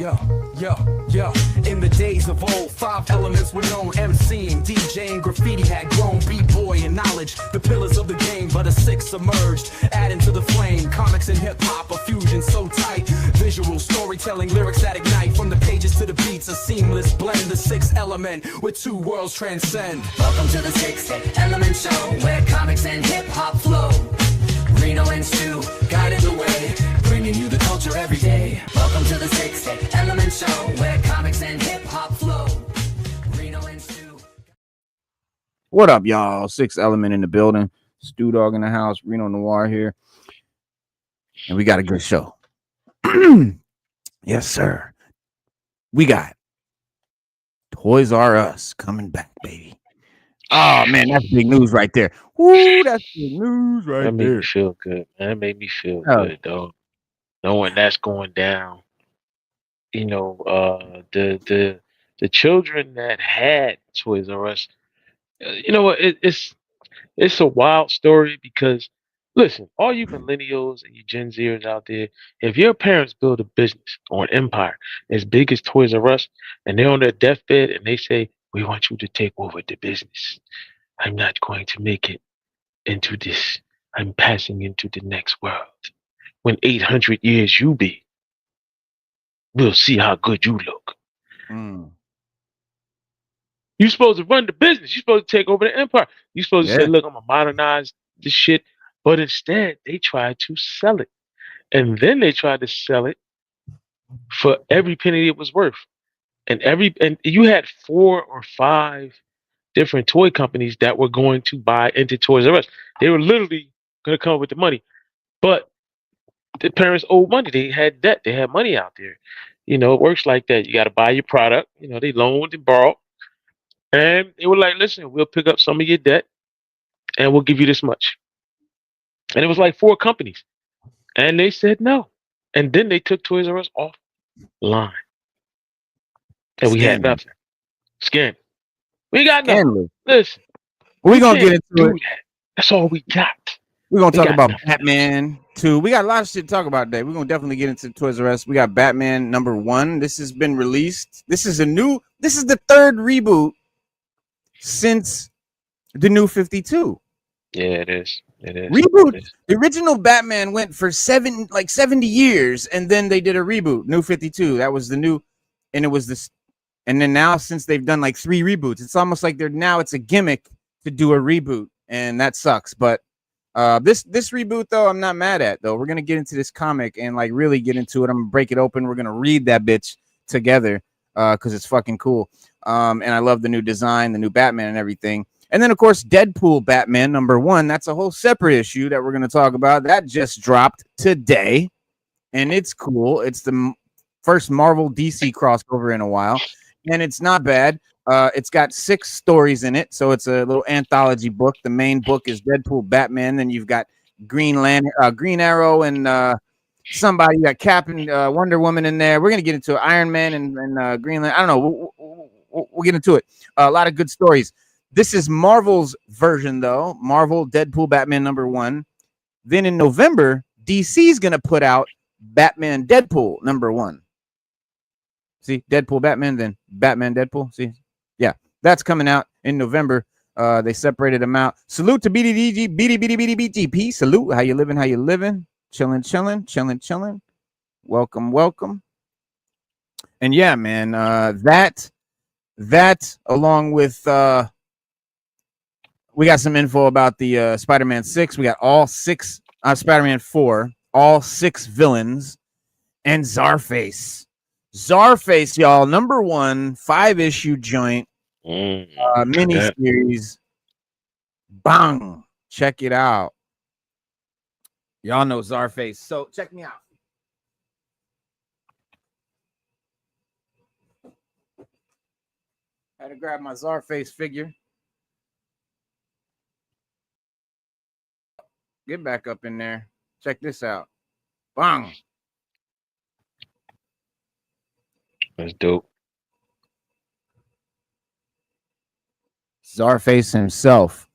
Yo. In the days of old, 5 elements were known. MCing, DJing, graffiti had grown. B-boy and knowledge, the pillars of the game. But a 6th emerged, adding to the flame. Comics and hip-hop, a fusion so tight. Visual storytelling, lyrics that ignite. From the pages to the beats, a seamless blend. The 6th element, where 2 worlds transcend. Welcome to the 6th Element Show, where comics and hip-hop flow. Reno and Stu guiding the way, bringing you the culture every day. Welcome to the 6th Element Show, where comics and hip-hop flow. Reno and Stu. What up, y'all? 6th Element in the building. Stu Dog in the house. Reno Noir here. And we got a good show. Yes, sir. We got Toys R Us coming back, baby. Oh, man, that's big news right there. Woo, that's big news right That made there. me feel good. Man. That made me feel Oh. good, though. Knowing that's going down. You know, the children that had Toys R Us. You know what? It's a wild story because, listen, all you millennials and you Gen Zers out there, if your parents build a business or an empire as big as Toys R Us, and they're on their deathbed and they say, "We want you to take over the business. I'm not going to make it into this. I'm passing into the next world. When 800 years you be, we'll see how good you look." Mm. You're supposed to run the business. You're supposed to take over the empire. You're supposed to Yeah. say, "Look, I'm gonna modernize this shit." But instead, they tried to sell it. And then they tried to sell it for every penny it was worth. And you had 4 or 5 different toy companies that were going to buy into Toys R Us. They were literally gonna come up with the money. But the parents owed money. They had debt. They had money out there. You know, it works like that. You got to buy your product. You know, they loaned and borrowed. And they were like, "Listen, we'll pick up some of your debt and we'll give you this much." And it was like 4 companies. And they said no. And then they took Toys R Us offline. And we had Scandalous. nothing. Scandal. We got nothing. Scandalous. Listen, We're we going to get can't into do it. that. That's all we got. We're going to We talk got about nothing Batman 2. We got a lot of shit to talk about today. We're going to definitely get into Toys R Us. We got Batman #1. This has been released. This is the 3rd reboot since the New 52. Yeah, it is. It is. Reboot. It is. The original Batman went for 70 years, and then they did a reboot, New 52. That was the new, and it was this. And then now, since they've done like 3 reboots, it's almost like it's a gimmick to do a reboot, and that sucks. But this reboot, though, I'm not mad at, though. We're gonna get into this comic and like really get into it. I'm gonna break it open. We're gonna read that bitch together because it's fucking cool. And I love the new design, the new Batman, and everything. And then, of course, Deadpool Batman #1. That's a whole separate issue that we're gonna talk about. That just dropped today, and it's cool. It's the first Marvel DC crossover in a while, and it's not bad. It's got 6 stories in it, so it's a little anthology book. The main book is Deadpool Batman. Then you've got Green Arrow, and somebody. You got Cap and Wonder Woman in there. We're gonna get into Iron Man and Green Lantern. I don't know. We'll get into it. A lot of good stories. This is Marvel's version, though. Marvel Deadpool Batman #1. Then in November, DC's gonna put out Batman Deadpool #1. See, Deadpool Batman, then Batman Deadpool. See, yeah, that's coming out in November. They separated them out. Salute to BDBDBDBTP. Salute. How you living? How you living? Chilling. Welcome. And yeah, man, that along with we got some info about the Spider-Man 6. We got all 6 Spider-Man 4, all 6 villains, and Czarface. Czarface, y'all, #1, 5-issue joint, miniseries. Bang! Check it out. Y'all know Czarface. So check me out. Had to grab my Czarface figure. Get back up in there. Check this out. Bang! That's dope. Czarface himself.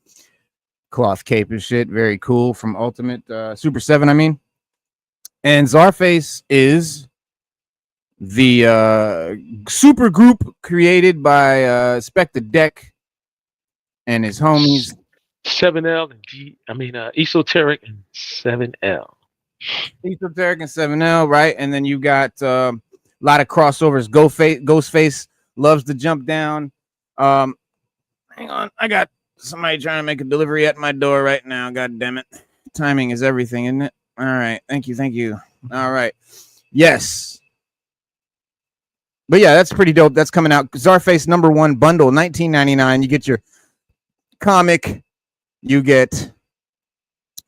Cloth cape and shit. Very cool. From Ultimate Super 7, I mean. And Czarface is the super group created by Spectre Deck and his homies. 7L and Esoteric and 7L. Esoteric and 7L, right? And then you got a lot of crossovers. Ghostface loves to jump down. Hang on, I got somebody trying to make a delivery at my door right now. God damn it. Timing is everything, isn't it? All right. Thank you. All right. Yes. But yeah, that's pretty dope. That's coming out. Czarface #1 bundle, $19.99. You get your comic. You get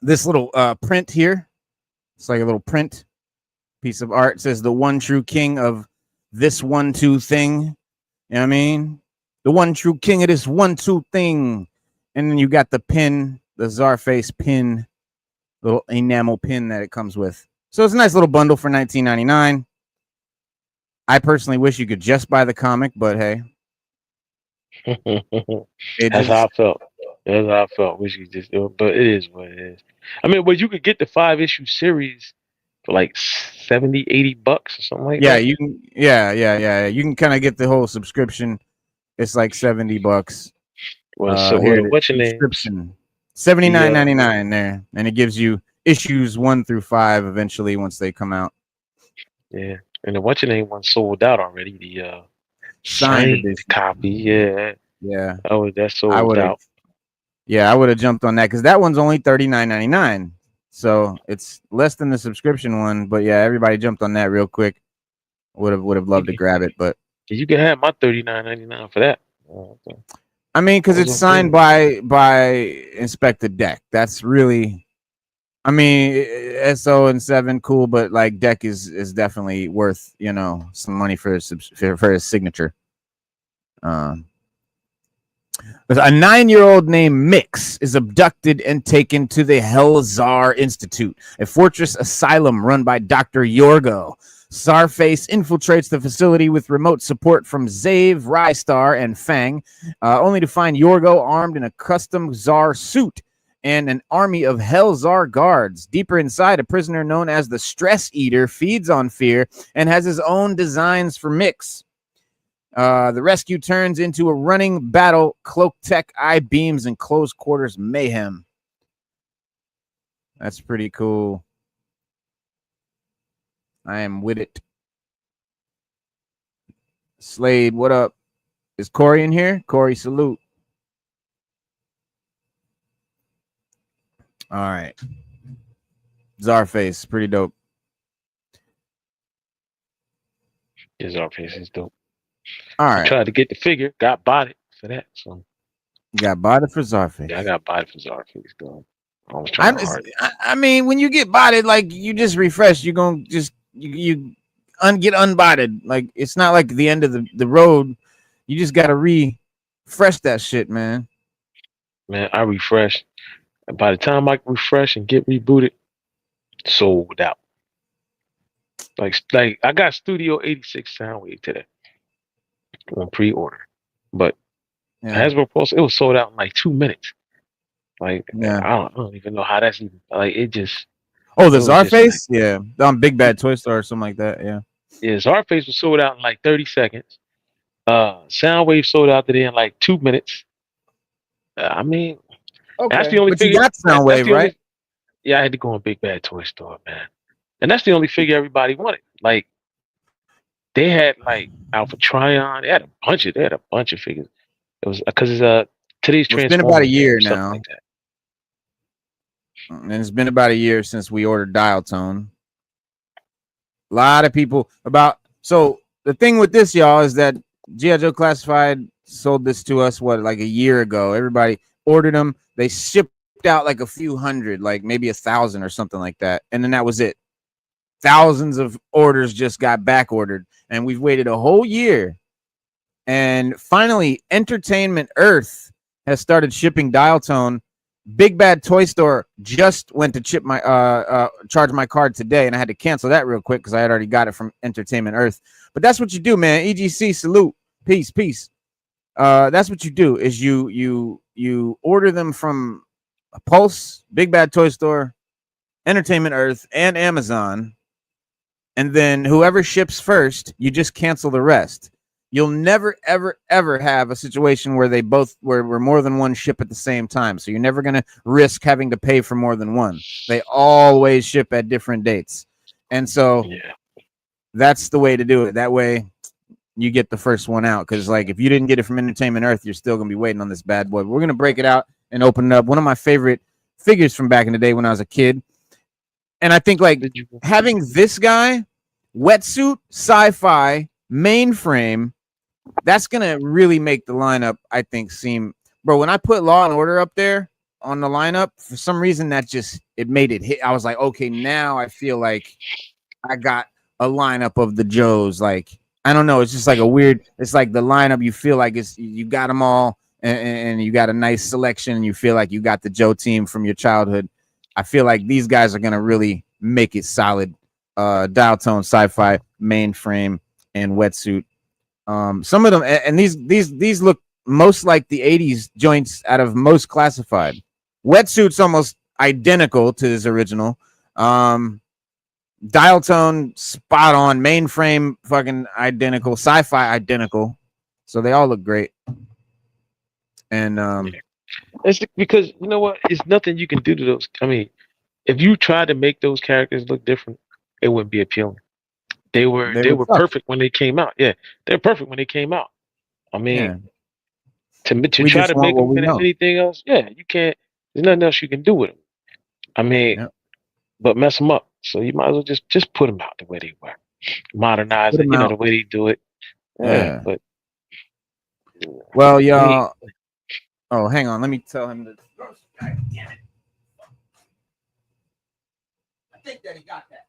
this little print here. It's like a little print piece of art. It says the one true king of this 1-2 thing. You know what I mean? The one true king of this 1-2 thing. And then you got the pin, the Czarface pin, little enamel pin that it comes with. So it's a nice little bundle for $19.99. I personally wish you could just buy the comic, but hey. That's how I felt. That's how I felt. Wish you could just do it, but it is what it is. I mean, but you could get the 5-issue series for like $70-$80 or something like Yeah, that. you can. Yeah. You can kind of get the whole subscription. It's like $70. Here it What's is. your name? Subscription $79.99 there, and it gives you issues 1 through 5 eventually once they come out. Yeah, and the what's your name one sold out already. The Signed signed edition. copy. Yeah. Yeah, Oh, that's I sold would have. out. Yeah, I would have jumped on that because that one's only $39.99, so it's less than the subscription one. But yeah, everybody jumped on that real quick. Would have loved to grab it, but You can have my $39.99 for that. Okay. I mean, because it's signed by Inspector Deck. That's really, I mean, SO and 7 cool, but like Deck is definitely worth some money for his signature. A 9-year-old named Mix is abducted and taken to the Hellzar Institute, a fortress asylum run by Dr. Yorgo. Czarface infiltrates the facility with remote support from Zave, Rystar, and Fang, only to find Yorgo armed in a custom Czar suit and an army of Hellzar guards. Deeper inside, a prisoner known as the Stress Eater feeds on fear and has his own designs for Mix. The rescue turns into a running battle, cloak tech, eye beams, and close quarters mayhem. That's pretty cool. I am with it. Slade, what up? Is Corey in here? Corey, salute. All right. Czarface, pretty dope. Yeah, Czarface is dope. All I right. tried to get the figure, got bought it for that. So You got bought for Czarface. yeah, I got bought it for Czarface though. I was trying hard. I mean, when you get botted, like you just refresh, you're gonna just you get unbotted. Like it's not like the end of the road. You just gotta refresh that shit, man. Man, I refreshed. And by the time I refresh and get rebooted, sold out. Like I got Studio 86 Soundwave today on pre-order, but Hasbro Pulse, it was sold out in like 2 minutes. Like I don't even know how that's even like it just. Oh, the Czarface, yeah, on Big Bad Toy Store or something like that, yeah. Yeah, Czarface was sold out in like 30 seconds. Soundwave sold out today in like 2 minutes. I mean, that's the only but figure. You got Soundwave, right? Yeah, I had to go on Big Bad Toy Store, man. And that's the only figure everybody wanted. Like they had like Alpha Trion. They had a bunch of figures. It was because it's today's Transformers. It's been about a year now. Like that. And it's been about a year since we ordered Dial Tone. A lot of people so the thing with this, y'all, is that G.I. Joe Classified sold this to us like a year ago. Everybody ordered them. They shipped out like a few hundred, like maybe 1,000 or something like that, and then that was it. Thousands of orders just got back ordered, and we've waited a whole year. And finally, Entertainment Earth has started shipping Dial Tone. Big Bad Toy Store just went to charge my card today, and I had to cancel that real quick because I had already got it from Entertainment Earth. But that's what you do, man. EGC, salute, peace. That's what you do is you order them from Pulse, Big Bad Toy Store, Entertainment Earth, and Amazon, and then whoever ships first, you just cancel the rest. You'll never, ever, ever have a situation where where more than one ship at the same time. So you're never going to risk having to pay for more than one. They always ship at different dates. And so that's the way to do it. That way you get the first one out. Because, like, if you didn't get it from Entertainment Earth, you're still going to be waiting on this bad boy. We're going to break it out and open it up. One of my favorite figures from back in the day when I was a kid. And I think, like, having this guy, wetsuit, sci-fi, mainframe, that's gonna really make the lineup, I think, seem, bro. When I put Law and Order up there on the lineup, for some reason that just it made it hit. I was like, okay, now I feel like I got a lineup of the Joes. Like, I don't know, it's just like a weird. It's like the lineup you feel like you got them all, and you got a nice selection, and you feel like you got the Joe team from your childhood. I feel like these guys are gonna really make it solid. Dial tone, sci-fi, mainframe, and wetsuit. Some of them, and these look most like the 80s joints out of Most Classified. Wetsuit's almost identical to his original. Dial tone, spot on. Mainframe, fucking identical. Sci-fi, identical. So they all look great. And it's because, you know what? It's nothing you can do to those. I mean, if you try to make those characters look different, it wouldn't be appealing. They were perfect when they came out. Yeah, they're perfect when they came out. I mean, to try to make them into anything else, you can't. There's nothing else you can do with them. I mean, but mess them up. So you might as well just put them out the way they were, modernize it. You know, the way they do it. Yeah. But well, y'all. Oh, hang on. Let me tell him this. God damn it! I think that he got that.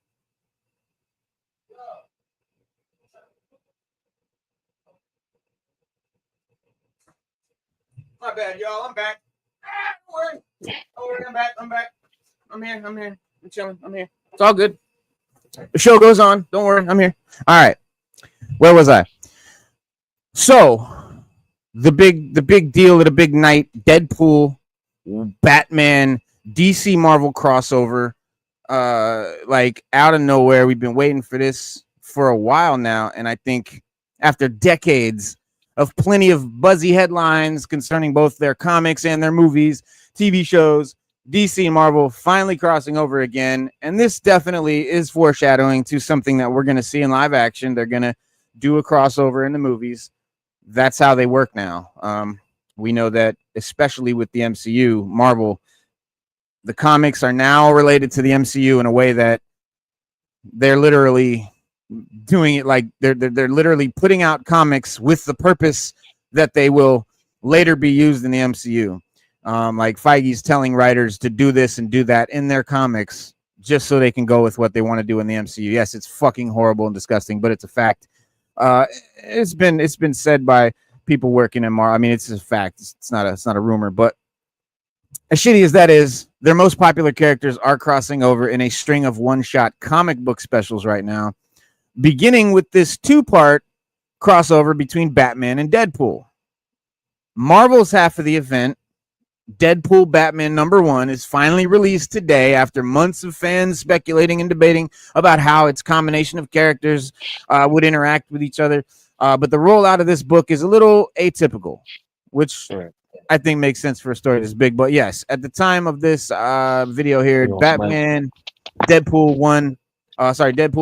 My bad, y'all. I'm back. Don't worry. Don't worry. I'm back. I'm here. I'm chilling. I'm here. It's all good. The show goes on. Don't worry. I'm here. All right. Where was I? So, the big deal of the big night, Deadpool, Batman, DC Marvel crossover. Like, out of nowhere. We've been waiting for this for a while now. And I think after decades of plenty of buzzy headlines concerning both their comics and their movies, TV shows, DC and Marvel finally crossing over again. And this definitely is foreshadowing to something that we're going to see in live action. They're going to do a crossover in the movies. That's how they work now. We know that, especially with the MCU, Marvel, the comics are now related to the MCU in a way that they're literally doing it, like they're literally putting out comics with the purpose that they will later be used in the MCU. Like Feige's telling writers to do this and do that in their comics just so they can go with what they want to do in the MCU. Yes, it's fucking horrible and disgusting, but it's a fact. It's been said by people working in Marvel. I mean, it's a fact. It's not a rumor, but as shitty as that is, their most popular characters are crossing over in a string of one-shot comic book specials right now, beginning with this 2-part crossover between Batman and Deadpool. Marvel's half of the event, Deadpool Batman #1, is finally released today after months of fans speculating and debating about how its combination of characters would interact with each other. But the rollout of this book is a little atypical, which I think makes sense for a story this big. But yes, at the time of this video here, Deadpool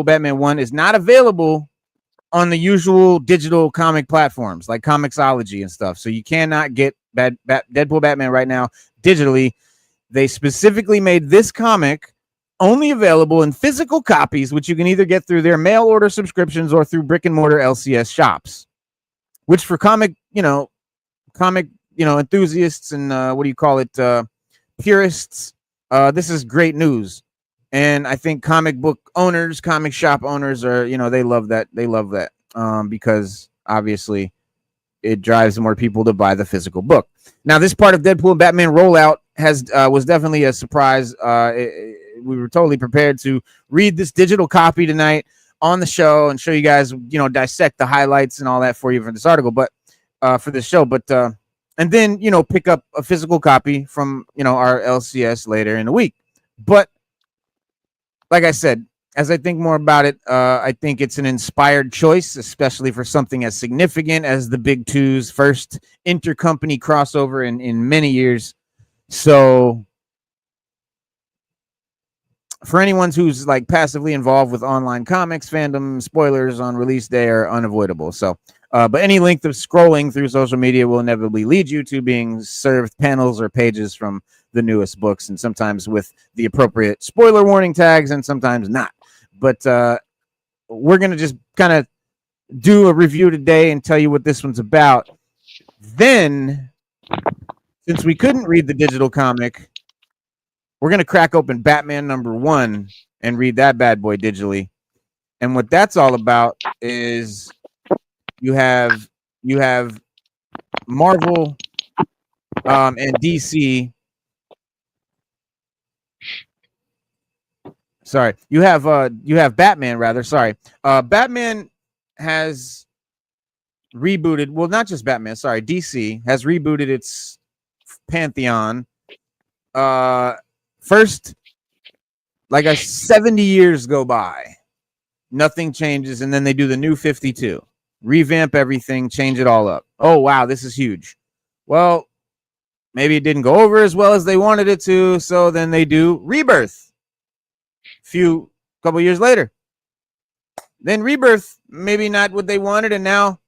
Batman 1 is not available on the usual digital comic platforms like Comixology and stuff. So you cannot get Deadpool Batman right now digitally. They specifically made this comic only available in physical copies, which you can either get through their mail order subscriptions or through brick and mortar LCS shops, which for comic enthusiasts and purists, this is great news. And I think comic book owners, comic shop owners are, they love that. They love that because obviously it drives more people to buy the physical book. Now, this part of Deadpool and Batman rollout was definitely a surprise. We were totally prepared to read this digital copy tonight on the show and show you guys, dissect the highlights and all that for you for this article, but for this show. But and then, pick up a physical copy from, our LCS later in the week. But like I said, as I think more about it, I think it's an inspired choice, especially for something as significant as the Big Two's first intercompany crossover in many years. So for anyone who's like passively involved with online comics fandom, spoilers on release day are unavoidable. So, but any length of scrolling through social media will inevitably lead you to being served panels or pages from the newest books, and sometimes with the appropriate spoiler warning tags, and sometimes not. But we're gonna just kind of do a review today and tell you what this one's about. Then, since we couldn't read the digital comic, we're going to crack open Batman #1 and read that bad boy digitally. And what that's all about is you have Marvel and DC. Sorry, you have Batman rather. Sorry, Batman has rebooted. Well, not just Batman. Sorry, DC has rebooted its pantheon. First, like 70 years go by, nothing changes, and then they do the new 52, revamp everything, change it all up. Oh wow, this is huge. Well, maybe it didn't go over as well as they wanted it to, so then they do Rebirth. Couple years later, then Rebirth, maybe not what they wanted, and now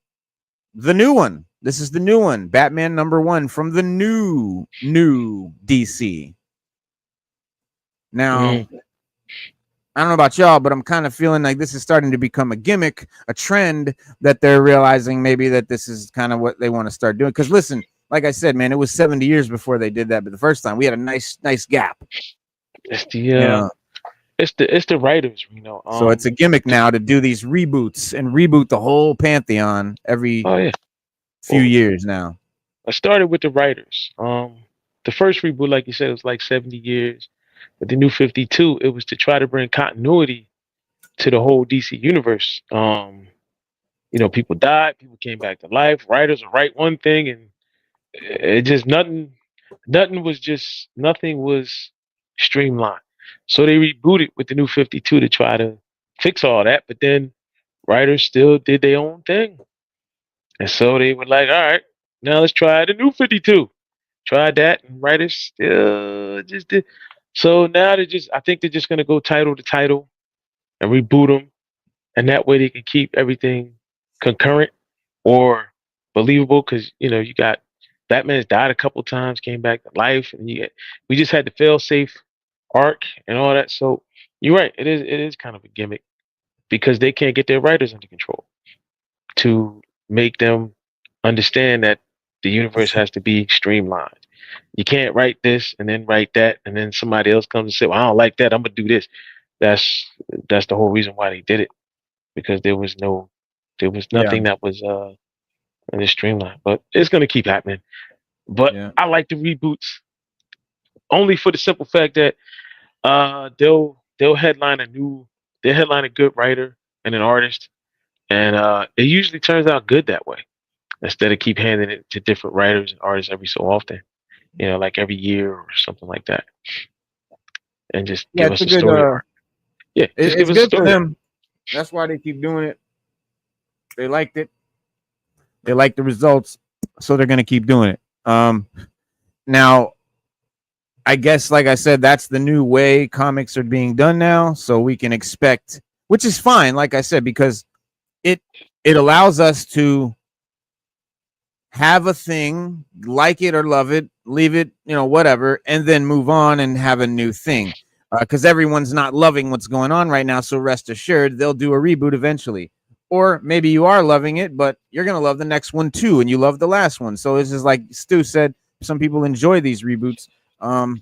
the new one. This is the new one, Batman #1 from the new DC. Now, I don't know about y'all, but I'm kind of feeling like this is starting to become a gimmick, a trend that they're realizing maybe that this is kind of what they want to start doing. Because listen, like I said, man, it was 70 years before they did that, but the first time we had a nice gap. It's the it's the writers, So it's a gimmick now to do these reboots and reboot the whole pantheon every few years now. I started with the writers. The first reboot, like you said, was like 70 years. But the new 52, it was to try to bring continuity to the whole DC universe. People died, people came back to life. Writers will write one thing, and it just nothing was streamlined. So they rebooted with the new 52 to try to fix all that. But then writers still did their own thing, and so they were like, "All right, now let's try the new 52." Tried that, and writers still just did. So now I think they're just gonna go title to title and reboot them, and that way they can keep everything concurrent or believable. Because you got Batman's died a couple times, came back to life, and we just had the fail-safe arc and all that. So you're right, it is kind of a gimmick because they can't get their writers under control to make them understand that the universe has to be streamlined. You can't write this and then write that, and then somebody else comes and say, "Well, I don't like that. I'm gonna do this." That's the whole reason why they did it, because there was nothing that was in the streamline. But it's gonna keep happening. But I like the reboots only for the simple fact that they'll headline a good writer and an artist, and it usually turns out good that way. Instead of keep handing it to different writers and artists every so often, like every year or something like that, and just give us a story. It's good for them. That's why they keep doing it. They liked it. They like the results, so they're gonna keep doing it. Now, I guess, like I said, that's the new way comics are being done now. So we can expect, which is fine, like I said, because it allows us to have a thing, like it or love it, leave it, whatever, and then move on and have a new thing. Because everyone's not loving what's going on right now. So rest assured, they'll do a reboot eventually. Or maybe you are loving it, but you're going to love the next one too, and you love the last one. So it's just like Stu said, some people enjoy these reboots. So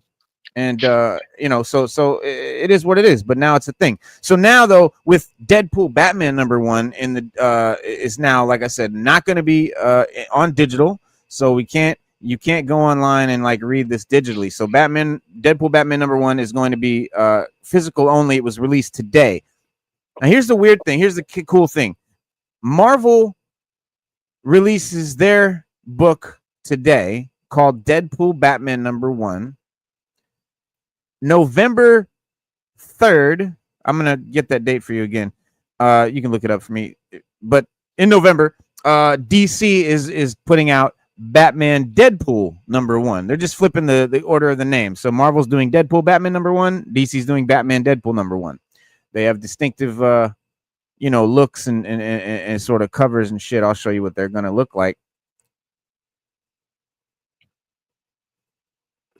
it is what it is, but now it's a thing. So now, though, with Deadpool Batman #1 in the is now, like I said, not going to be on digital, so you can't go online and like read this digitally. So Deadpool Batman #1 is going to be physical only. It was released today. Now here's the weird thing. Here's the cool thing. Marvel releases their book today called Deadpool Batman #1. November 3rd, I'm gonna get that date for you again. You can look it up for me. But in November, DC is putting out Batman Deadpool #1. They're just flipping the order of the name. So Marvel's doing Deadpool Batman #1. DC's doing Batman Deadpool #1. They have distinctive looks and sort of covers and shit. I'll show you what they're gonna look like.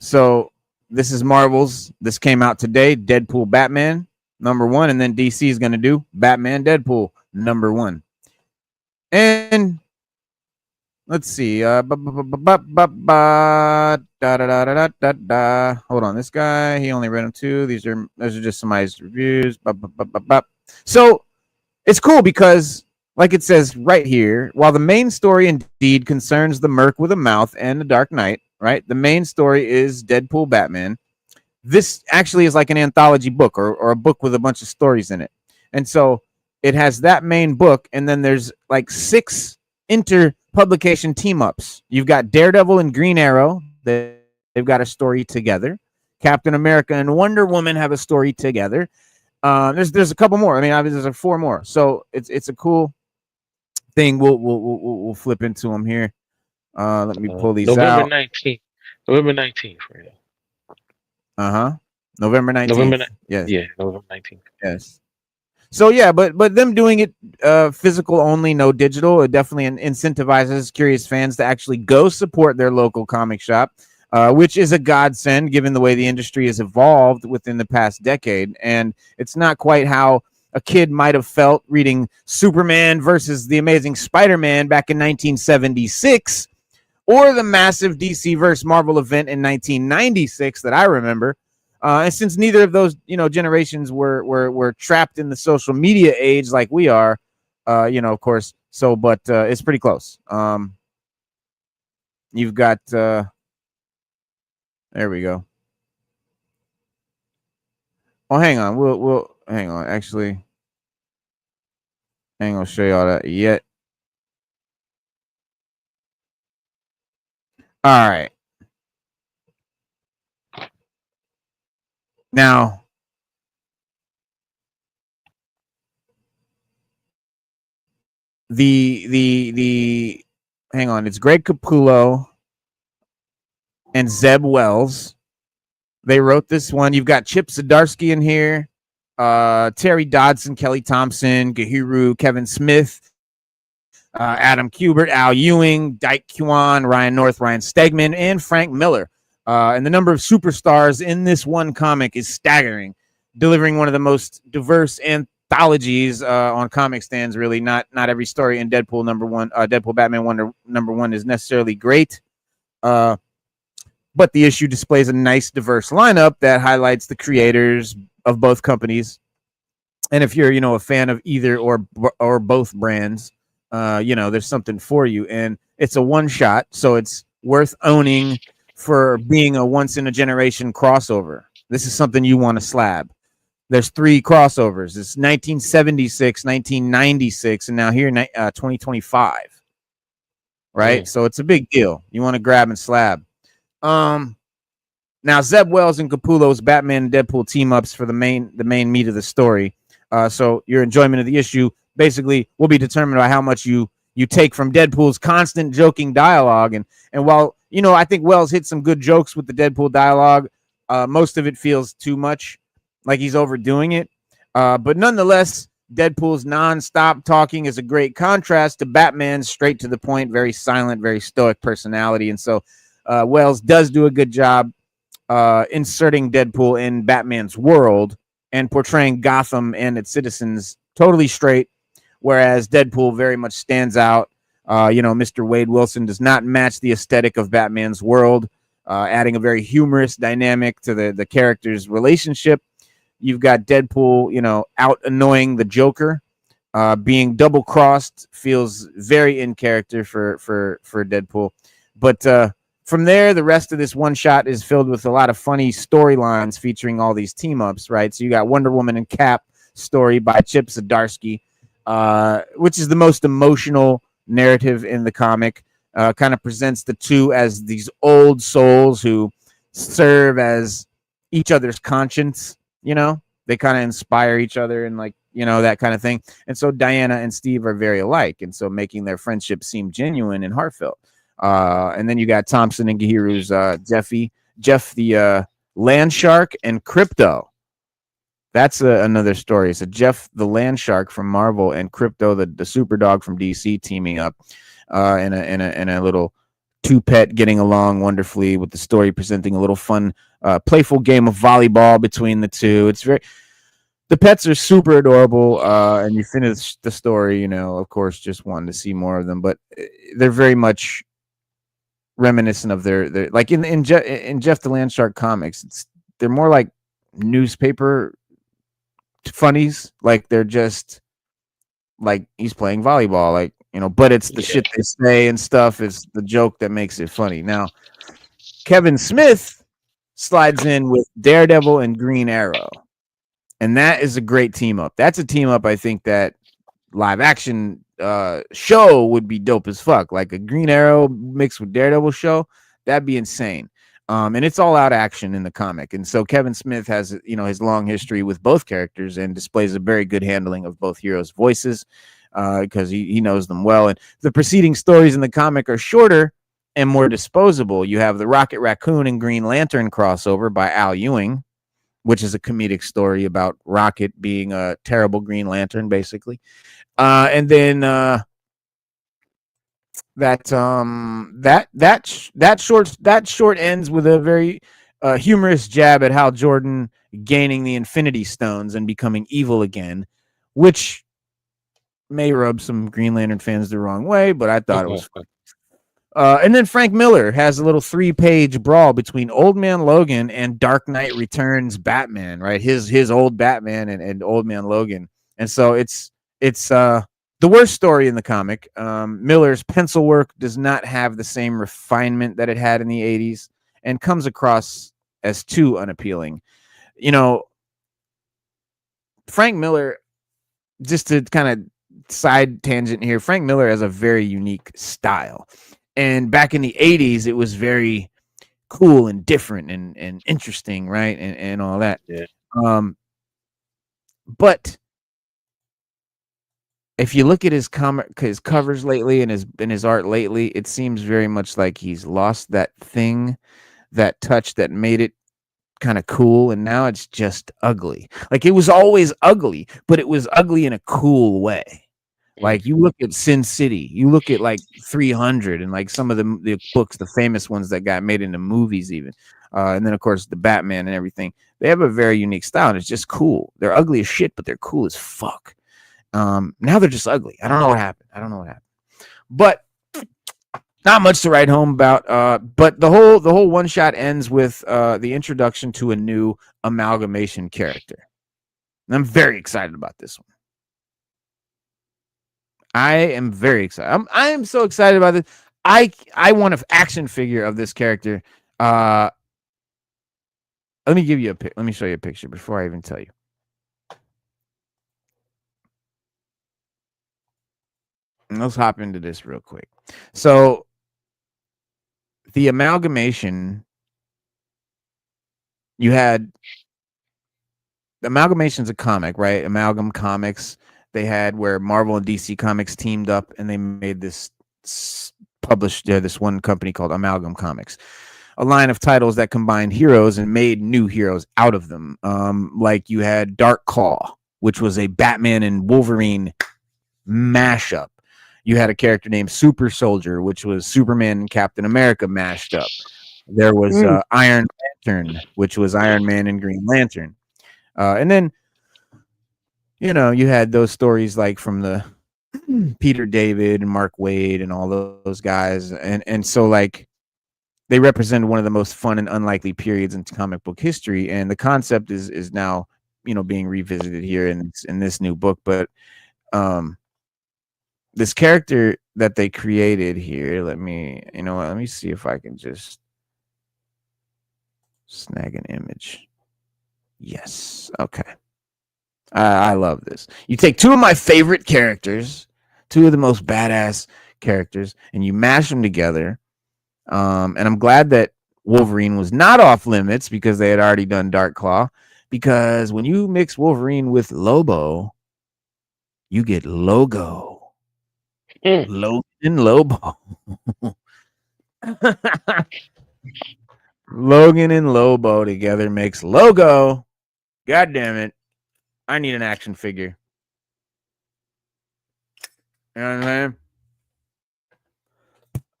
So this is Marvel's. This came out today. Deadpool Batman #1, and then DC is gonna do Batman Deadpool #1. And let's see. Hold on, this guy, he only read them 2. Those are just summarized reviews. So it's cool because, like it says right here, while the main story indeed concerns the Merc with a mouth and the Dark Knight, right? The main story is Deadpool Batman. This actually is like an anthology book or a book with a bunch of stories in it. And so it has that main book, and then there's like 6 inter-publication team-ups. You've got Daredevil and Green Arrow. They've got a story together. Captain America and Wonder Woman have a story together. There's a couple more. I mean, obviously there's 4 more. So it's a cool thing. We'll flip into them here. Let me pull these November out. 19th. November 19th, right? November 19th. November Yes. Yeah, November 19th. Yes. So yeah, but them doing it physical only, no digital, it definitely incentivizes curious fans to actually go support their local comic shop, which is a godsend given the way the industry has evolved within the past decade. And it's not quite how a kid might have felt reading Superman versus the Amazing Spider-Man back in 1976, or the massive DC versus Marvel event in 1996 that I remember. And since neither of those, generations were trapped in the social media age like we are, of course. So, but it's pretty close. You've got, there we go. Oh, hang on. We'll hang on. Actually, I ain't gonna show you all that yet. All right. Now, the hang on, it's Greg Capullo and Zeb Wells. They wrote this one. You've got Chip Zdarsky in here, Terry Dodson, Kelly Thompson, Gahiru, Kevin Smith, Adam Kubert, Al Ewing, Dyke Kwan, Ryan North, Ryan Stegman, and Frank Miller. And the number of superstars in this one comic is staggering, delivering one of the most diverse anthologies on comic stands. Really, not every story in Deadpool #1, Deadpool Batman #1 is necessarily great, but the issue displays a nice, diverse lineup that highlights the creators of both companies. And if you're, a fan of either or both brands, there's something for you. And it's a one shot, so it's worth owning for being a once in a generation crossover. This is something you want to slab. There's 3 crossovers. It's 1976, 1996, and now here 2025. Right? So it's a big deal. You want to grab and slab. Now Zeb Wells and Capullo's Batman and Deadpool team ups for the main meat of the story. So your enjoyment of the issue basically will be determined by how much you take from Deadpool's constant joking dialogue. And while, I think Wells hit some good jokes with the Deadpool dialogue, most of it feels too much, like he's overdoing it. But nonetheless, Deadpool's nonstop talking is a great contrast to Batman's straight to the point, very silent, very stoic personality. And so Wells does do a good job inserting Deadpool in Batman's world and portraying Gotham and its citizens totally straight, whereas Deadpool very much stands out. Mr. Wade Wilson does not match the aesthetic of Batman's world, adding a very humorous dynamic to the character's relationship. You've got Deadpool, out annoying the Joker. Being double crossed feels very in character for Deadpool. But from there, the rest of this one shot is filled with a lot of funny storylines featuring all these team ups, right? So you got Wonder Woman and Cap story by Chip Zdarsky, which is the most emotional narrative in the comic. Kind of presents the two as these old souls who serve as each other's conscience. they kind of inspire each other and like, you know, that kind of thing. And so Diana and Steve are very alike, and so making their friendship seem genuine and heartfelt. And then you got Thompson and Gahiru's Jeff the land shark, and Crypto. That's another story. So Jeff the land shark from Marvel and Crypto the super dog from DC teaming up in a little two pet getting along wonderfully, with the story presenting a little fun playful game of volleyball between the two. It's very, the pets are super adorable, and you finish the story, you know, of course, just wanting to see more of them, but they're very much reminiscent of their like in Jeff the Land Shark comics. They're more like newspaper funnies, like they're just like he's playing volleyball, like, you know, but it's the shit they say and stuff. It's the joke that makes it funny. Now, Kevin Smith slides in with Daredevil and Green Arrow, and that is a great team up. That's a team up I think that live action show would be dope as fuck. Like a Green Arrow mixed with Daredevil show, that'd be insane. And it's all out action in the comic. And so Kevin Smith has, you know, his long history with both characters and displays a very good handling of both heroes' voices because he knows them well. And the preceding stories in the comic are shorter and more disposable. You have the Rocket Raccoon and Green Lantern crossover by Al Ewing, which is a comedic story about Rocket being a terrible Green Lantern, basically. And then that short ends with a very humorous jab at Hal Jordan gaining the Infinity Stones and becoming evil again, which may rub some Green Lantern fans the wrong way, but I thought it was fun. And then Frank Miller has a little 3-page brawl between Old Man Logan and Dark Knight Returns Batman, right? His old Batman and Old Man Logan. And so it's the worst story in the comic. Miller's pencil work does not have the same refinement that it had in the 80s and comes across as too unappealing. You know, Frank Miller, just to kind of side tangent here, Frank Miller has a very unique style. And back in the 80s, it was very cool and different and interesting, right? And all that. Yeah. But if you look at his covers lately and his art lately, it seems very much like he's lost that thing, that touch that made it kind of cool, and now it's just ugly. Like it was always ugly, but it was ugly in a cool way. Like you look at Sin City, you look at like 300 and like some of the books, the famous ones that got made into movies even. And then of course the Batman and everything. They have a very unique style and it's just cool. They're ugly as shit, but they're cool as fuck. Now they're just ugly. I don't know what happened. But not much to write home about. But the whole one shot ends with the introduction to a new amalgamation character. And I'm very excited about this one. I am very excited. I am so excited about this. I want an action figure of this character. Let me give you let me show you a picture before I even tell you. And let's hop into this real quick. So the amalgamation, you had Amalgamation's a comic, right? Amalgam Comics. They had where Marvel and DC Comics teamed up and they made this published this one company called Amalgam Comics, a line of titles that combined heroes and made new heroes out of them. Like you had Dark Claw, which was a Batman and Wolverine mashup. You had a character named Super Soldier, which was Superman and Captain America mashed up. There was Iron Lantern, which was Iron Man and Green Lantern. And then, you know, you had those stories like from the Peter David and Mark Waid and all those guys. And so like they represented one of the most fun and unlikely periods in comic book history. And the concept is now, you know, being revisited here in this new book. But this character that they created here, let me see if I can just snag an image. Yes. Okay. I love this. You take two of my favorite characters, two of the most badass characters, and you mash them together. And I'm glad that Wolverine was not off limits because they had already done Dark Claw. because when you mix Wolverine with Lobo, you get Logo. Mm. Logan Lobo. Logan and Lobo together makes Logo. God damn it. I need an action figure. You know what I'm saying?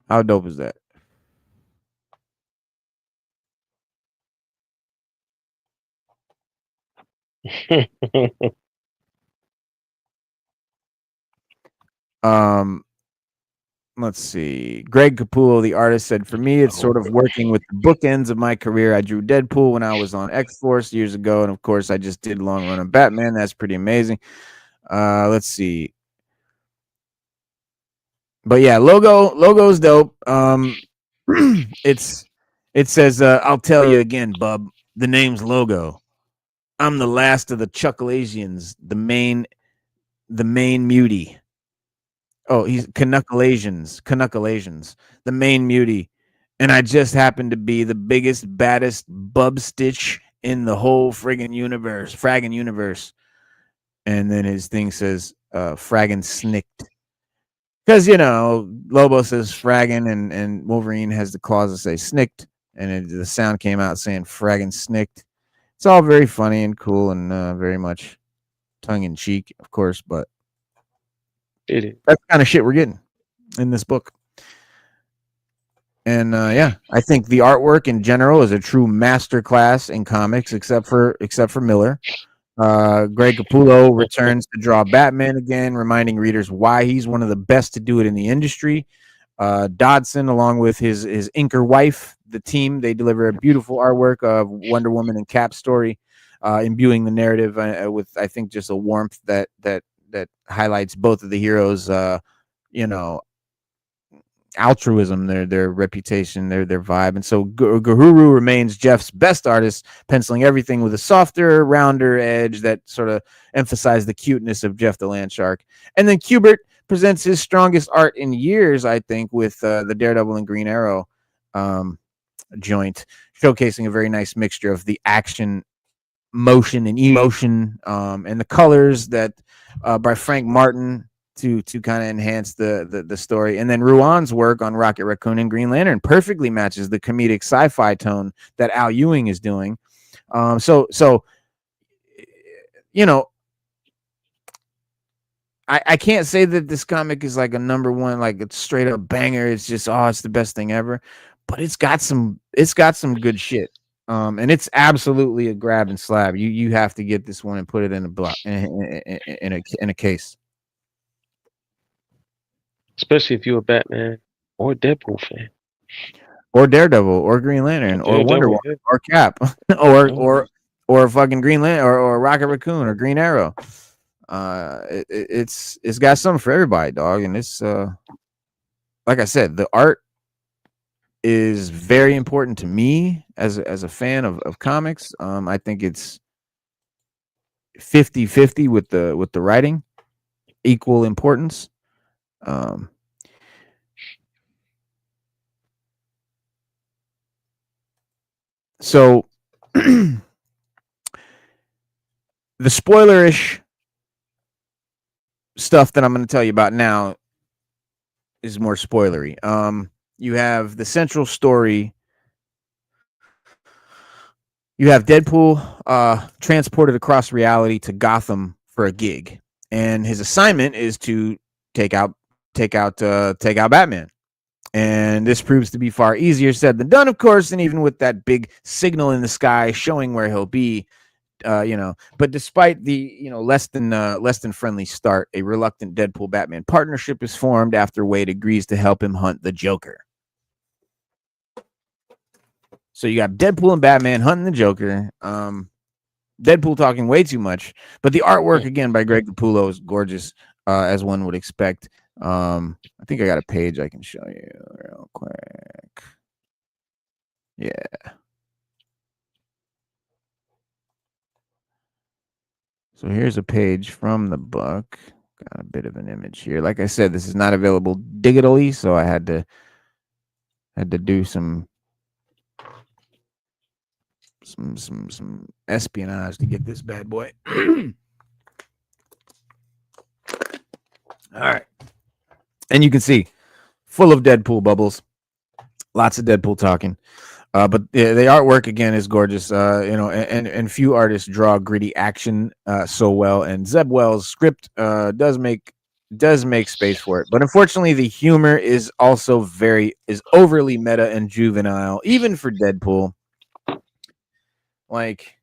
How dope is that? Let's see. Greg Capullo, the artist, said, "For me, it's sort of working with the bookends of my career. I drew Deadpool when I was on X-Force years ago, and of course, I just did long run of Batman. That's pretty amazing." Let's see. But yeah, logo's dope. It says, "I'll tell you again, bub. The name's Logo. I'm the last of the Chuckalasians, the main mutie. Oh, he's Canuckalasians, the main mutie. And I just happen to be the biggest, baddest bub stitch in the whole fraggin' universe. And then his thing says, fraggin' snicked. Because, Lobo says fraggin' and Wolverine has the claws that say snicked. And the sound came out saying fraggin' snicked. It's all very funny and cool and very much tongue in cheek, of course, but It is. that's the kind of shit we're getting in this book. And yeah, I think the artwork in general is a true masterclass in comics, except for Miller. Greg Capullo returns to draw Batman again, reminding readers why he's one of the best to do it in the industry. Dodson, along with his inker wife, the team, they deliver a beautiful artwork of Wonder Woman and Cap's story, imbuing the narrative with, I think, just a warmth that highlights both of the heroes, altruism, their reputation, their vibe. And so Gahuru remains Jeff's best artist, penciling everything with a softer, rounder edge that sort of emphasized the cuteness of Jeff the Land Shark. And then Kubert presents his strongest art in years, I think, with the Daredevil and Green Arrow joint, showcasing a very nice mixture of the action, motion, and emotion, and the colors that by Frank Martin to kind of enhance the story. And then Ruan's work on Rocket Raccoon and Green Lantern perfectly matches the comedic sci-fi tone that Al Ewing is doing. So I can't say that this comic is like a number one, like it's straight up banger. It's just, it's the best thing ever. But it's got some good shit. And it's absolutely a grab and slab. You have to get this one and put it in a block in a case. Especially if you're a Batman or Deadpool fan. Or Daredevil, or Green Lantern, or Wonder Woman, or Cap, or fucking Green Lantern, or Rocket Raccoon, or Green Arrow. It's got something for everybody, dog. And it's like I said, the art is very important to me as a fan of comics. I think it's 50-50 with the writing, equal importance. So the spoilerish stuff that I'm going to tell you about now is more spoilery. You have the central story. You have Deadpool transported across reality to Gotham for a gig, and his assignment is to take out Batman. And this proves to be far easier said than done, of course. And even with that big signal in the sky showing where he'll be, but despite the less than friendly start, a reluctant Deadpool Batman partnership is formed after Wade agrees to help him hunt the Joker. So you got Deadpool and Batman hunting the Joker. Deadpool talking way too much, but the artwork again by Greg Capullo is gorgeous, as one would expect. I think I got a page I can show you real quick. Yeah. So here's a page from the book. Got a bit of an image here. Like I said, this is not available digitally, so I had to do some some espionage to get this bad boy. All right. And you can see full of Deadpool bubbles. Lots of Deadpool talking. But the artwork again is gorgeous. And few artists draw gritty action so well. And Zeb Wells' script does make space for it. But unfortunately, the humor is also is overly meta and juvenile, even for Deadpool. Like,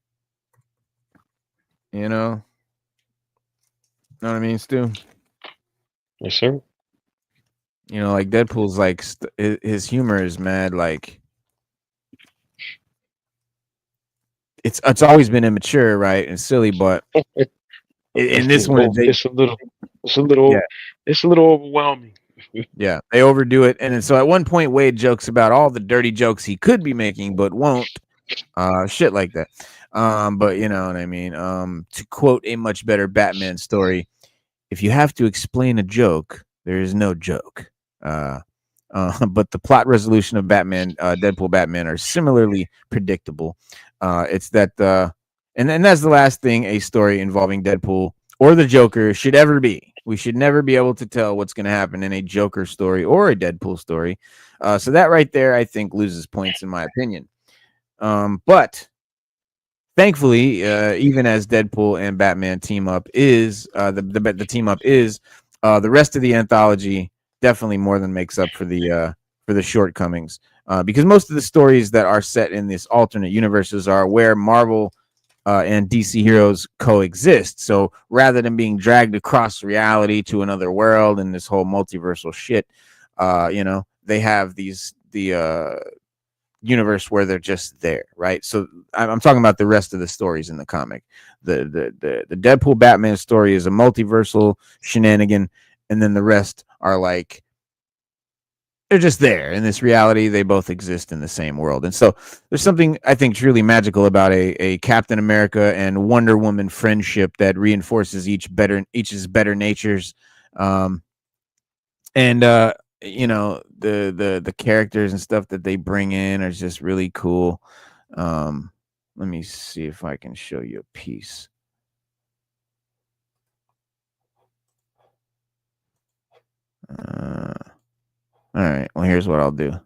know what I mean, Stu? Yes, sir. Like Deadpool's like his humor is mad. Like, it's always been immature, right, and silly, but in this one, it's a little overwhelming. Yeah, they overdo it, and then, so at one point, Wade jokes about all the dirty jokes he could be making but won't, shit like that. But you know what I mean. To quote a much better Batman story, if you have to explain a joke, there is no joke. But the plot resolution of Deadpool Batman are similarly predictable. It's that, and that's the last thing a story involving Deadpool or the Joker should ever be. We should never be able to tell what's going to happen in a Joker story or a Deadpool story. So that right there, I think, loses points in my opinion. But thankfully, even as Deadpool and Batman team up is the team up is the rest of the anthology definitely more than makes up for the shortcomings. Because most of the stories that are set in this alternate universes are where Marvel and DC heroes coexist. So rather than being dragged across reality to another world and this whole multiversal shit, they have the universe where they're just there, right? So I'm talking about the rest of the stories in the comic. The Deadpool Batman story is a multiversal shenanigan, and then the rest are like, they're just there in this reality. They both exist in the same world. And so there's something I think truly magical about a Captain America and Wonder Woman friendship that reinforces each's better natures. And the characters and stuff that they bring in are just really cool. Let me see if I can show you a piece. All right. Well, here's what I'll do.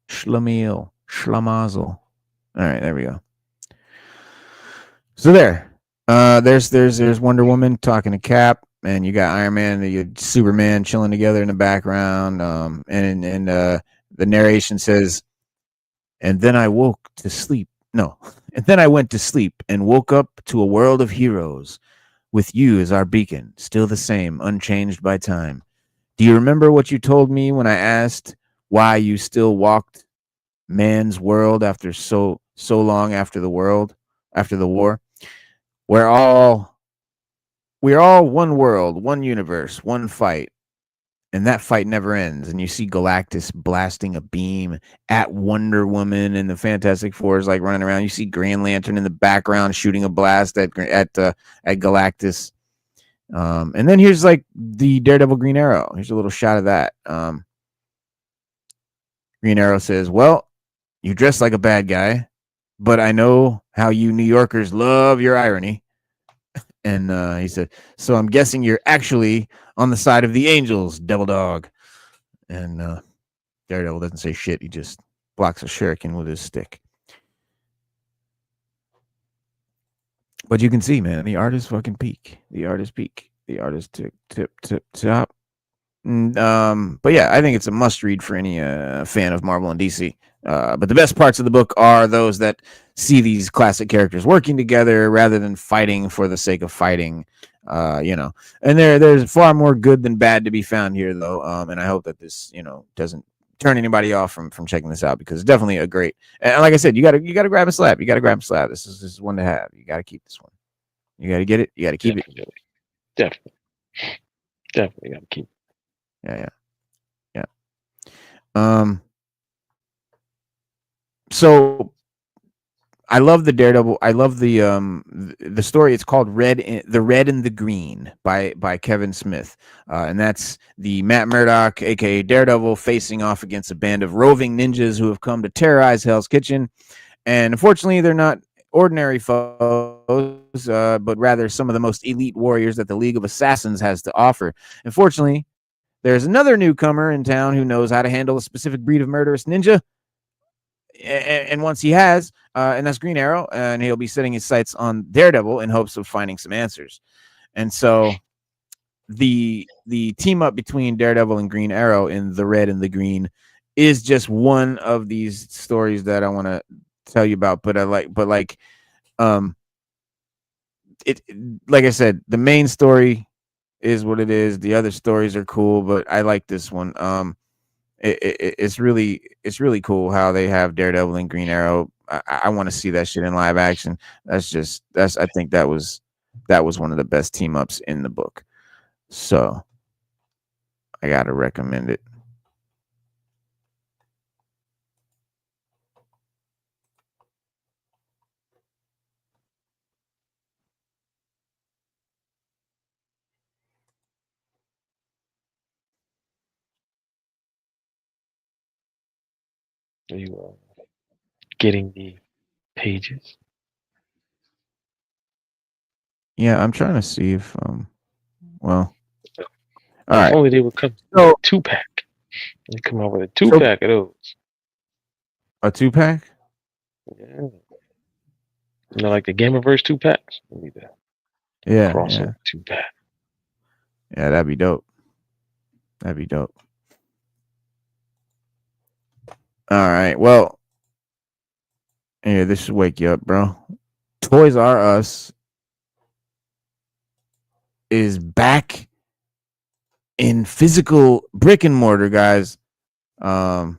Schlamazel. All right, there we go. So there's Wonder Woman talking to Cap, and you got Iron Man and you got Superman chilling together in the background. And the narration says, and then I woke to sleep. No, and then I went to sleep and woke up to a world of heroes, with you as our beacon, still the same, unchanged by time. Do you remember what you told me when I asked why you still walked man's world after so long after the war? We're all one world, one universe, one fight, and that fight never ends. And you see Galactus blasting a beam at Wonder Woman, and the Fantastic Four is like running around. You see Green Lantern in the background shooting a blast at Galactus. And then here's like the Daredevil Green Arrow. Here's a little shot of that. Green Arrow says, well, you dress like a bad guy, but I know how you New Yorkers love your irony. And he said, so I'm guessing you're actually on the side of the angels, Devil Dog. And Daredevil doesn't say shit. He just blocks a shuriken with his stick. But you can see, man, the art is fucking peak. The art is peak. The art is tip top. But yeah, I think it's a must read for any fan of Marvel and DC. But the best parts of the book are those that see these classic characters working together rather than fighting for the sake of fighting. And there's far more good than bad to be found here, though. And I hope that this, doesn't turn anybody off from checking this out, because it's definitely a great. And like I said, you gotta grab a slab. You gotta grab a slab. This is one to have. You gotta keep this one. You gotta get it. You gotta keep it. Definitely gotta keep it. Yeah. So I love the Daredevil. I love the story. It's called The Red and the Green by Kevin Smith, and that's the Matt Murdock, aka Daredevil, facing off against a band of roving ninjas who have come to terrorize Hell's Kitchen. And unfortunately, they're not ordinary foes, but rather some of the most elite warriors that the League of Assassins has to offer. Unfortunately, there's another newcomer in town who knows how to handle a specific breed of murderous ninja. And once he has, and that's Green Arrow, and he'll be setting his sights on Daredevil in hopes of finding some answers. And so the team up between Daredevil and Green Arrow in The Red and the Green is just one of these stories that I want to tell you about. But it, like I said, the main story is what it is. The other stories are cool, but I like this one. It's really cool how they have Daredevil and Green Arrow. I want to see that shit in live action. I think that was one of the best team ups in the book. So I gotta recommend it. Are you getting the pages? Yeah, I'm trying to see if well, all If right. only they would come So with a 2-pack. They come out with a 2-pack of those. a 2-pack? Yeah. You know, like the Gamiverse 2-packs. We need that Yeah, crossover 2-pack. yeah, that'd be dope. That'd be dope. All right. Well, yeah, this should wake you up, bro. Toys R Us is back in physical brick and mortar, guys. Oh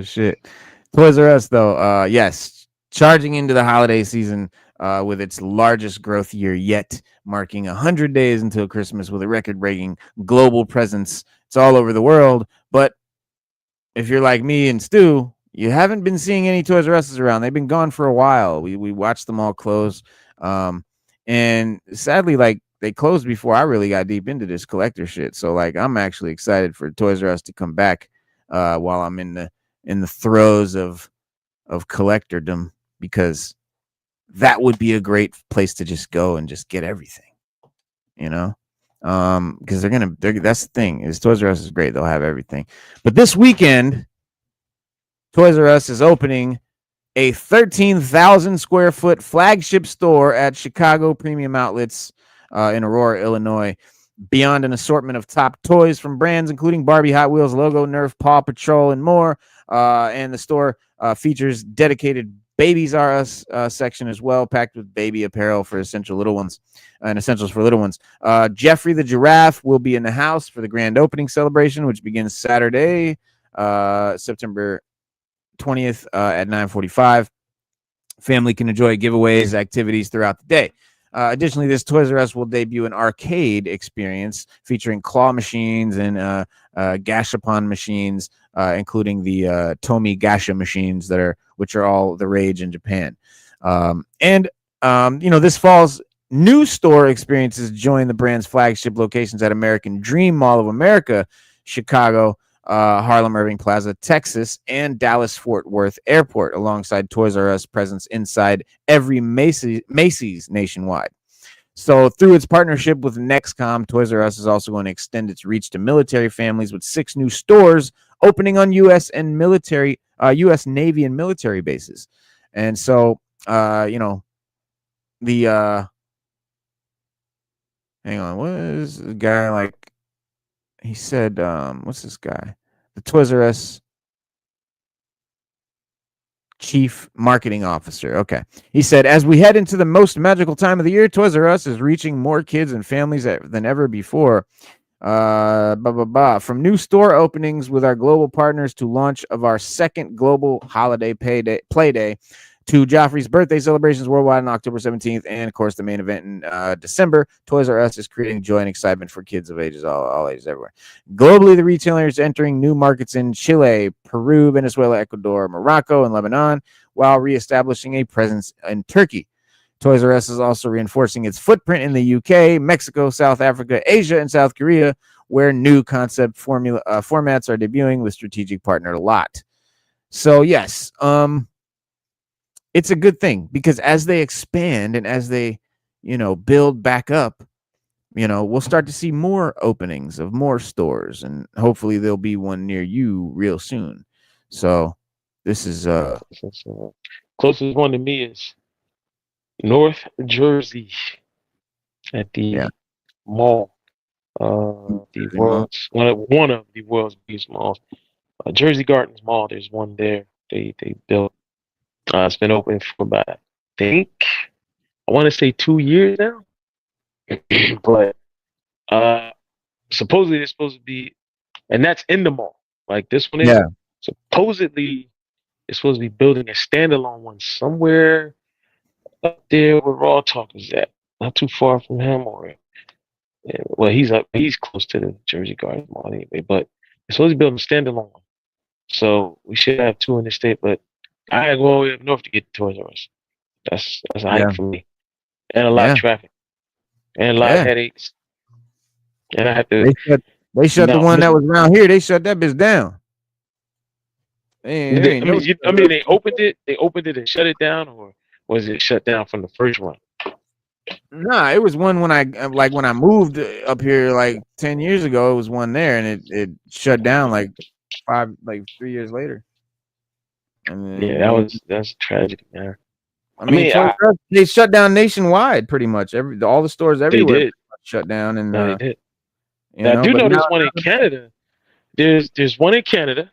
shit. Toys R Us though, yes, charging into the holiday season with its largest growth year yet, marking 100 days until Christmas with a record-breaking global presence. It's all over the world, but if you're like me and Stu, you haven't been seeing any Toys R Us's around. They've been gone for a while. We watched them all close, and sadly, like they closed before I really got deep into this collector shit. So like, I'm actually excited for Toys R Us to come back while I'm in the throes of collectordom, because that would be a great place to just go and just get everything, you know. Because that's the thing, is Toys R Us is great. They'll have everything. But this weekend, Toys R Us is opening a 13,000 square foot flagship store at Chicago Premium Outlets in Aurora, Illinois. Beyond an assortment of top toys from brands including Barbie, Hot Wheels, Logo, Nerf, Paw Patrol, and more. And the store features dedicated Babies R Us section as well, packed with baby apparel for essential little ones and essentials for little ones. Jeffrey the Giraffe will be in the house for the grand opening celebration, which begins Saturday, September 20th at 9:45. Family can enjoy giveaways, activities throughout the day. Additionally, this Toys R Us will debut an arcade experience featuring claw machines and gashapon machines, including the Tomy Gasha machines which are all the rage in Japan. This fall's new store experiences join the brand's flagship locations at American Dream Mall of America, Chicago, Harlem Irving Plaza, Texas, and Dallas Fort Worth Airport, alongside Toys R Us presence inside every Macy's nationwide. So through its partnership with Nexcom, Toys R Us is also going to extend its reach to military families with 6 new stores opening on U.S. Navy and military bases. And so, hang on, what is the guy like? He said, what's this guy? The Toys R Us Chief Marketing Officer. Okay. He said, as we head into the most magical time of the year, Toys R Us is reaching more kids and families than ever before. From new store openings with our global partners to launch of our second global holiday play day, to Joffrey's birthday celebrations worldwide on October 17th, and of course the main event in December. Toys R Us is creating joy and excitement for kids of ages, all ages everywhere. Globally, the retailer is entering new markets in Chile, Peru, Venezuela, Ecuador, Morocco, and Lebanon, while reestablishing a presence in Turkey. Toys R Us is also reinforcing its footprint in the UK, Mexico, South Africa, Asia, and South Korea, where new concept formats are debuting with strategic partner Lot. So yes, it's a good thing because as they expand and as they, build back up, we'll start to see more openings of more stores, and hopefully there'll be one near you real soon. So this is Closest one to me is North Jersey at the mall. The Jersey Mall. world's one of the world's biggest malls. Jersey Gardens Mall. There's one there. They built. It's been open for about, I want to say 2 years now. But supposedly it's supposed to be, and that's in the mall. Like this one is. Yeah. Supposedly it's supposed to be building a standalone one somewhere up there where Raw Talk is at. Not too far from him, or well, he's close to the Jersey Gardens Mall anyway. But it's supposed to be building a standalone one. So we should have two in the state, but I had to go all the way up north to get to Toys R Us. That's a hike for me, and a lot of traffic, and a lot of headaches. And I had to. They shut the one that was around here. They shut that bitch down. They opened it. They opened it and shut it down, or was it shut down from the first run? Nah, it was one when I moved up here like 10 years ago. It was one there, and it shut down like 3 years later. And then, that's tragic, man. I mean they shut down nationwide pretty much. All the stores everywhere shut down, and they did. I do know there's one in Canada. There's one in Canada.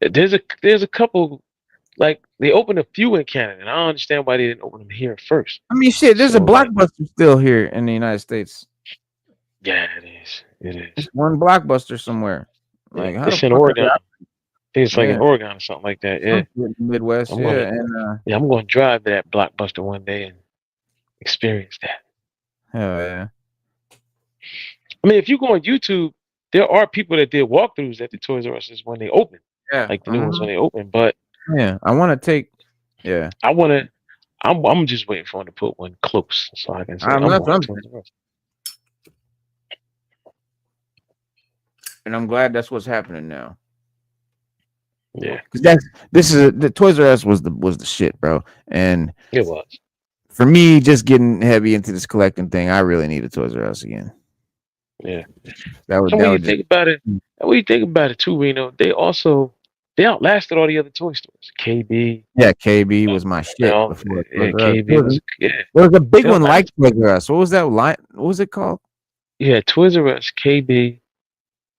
There's a couple, like they opened a few in Canada, and I don't understand why they didn't open them here first. I mean, shit, there's a Blockbuster still here in the United States. Yeah, it is. It's one Blockbuster somewhere. Like it's in Oregon. I think it's like in Oregon or something like that. Yeah, Midwest. I'm going to drive to that Blockbuster one day and experience that. Hell yeah. I mean, if you go on YouTube, there are people that did walkthroughs at the Toys R Us when they open. Yeah, like the new ones when they open. But I want to take. Yeah, I'm just waiting for them to put one close so I can say and I'm glad that's what's happening now. Yeah, because the Toys R Us was the shit, bro, and it was. For me, just getting heavy into this collecting thing, I really need a Toys R Us again. Yeah, when you think about it too, Reno, they outlasted all the other toy stores. KB. Yeah, KB was my shit. KB was. There was a big one like Toys R Us. What was that line? What was it called? Yeah, Toys R Us, KB,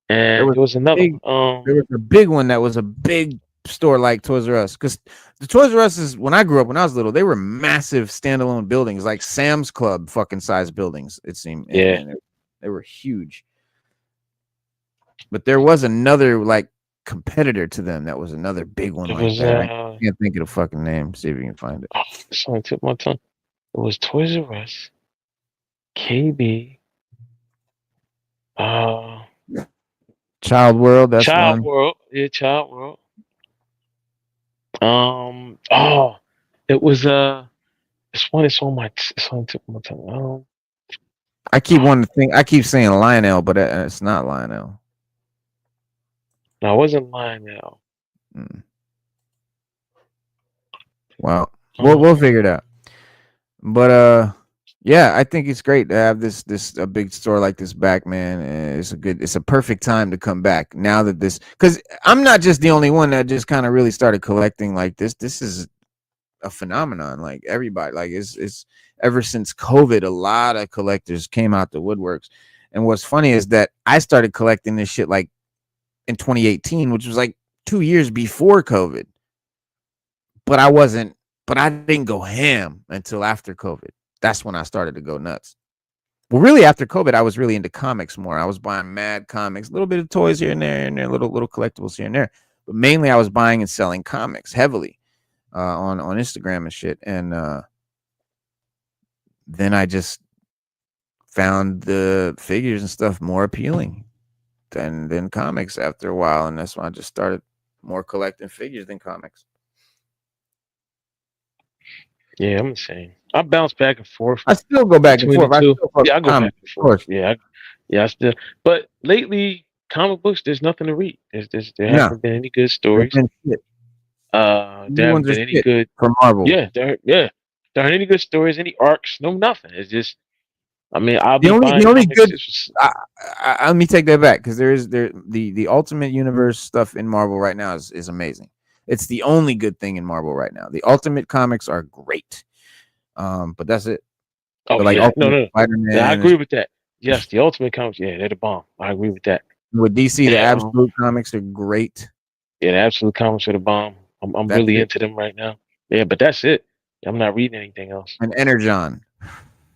and there was another. There was a big one that was a big store like Toys R Us, because the Toys R Us when I grew up, when I was little, they were massive standalone buildings, like Sam's Club fucking size buildings. It seemed. And they were huge. But there was another like competitor to them that was another big one like that. I can't think of the fucking name. See if you can find it. It's on the tip of my tongue. It was Toys R Us, KB, Child World. That's Child one. World. Yeah, Child World. It was this one is on the tip of my tongue. I keep saying Lionel, but it's not Lionel. No, it wasn't Lionel. Well, we'll figure it out. But I think it's great to have a big store like this back, man. It's a perfect time to come back now that because I'm not just the only one that just kind of really started collecting like this. This is a phenomenon. Like everybody, like it's ever since COVID, a lot of collectors came out the woodworks. And what's funny is that I started collecting this shit like in 2018, which was like 2 years before COVID. But I didn't go ham until after COVID. That's when I started to go nuts. Well, really after COVID, I was really into comics more. I was buying mad comics, a little bit of toys here and there, little collectibles here and there. But mainly I was buying and selling comics heavily. on Instagram and shit, and then I just found the figures and stuff more appealing than comics after a while, and that's when I just started more collecting figures than comics. Yeah, I'm the same. I bounce back and forth I still go back and between the forth. I two. still fuck Yeah, I with go back comics, and of forth. course. Yeah, I still. But lately, comic books, there's nothing to read. There No, haven't been any good there's stories. been shit. There New haven't ones are been any shit good. from Marvel. There aren't any good stories, any arcs, no nothing. It's just. I mean, I'll be buying The only comics good. just. Let me take that back, because the Ultimate Universe stuff in Marvel right now is amazing. It's the only good thing in Marvel right now. The Ultimate comics are great, but that's it. Oh But like yeah, no, Ultimate no, no. Yeah, I Spider-Man agree with that. Yes, the Ultimate Comics. Yeah, they're the bomb. I agree with that. with DC, the And Absolute comics are great. yeah, the Absolute Comics are the bomb. I'm That's really it. into them right now. Yeah, but that's it. I'm not reading anything else. And Energon,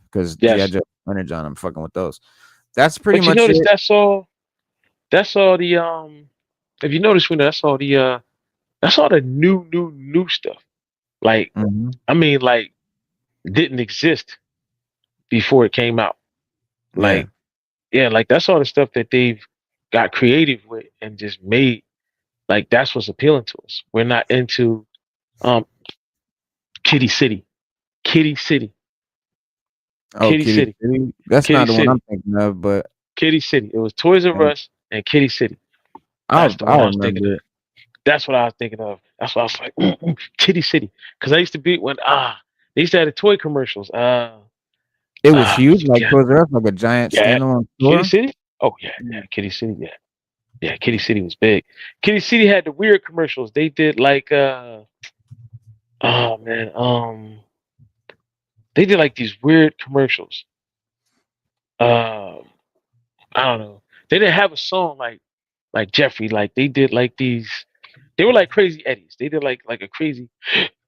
because GI Yes, Joe Energon, I'm fucking with those. That's pretty but you much notice it. that's all. That's all the If you notice, when that's all the new stuff. Like, Mhm. I mean, like, didn't exist before it came out. Yeah. Like, yeah, like that's all the stuff that they've got creative with and just made. Like, that's what's appealing to us. We're not into um Kitty City, Kitty City, Oh, Kitty Kitty City, City. That's Kitty not the one I'm City, thinking of, but Kitty City. It was Toys R yeah, Us and Kitty City. That's the one I'll I was thinking of. remember it. That's what I was thinking of. That's why I was like, Kitty City. Because I used to be when they used to have the toy commercials. It was huge, like Yeah, Toys R Us, like a giant yeah, standalone Kitty store. City. Oh yeah, yeah, Mm. Kitty City. Yeah, yeah, Kitty City was big. Kitty City had the weird commercials. They did like oh man, they did like these weird commercials. Um, I don't know. They didn't have a song like Jeffrey. Like they did like these. They were like Crazy Eddies. They did like a Crazy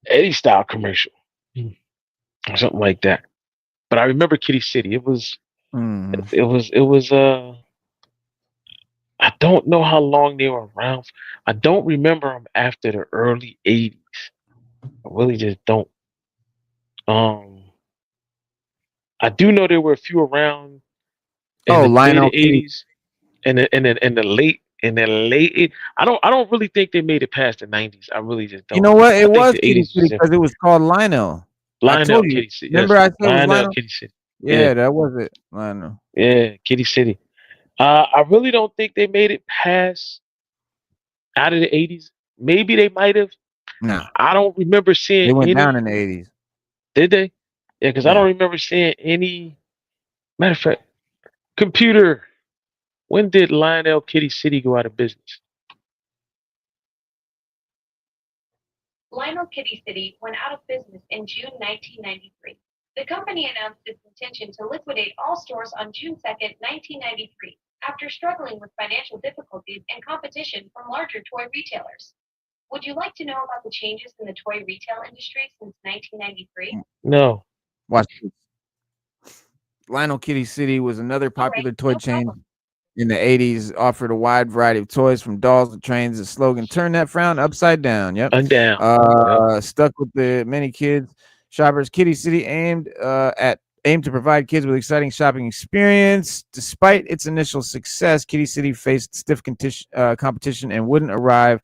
Eddie style commercial or something like that. But I remember Kitty City. Mhm. It was I don't know how long they were around. I don't remember them after the early 80s. I really just don't. Um I do know there were a few around in Oh, the mid Lionel Kitty. 80s and in the late I don't really think they made it past the 90s. I really just You don't. know what? I It think was the Kitty 80s was City it. because it was called Lionel. I Lionel told you. Kitty City. Remember Yes. I said it was Lionel Lionel? Kitty City. Yeah. Yeah, that was it. Lionel. Yeah, Kitty City. I really don't think they made it past out of the 80s. Maybe they might have. Nah, I don't remember they seeing went down in any. the 80s. Did they? Yeah, because I Yeah. don't remember seeing any. Matter of fact, computer. When did Lionel Kitty City go out of business? Lionel Kitty City went out of business in June 1993. The company announced its intention to liquidate all stores on June 2nd, 1993, after struggling with financial difficulties and competition from larger toy retailers. Would you like to know about the changes in the toy retail industry since 1993? No. Watch this. Lionel Kitty City was another All right, popular toy no chain problem. in the 80s, offered a wide variety of toys from dolls to trains. The slogan, turn that frown upside down. Yep. I'm down. Yep. Stuck with the many kids. Shoppers, Kitty City aimed to provide kids with exciting shopping experience. Despite its initial success, Kitty City faced stiff competition and wouldn't arrive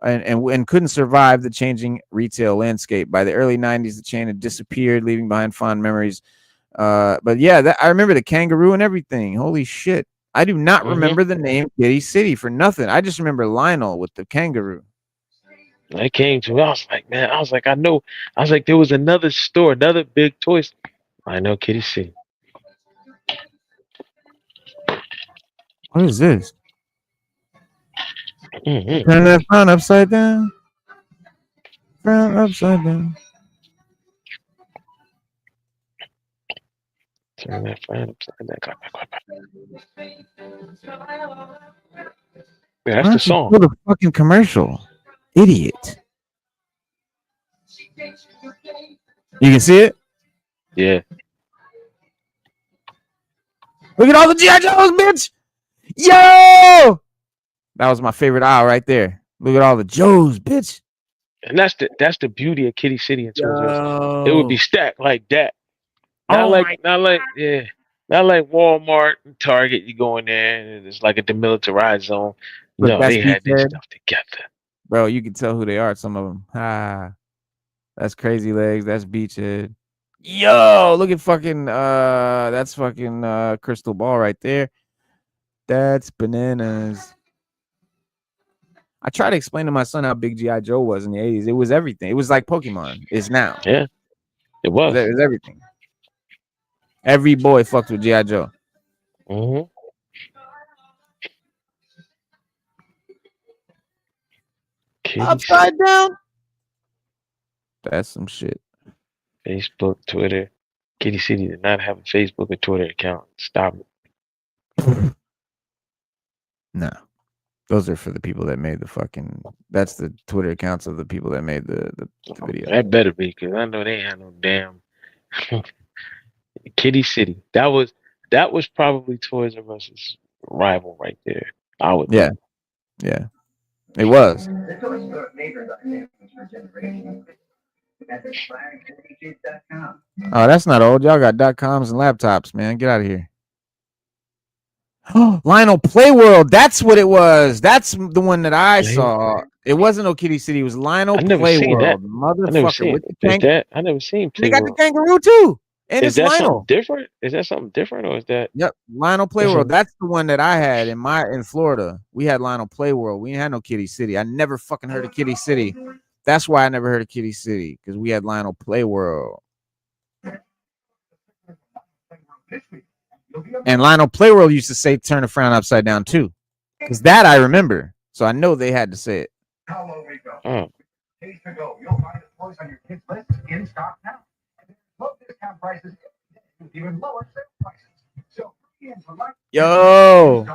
and couldn't survive the changing retail landscape. By the early 90s, the chain had disappeared, leaving behind fond memories. But yeah, I remember the kangaroo and everything. Holy shit. I do not Hmm. remember the name Kitty City for nothing. I just remember Lionel with the kangaroo. I came to. I was like, man. I was like, I know. I was like, there was another store, another big toy. I know Kitty City. What is this? Hmm. Turn that frown upside down. Frown upside down. Turn that frown upside down. Clap, clap, clap. Yeah, Why that's the don't you song. pull the fucking commercial? Idiot. You can see it? Yeah. Look at all the G.I. Joes, bitch! Yo! That was my favorite aisle right there. Look at all the Joes, bitch. And that's the beauty of Kitty City and Toys R Us. It would be Yo. stacked like that. Oh my. Not like Walmart and Target. You go in there and it's like a demilitarized zone. Look, No, that's they had this Beachhead. stuff together. Bro, you can tell who they are, some of them. Ah, that's Crazy Legs. That's Beachhead. Yo, look at fucking that's fucking Crystal Ball right there. That's bananas. I try to explain to my son how big G.I. Joe was in the 80s. It was everything. It was like Pokemon is now. Yeah, it was. It was everything. Every boy fucked with G.I. Joe. Mm-hmm. Kitty City, Upside down. That's some shit. Facebook, Twitter. Kitty City did not have a Facebook or Twitter account. Stop it. No. Those are for the people that made the fucking. That's the Twitter accounts of the people that made the video. That better be, because I know they had no damn Kitty City. That was probably Toys R Us's rival right there. I would Yeah, think. yeah, it was. Oh, that's not old. Y'all got .coms and laptops, man. Get out of here. Lionel Playworld. That's what it was. That's the one that I saw. It wasn't no Kitty City. It was Lionel I never seen that. Playworld, I never motherfucker, seen. with the Is kangaroo. that? I never seen They got the Playworld. kangaroo too, and Is it's that something Lionel. different? Is that something different, or is that? Yep, Lionel Playworld. That's the one that I had in Florida. We had Lionel Playworld. We didn't have no Kitty City. I never fucking heard of Kitty City. That's why I never heard of Kitty City, because we had Lionel Playworld. And Lionel Playworld used to say "turn the frown upside down" too, because that I remember. So I know they had to say it. Oh. Days to go. You'll find the toys on your kids' list in stock now. Low discount prices, even lower sale prices. So Yo,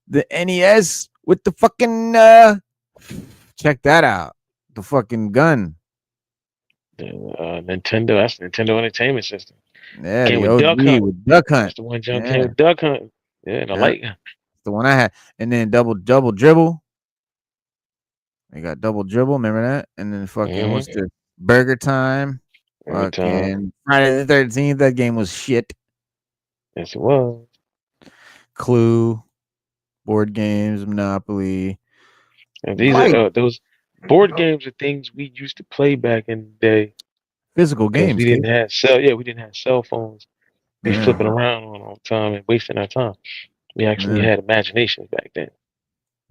the NES with the fucking check that out. The fucking gun. The Nintendo. That's Nintendo Entertainment System. Yeah, Came the with Duck OG Hunt. with Duck Hunt. That's the one jump came Yeah, with Duck Hunt. Yeah, the yeah, light gun. the one I had. And then double dribble. They got double dribble. Remember that? And then fucking what's the Burger Time? Every time. Fucking Friday the 13th. That game was shit. Yes, it was. Clue, board games, Monopoly. And these Like are those board games are things we used to play back in the day physical because games, kid. we didn't have cell phones. Be Yeah, flipping around on all the time and wasting our time. We actually yeah, had imaginations back then.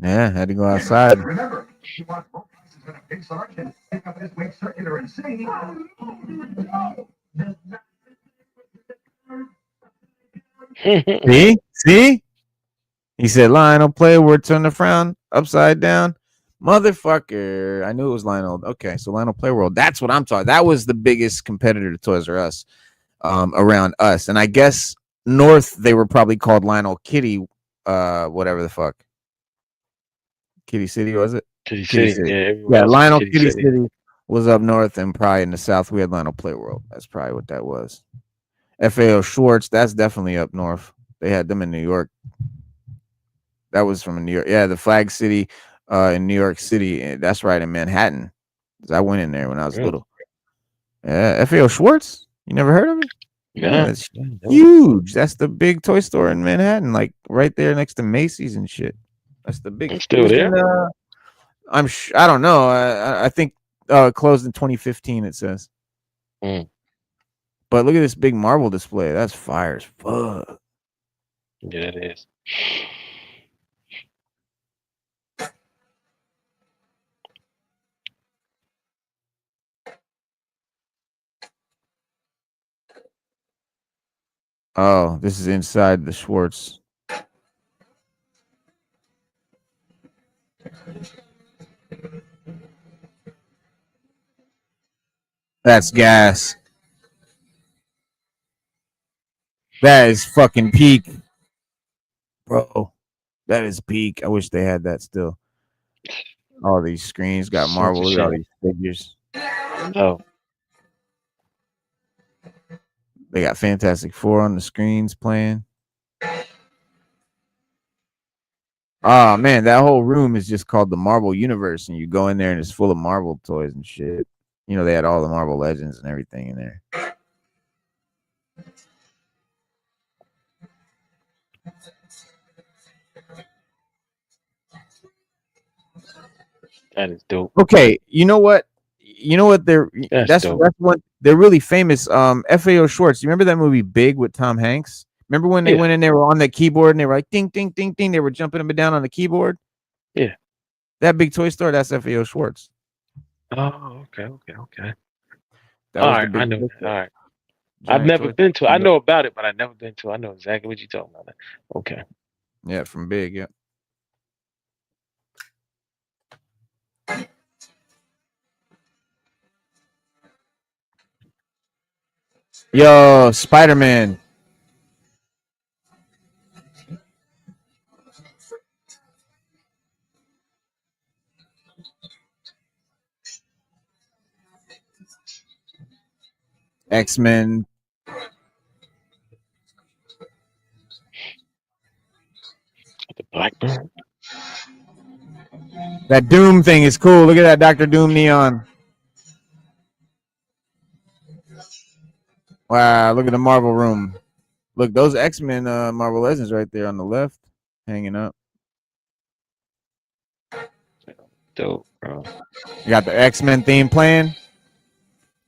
yeah. Had to go outside. remember, you want low prices and a big selection, pick up this week's circular and see. See? He said Lionel Playworld turn the frown upside down. Motherfucker. I knew it was Lionel. Okay, so Lionel Playworld. That's what I'm talking. That was the biggest competitor to Toys R Us around us. And I guess North, they were probably called Lionel Kitty, whatever the fuck. Kitty City, was it? Kitty Kitty City. City. Yeah, everywhere Yeah, else was Lionel Kitty Kitty City. City was up north, and probably in the south we had Lionel Playworld. That's probably what that was. FAO Schwartz, that's definitely up north. They had them in New York. That was from New York. Yeah, the Flag City in New York City. That's right, in Manhattan. I went in there when I was little. Yeah, FAO Schwartz. You never heard of it? Yeah, that's huge. That's the big toy store in Manhattan, like right there next to Macy's and shit. That's the big. It's still there? I don't know. I think it closed in 2015. It says. Mm. But look at this big Marvel display. That's fire as fuck. Yeah, it is. Oh, this is inside the Schwartz. That's gas. That is fucking peak. Bro, that is peak. I wish they had that still. All these screens got Marvel. Look at all these figures. Oh. They got Fantastic Four on the screens playing. Oh man, that whole room is just called the Marvel Universe, and you go in there and it's full of Marvel toys and shit. You know, they had all the Marvel Legends and everything in there. That is dope. Okay, you know what? You know what? That's dope. That's what they're really famous. FAO Schwartz. You remember that movie Big with Tom Hanks? Remember when they Yeah. went in there on that keyboard and they were like ding ding ding ding. They were jumping up and down on the keyboard. Yeah. That big toy store. That's FAO Schwartz. Oh, okay. That All was the right, I big know toy that. store. All right. I've Giant never toy been to. I store. know about it, but I've never been to. I know exactly what you're talking about. Okay. Yeah, from Big. Yeah. Yo, Spider-Man. X-Men. The Blackbird. That Doom thing is cool. Look at that Dr. Doom neon. Wow, look at the Marvel room. Look, those X-Men Marvel Legends right there on the left, hanging up. Dope, bro. You got the X-Men theme playing.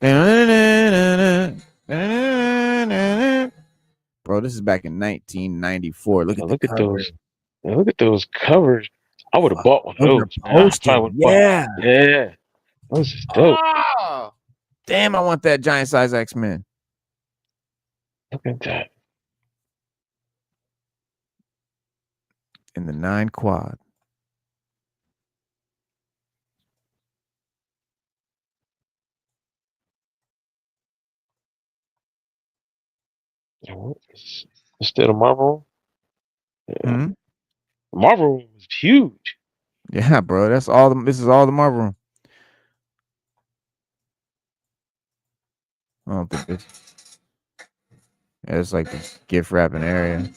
Bro, this is back in 1994. Look at the Look at cover. those. Look at those covers. I would have bought one of Those are those, man. I posted. probably would have bought. Yeah. Yeah. Those is dope. Oh, damn, I want that giant size X-Men. Look at that. In the 9 quad. It's still the Marvel. Yeah. Hmm? The Marvel room was huge. Yeah, bro. That's all this is all the Marvel room. I don't think this. Yeah, it's like the gift wrapping area.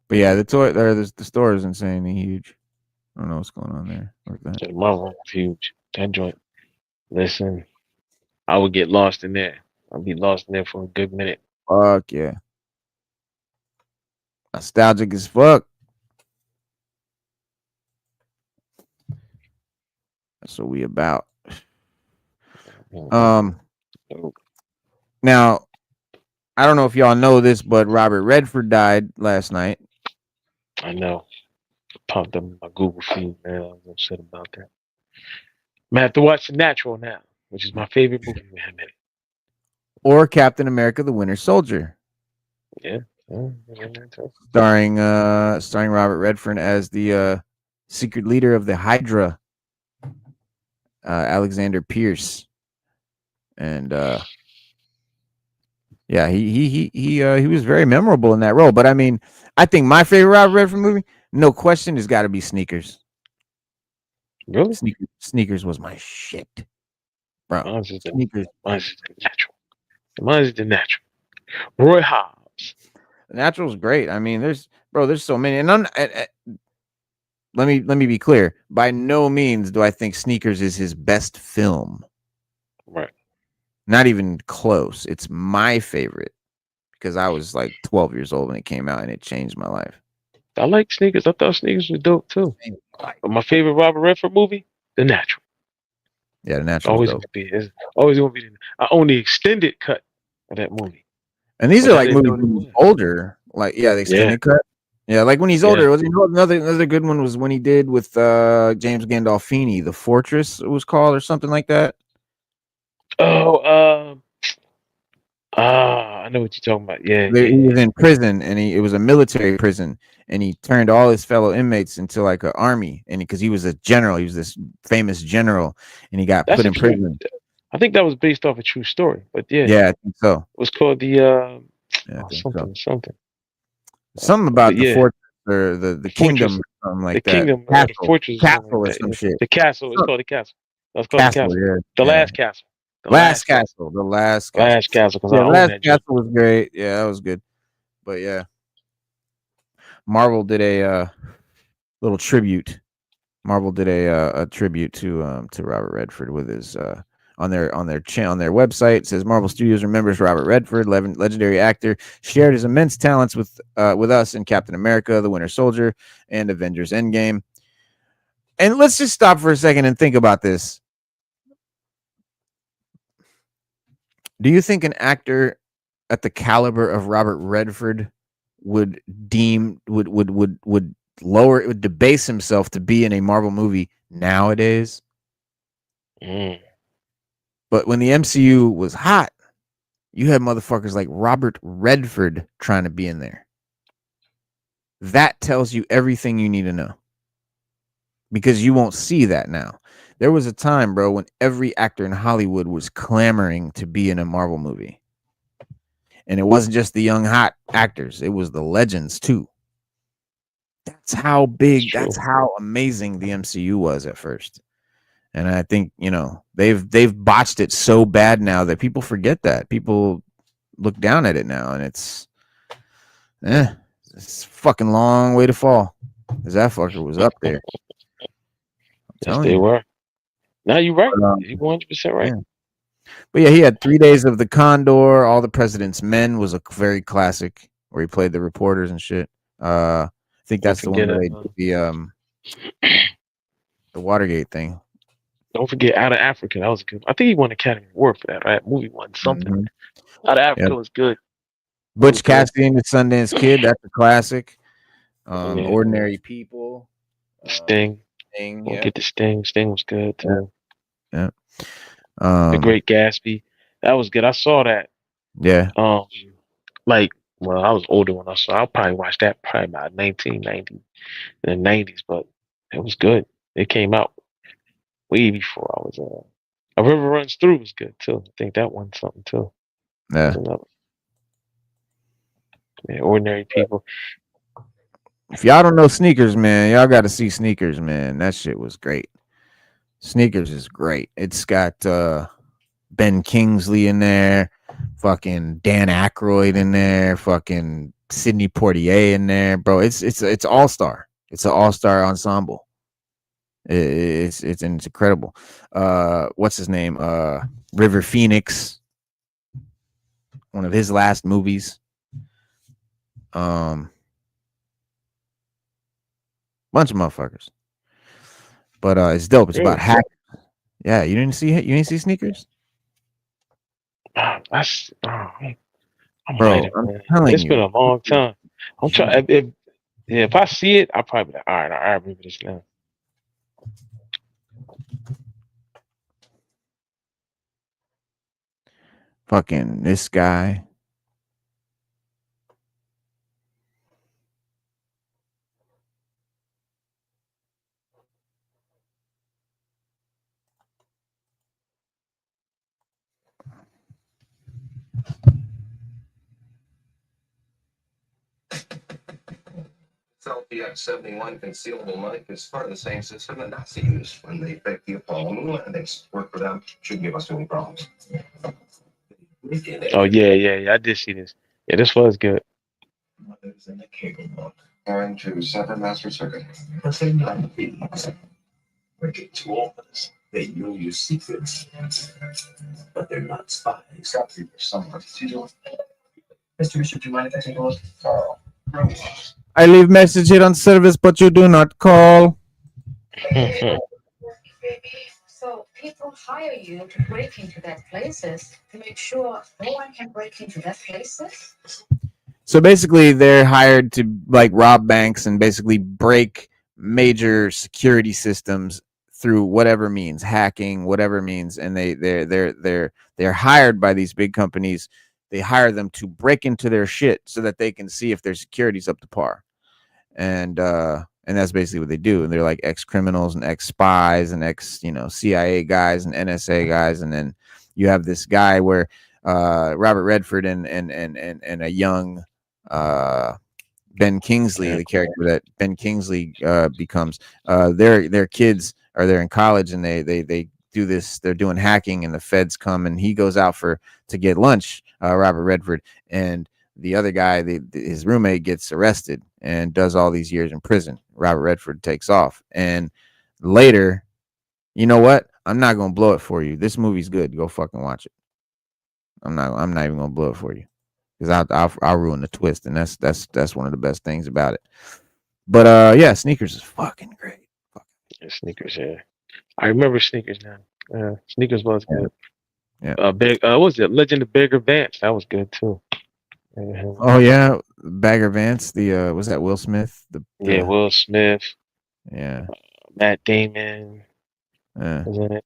But yeah, the store is insanely huge. I don't know what's going on there. Like that. The Marvel room was huge. That joint. Listen, I would get lost in there. I'd be lost in there for a good minute. Fuck yeah. Nostalgic as fuck. That's what we about. Now, I don't know if y'all know this, but Robert Redford died last night. I know. Popped up in my Google feed, man. I was upset about that. I'm gonna have to watch The Natural now, which is my favorite movie with him in it. Or Captain America: The Winter Soldier, Yeah. starring Robert Redford as the secret leader of the Hydra, Alexander Pierce, and yeah, he was very memorable in that role. But I mean, I think my favorite Robert Redford movie, no question, has got to be Sneakers. Really? Sneakers was my shit, bro. Mine's is Sneakers. The Natural. Mine's The Natural. Roy Hobbs. The Natural's great. I mean, there's so many, and let me be clear. By no means do I think Sneakers is his best film. Right. Not even close. It's my favorite because I was like 12 years old when it came out and it changed my life. I like Sneakers. I thought Sneakers was dope too. But my favorite Robert Redford movie, The Natural. Yeah, The Natural. Always gonna be. It's always gonna be. I own the extended cut of that movie. And these But are I like didn't movies know when what he's it was. older. Like, yeah, the extended cut. Yeah, like when he's older. Was another good one was when he did with James Gandolfini, The Fortress, it was called, or something like that. Oh, I know what you're talking about. Yeah. He was in prison, and it was a military prison, and he turned all his fellow inmates into like an army, and because he was a general, he was this famous general, and he got put in prison. I think that was based off a true story, but yeah, I think so. It was called the something about the fortress or the kingdom, or something like the that. Kingdom, Castle, the fortress, castle, or some shit. The castle. It's called the castle. That's called Castle, the castle. yeah. The last castle. The last castle. Last castle. Because yeah, last castle was great. Yeah, that was good. But yeah, Marvel did a little tribute. Marvel did a tribute to Robert Redford with his on their channel on their website. It says Marvel Studios remembers Robert Redford, legendary actor, shared his immense talents with us in Captain America, The Winter Soldier, and Avengers Endgame. And let's just stop for a second and think about this. Do you think an actor at the caliber of Robert Redford would debase himself to be in a Marvel movie nowadays? Mm. But when the MCU was hot, you had motherfuckers like Robert Redford trying to be in there. That tells you everything you need to know. Because you won't see that now. There was a time, bro, when every actor in Hollywood was clamoring to be in a Marvel movie. And it wasn't just the young hot actors, it was the legends too. That's how big, that's how amazing the MCU was at first. And I think, you know, they've botched it so bad now that people forget that. People look down at it now, and it's a fucking long way to fall. Because that fucker was up there. Yes, they were. Now you're right. You're 100% right. Yeah. But yeah, he had 3 Days of the Condor, All the President's Men was a very classic where he played the reporters and shit. I think that's the one where they did the Watergate thing. Don't forget Out of Africa. That was good. I think he won Academy Award for that. That movie won something. Mm-hmm. Out of Africa was good. Butch Cassidy and the Sundance Kid. That's a classic. Ordinary People. Sting. Yeah. Get the Sting. Sting was good too. Yeah. The Great Gatsby. That was good. I saw that. Yeah. Like, well, I was older when I saw. I probably watched that probably about 1990 in the 90s, but it was good. It came out way before I was. A River Runs Through was good too. I think that won something too. Yeah. Ordinary People. If y'all don't know Sneakers, man, y'all got to see Sneakers, man. That shit was great. Sneakers is great. It's got Ben Kingsley in there, fucking Dan Aykroyd in there, fucking Sidney Poitier in there, bro. It's all star. It's an all star ensemble. It's incredible. What's his name? River Phoenix, one of his last movies. Bunch of motherfuckers. But it's dope. It's about hackers. Yeah, you didn't see Sneakers? I'm Bro, I'm it's been a long time. I'm trying. If I see it, I'll probably be like, all right, I remember this now. Fucking this guy. LPX-71 concealable mic is part of the same system that Nazi used when they faked the Apollo moon landings. Work for them, shouldn't give us any problems. Oh yeah. I did see this. Yeah, this was good. Mothers in the cable book. Going to separate master circuit. The same time, breaking to all of us. They know your secrets, but they're not spies. Got to be someone. Mr. Bishop, do you mind if I take a look? Carl. I leave message here on service, but you do not call. So people hire you to break into their places to make sure no one can break into their places? So basically, they're hired to like rob banks and basically break major security systems through whatever means, hacking, whatever means, and they're hired by these big companies. They hire them to break into their shit so that they can see if their security's up to par. And that's basically what they do. And they're like ex-criminals and ex-spies and CIA guys and NSA guys. And then you have this guy where Robert Redford and a young Ben Kingsley, the character that Ben Kingsley becomes, their kids are there in college, and they do this. They're doing hacking, and the feds come, and he goes out to get lunch, Robert Redford, and the other guy, his roommate, gets arrested and does all these years in prison. Robert Redford takes off, and later, you know what? I'm not gonna blow it for you. This movie's good. Go fucking watch it. I'm not even gonna blow it for you because I'll ruin the twist, and that's one of the best things about it. But yeah, Sneakers is fucking great. Yeah, Sneakers, yeah. I remember Sneakers now. Sneakers was good. Yeah. Big. What was it? Legend of Bagger Vance. That was good too. Oh yeah, Bagger Vance. The was that Will Smith? Yeah, Will Smith, Yeah. Matt Damon Yeah. was in it.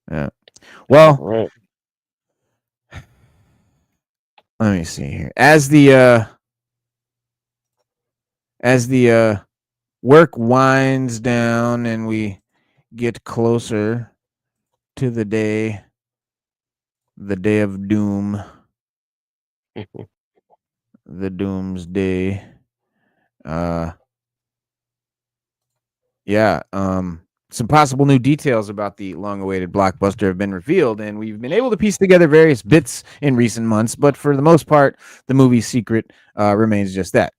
Yeah. Well, Right. let me see here. As the work winds down and we get closer to the day of doom, the doomsday. Yeah, some possible new details about the long-awaited blockbuster have been revealed, and we've been able to piece together various bits in recent months. But for the most part, the movie's secret remains just that,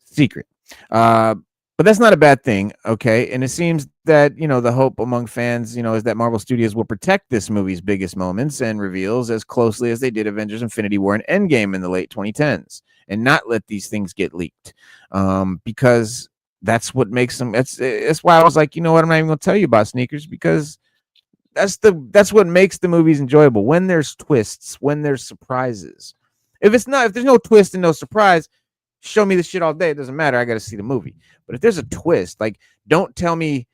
secret. But that's not a bad thing, okay? And it seems that the hope among fans, is that Marvel Studios will protect this movie's biggest moments and reveals as closely as they did Avengers: Infinity War and Endgame in the late 2010s, and not let these things get leaked, because that's what makes them. That's why I was like, you know what? I'm not even going to tell you about Sneakers, because that's what makes the movies enjoyable. When there's twists, when there's surprises. If there's no twist and no surprise, show me the shit all day. It doesn't matter. I got to see the movie. But if there's a twist, like, don't tell me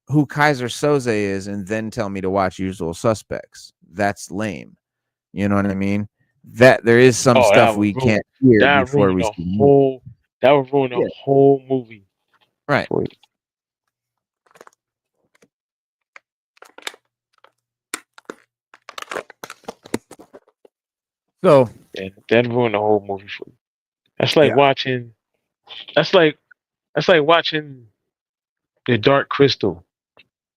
who Kaiser Soze is and then tell me to watch Usual Suspects. That's lame. You know what I mean? That there is some stuff we can't hear before we see the movie. That would ruin the whole movie. Right. For you. So Yeah, that'd ruin the whole movie for you. That's like watching. That's like watching the Dark Crystal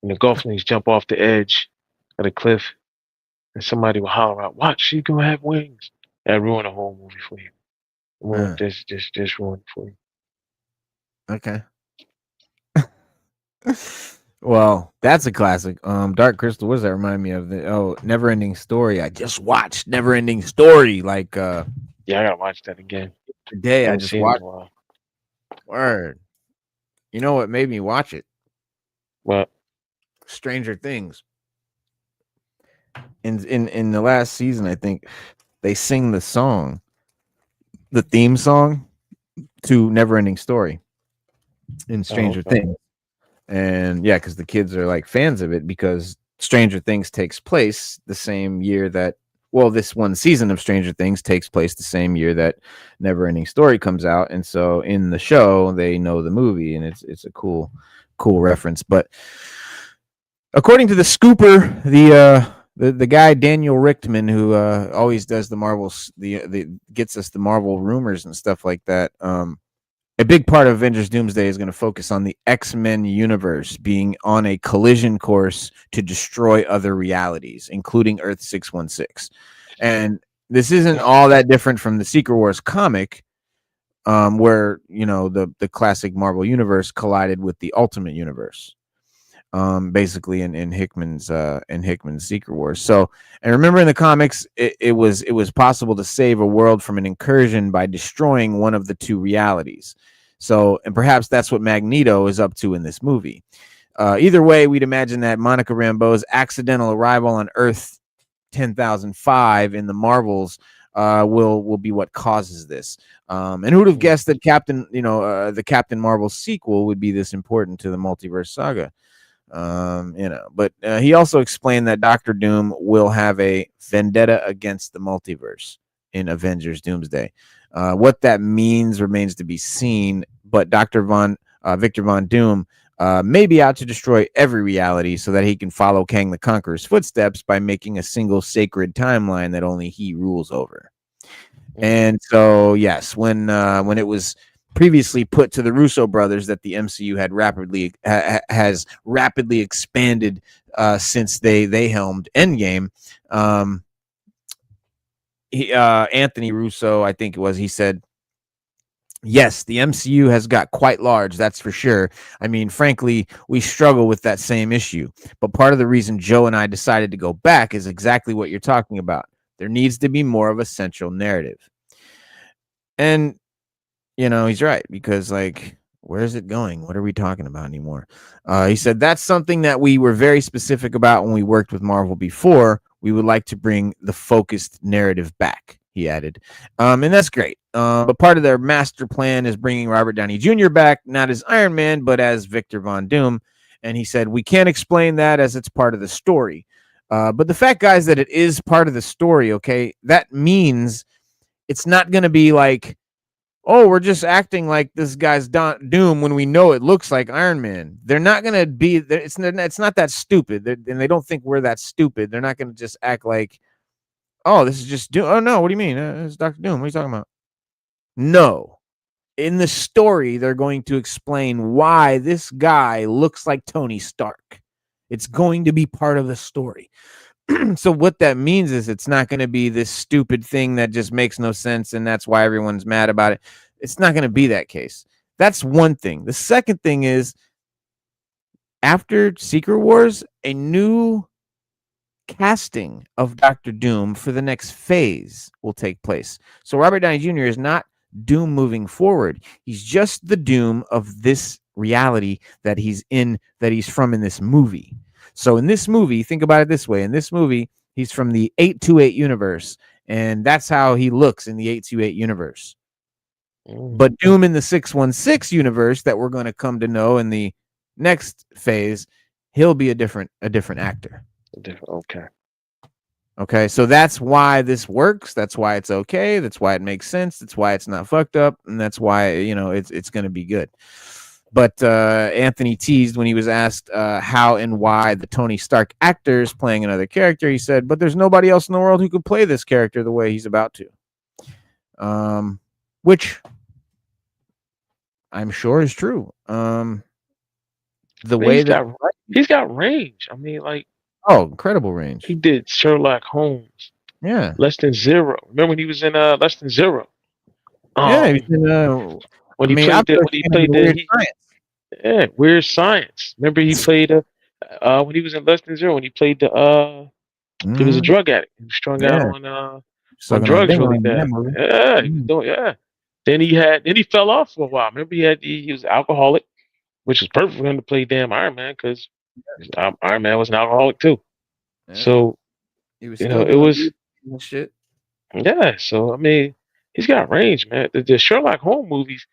and the Golflings jump off the edge of the cliff, and somebody will holler out, "Watch, she gonna have wings." That ruin the whole movie for you. Just ruin it for you. Okay. Well, that's a classic. Dark Crystal. What does that remind me of? Never Ending Story. I just watched Never Ending Story. Like, yeah, I gotta watch that again. Today I just watched. Word. You know what made me watch it? What? Stranger Things. In the last season, I think they sing the theme song to Never Ending Story in Stranger Things. And yeah, because the kids are like fans of it, because Stranger Things takes place the same year that, this one season of Stranger Things takes place the same year that Never Ending Story comes out. And so in the show, they know the movie, and it's a cool reference. But according to the Scooper, the guy Daniel Richtman, who always does the Marvels, the gets us the Marvel rumors and stuff like that. A big part of Avengers Doomsday is going to focus on the X-Men universe being on a collision course to destroy other realities, including Earth 616. And this isn't all that different from the Secret Wars comic, where the classic Marvel universe collided with the Ultimate Universe. Basically in Hickman's Secret Wars. So, and remember in the comics, it was possible to save a world from an incursion by destroying one of the two realities. So, and perhaps that's what Magneto is up to in this movie. Either way, we'd imagine that Monica Rambeau's accidental arrival on Earth 10,005 in the Marvels will be what causes this. And who'd have guessed that the Captain Marvel sequel would be this important to the multiverse saga? But he also explained that Doctor Doom will have a vendetta against the multiverse in Avengers Doomsday. What that means remains to be seen, but Victor Von Doom may be out to destroy every reality so that he can follow Kang the Conqueror's footsteps by making a single sacred timeline that only he rules over. And so, yes, when it was previously put to the Russo brothers that the MCU has rapidly expanded since they helmed Endgame, Anthony Russo, I think it was, he said, yes, the MCU has got quite large, that's for sure. I mean, frankly, we struggle with that same issue. But part of the reason Joe and I decided to go back is exactly what you're talking about. There needs to be more of a central narrative. And, he's right, because, like, where is it going? What are we talking about anymore? He said, that's something that we were very specific about when we worked with Marvel before. We would like to bring the focused narrative back, he added. And that's great. But part of their master plan is bringing Robert Downey Jr. back, not as Iron Man, but as Victor Von Doom. And he said, we can't explain that as it's part of the story. But the fact, guys, that it is part of the story, okay, that means it's not going to be like, oh, we're just acting like this guy's Doom when we know it looks like Iron Man. They're not going to be, it's not that stupid. And they don't think we're that stupid. They're not going to just act like, oh, this is just Doom. Oh, no, what do you mean? It's Dr. Doom. What are you talking about? No. In the story, they're going to explain why this guy looks like Tony Stark. It's going to be part of the story. So what that means is it's not going to be this stupid thing that just makes no sense, and that's why everyone's mad about it. It's not going to be that case. That's one thing. The second thing is, after Secret Wars, a new casting of Dr. Doom for the next phase will take place. So Robert Downey Jr. is not Doom moving forward. He's just the Doom of this reality that he's in, that he's from in this movie. So in this movie, think about it this way. In this movie, he's from the 828 universe, and that's how he looks in the 828 universe. But Doom in the 616 universe that we're going to come to know in the next phase, he'll be a different actor. Okay, so that's why this works. That's why it's okay. That's why it makes sense. That's why it's not fucked up, and that's why it's going to be good. But Anthony teased when he was asked how and why the Tony Stark actor is playing another character. He said, but there's nobody else in the world who could play this character the way he's about to. Which I'm sure is true. The way that he's got range. I mean, like, incredible range. He did Sherlock Holmes. Yeah. Less Than Zero. Remember when he was in Less Than Zero? Yeah, he was in, when he played Weird Science. Remember he played when he was in Less Than Zero, when he played he was a drug addict. He was strung out on drugs really bad. Yeah, he was doing Then he fell off for a while. Remember he was an alcoholic, which is perfect for him to play damn Iron Man, because Iron Man was an alcoholic too. Yeah. So he was it was shit. Yeah, so I mean, he's got range, man. The Sherlock Holmes movies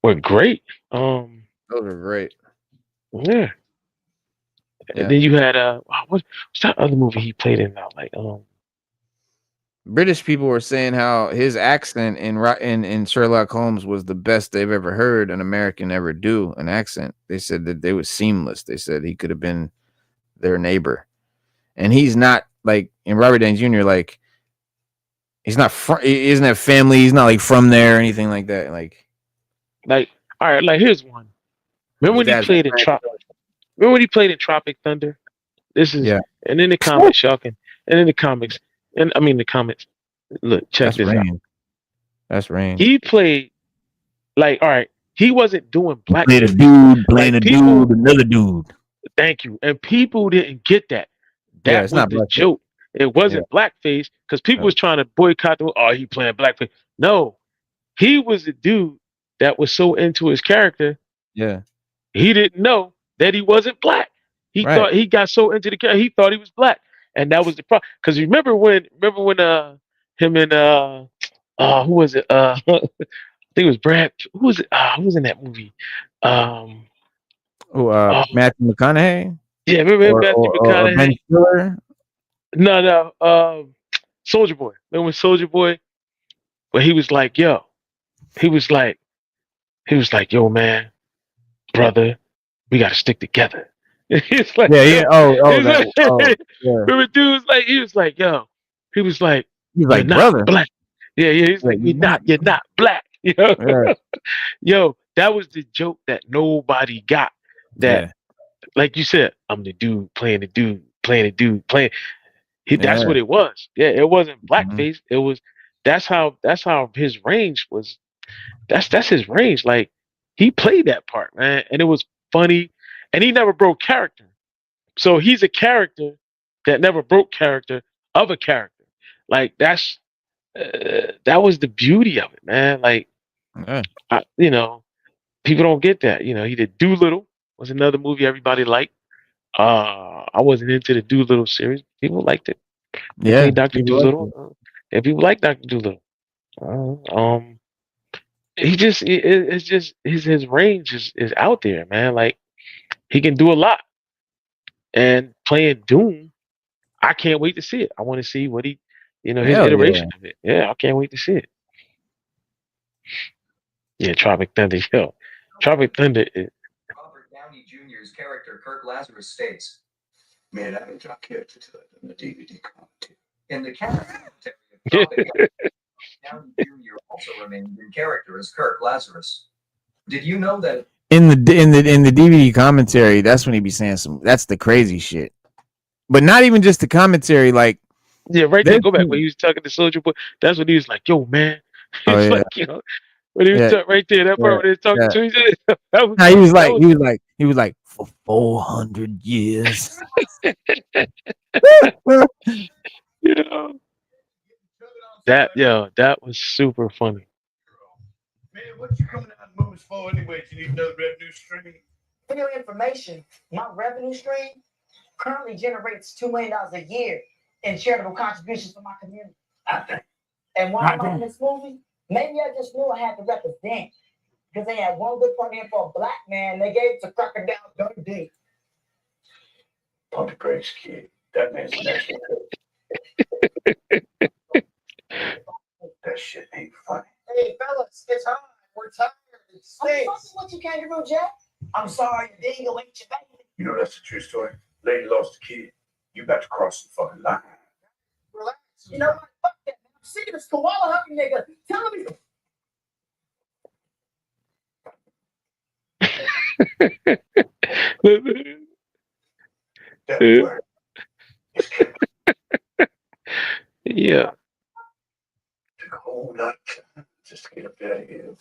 were great. Those are great. Yeah. And then you had what's that other movie he played in now? Like British people were saying how his accent in Sherlock Holmes was the best they've ever heard an American ever do an accent. They said that they was seamless. They said he could have been their neighbor, and he's not like in Robert Downey Jr. Like he's not he doesn't have family. He's not like from there or anything like that. Like all right, like here's one. Remember when he played in Tropic Thunder? This is and in the comics, y'all can, and in the comics. And I mean the comments. Look, check this out. That's range. He played all right. He wasn't doing black. Played a dude playing a dude, another dude. Thank you. And people didn't get that. That was the joke. It wasn't blackface because people was trying to boycott the. Oh, he playing blackface. No, he was the dude that was so into his character. Yeah, he didn't know that he wasn't black. He thought he got so into the character. He thought he was black. And that was the problem. Because remember when him and who was it? I think it was Brad. Who was it? Who was in that movie? Matthew McConaughey. Yeah, remember Matthew McConaughey? Ben Stiller? No. Soldier Boy. Remember when Soldier Boy? But he was like, yo. He was like, yo, man, brother, we gotta stick together. He's like, remember, dude was like, he was like, yo, he was like, brother, black. Yeah, he's like, you're not black. You know? Yeah. Yo, that was the joke that nobody got. That, like you said, I'm the dude playing the dude playing. That's Yeah. what it was. Yeah, it wasn't Mhm. blackface. It was that's how his range was. That's his range. Like he played that part, man, and it was funny, and he never broke character. So he's a character that never broke character of a character. Like that was the beauty of it, man. Like Yeah. people don't get that. He did Doolittle was another movie everybody liked. I wasn't into the Doolittle series. People liked it. They Yeah. played Doctor People like Doolittle. it. And people like Doctor Doolittle. He just it's just his range is out there, man. Like he can do a lot. And playing Doom, I can't wait to see it. I want to see what his Hell yeah. iteration of it. Yeah, I can't wait to see it. Yeah, Tropic Thunder. Yo, Tropic Thunder. Robert Downey Jr.'s character, Kirk Lazarus, states, "Man, I ain't got character to it in the DVD commentary." In the commentary of Tropic, Downey Jr. also remained in character as Kirk Lazarus. Did you know that In the DVD commentary, that's when he be saying that's the crazy shit. But not even just the commentary, like Yeah, right there. there's Go back when he was talking to Soldier Boy. That's when he was like, "Yo, man." oh It's yeah, like when he was yeah, right there. That part yeah, when he was talking yeah. to each other. That was Nah, that was he was like for 400 years. you know that was super funny. Man, what you coming out of movies for anyway? You need another revenue stream. For your information, my revenue stream currently generates $2 million a year in charitable contributions for my community. And while I'm in this movie, maybe I just knew I had to represent because they had one good part in for a black man. They gave it to Crocodile Dundee. Pump the brakes, kid. That man's national. That shit ain't funny. Hey, fellas, it's hard. We're tired. It stinks. What you kangaroo, Jack? I'm sorry, Dingo ain't your baby. You know that's a true story. Lady lost a kid. You about to cross the fucking line. Relax. You know what? Fuck that. I'm sick of this koala hugging nigga. Tell me. That word. Yeah. Took a whole lot of time just to get up there here.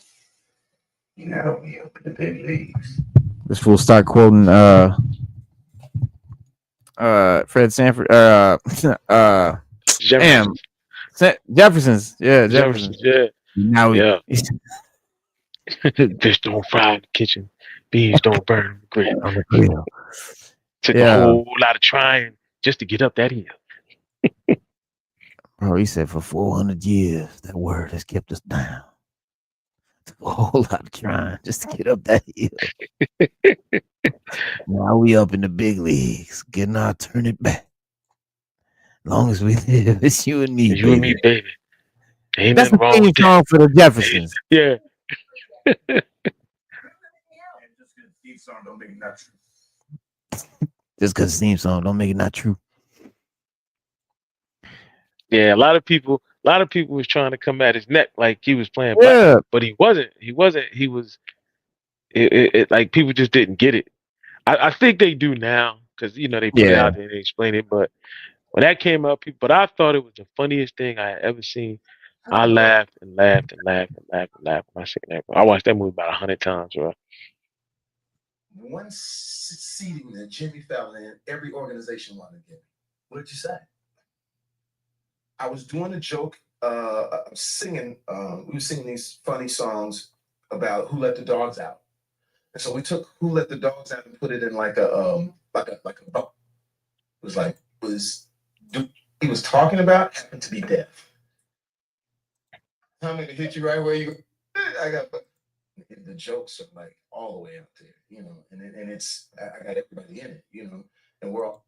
You know, we up in the big leagues. This fool start quoting Fred Sanford Jefferson. Jefferson's. Yeah, Jefferson. Yeah. Now Yeah. Fish don't fry in the kitchen. Beans don't burn on the grill. on the grill. Took Yeah. a whole lot of trying just to get up that hill. Bro, he said for 400 years that word has kept us down. Took a whole lot of trying just to get up that hill. Now we up in the big leagues, getting our turn it back. As long as we live, it's you and me, You and me, baby. Ain't That's nothing the wrong theme with that. song for the Jeffersons. Yeah. Song don't make it not true. Just because theme song don't make it not true. Yeah, a lot of people was trying to come at his neck like he was playing black, Yeah, but he wasn't. He was. Like people just didn't get it. I think they do now because they put it yeah. out there and they explain it. But when that came up, but I thought it was the funniest thing I had ever seen. I laughed and laughed and laughed and laughed and laughed when I seen that. I watched that movie about 100 times, bro. One seating that Jimmy Fallon in every organization wanted to give me. What did you say? I was doing a joke. I'm singing. We were singing these funny songs about who let the dogs out, and so we took "Who Let the Dogs Out" and put it in like a boat. It was he was talking about happened to be deaf. I'm gonna hit you right where you. I got the jokes are like all the way out there, and it's I got everybody in it, and we're all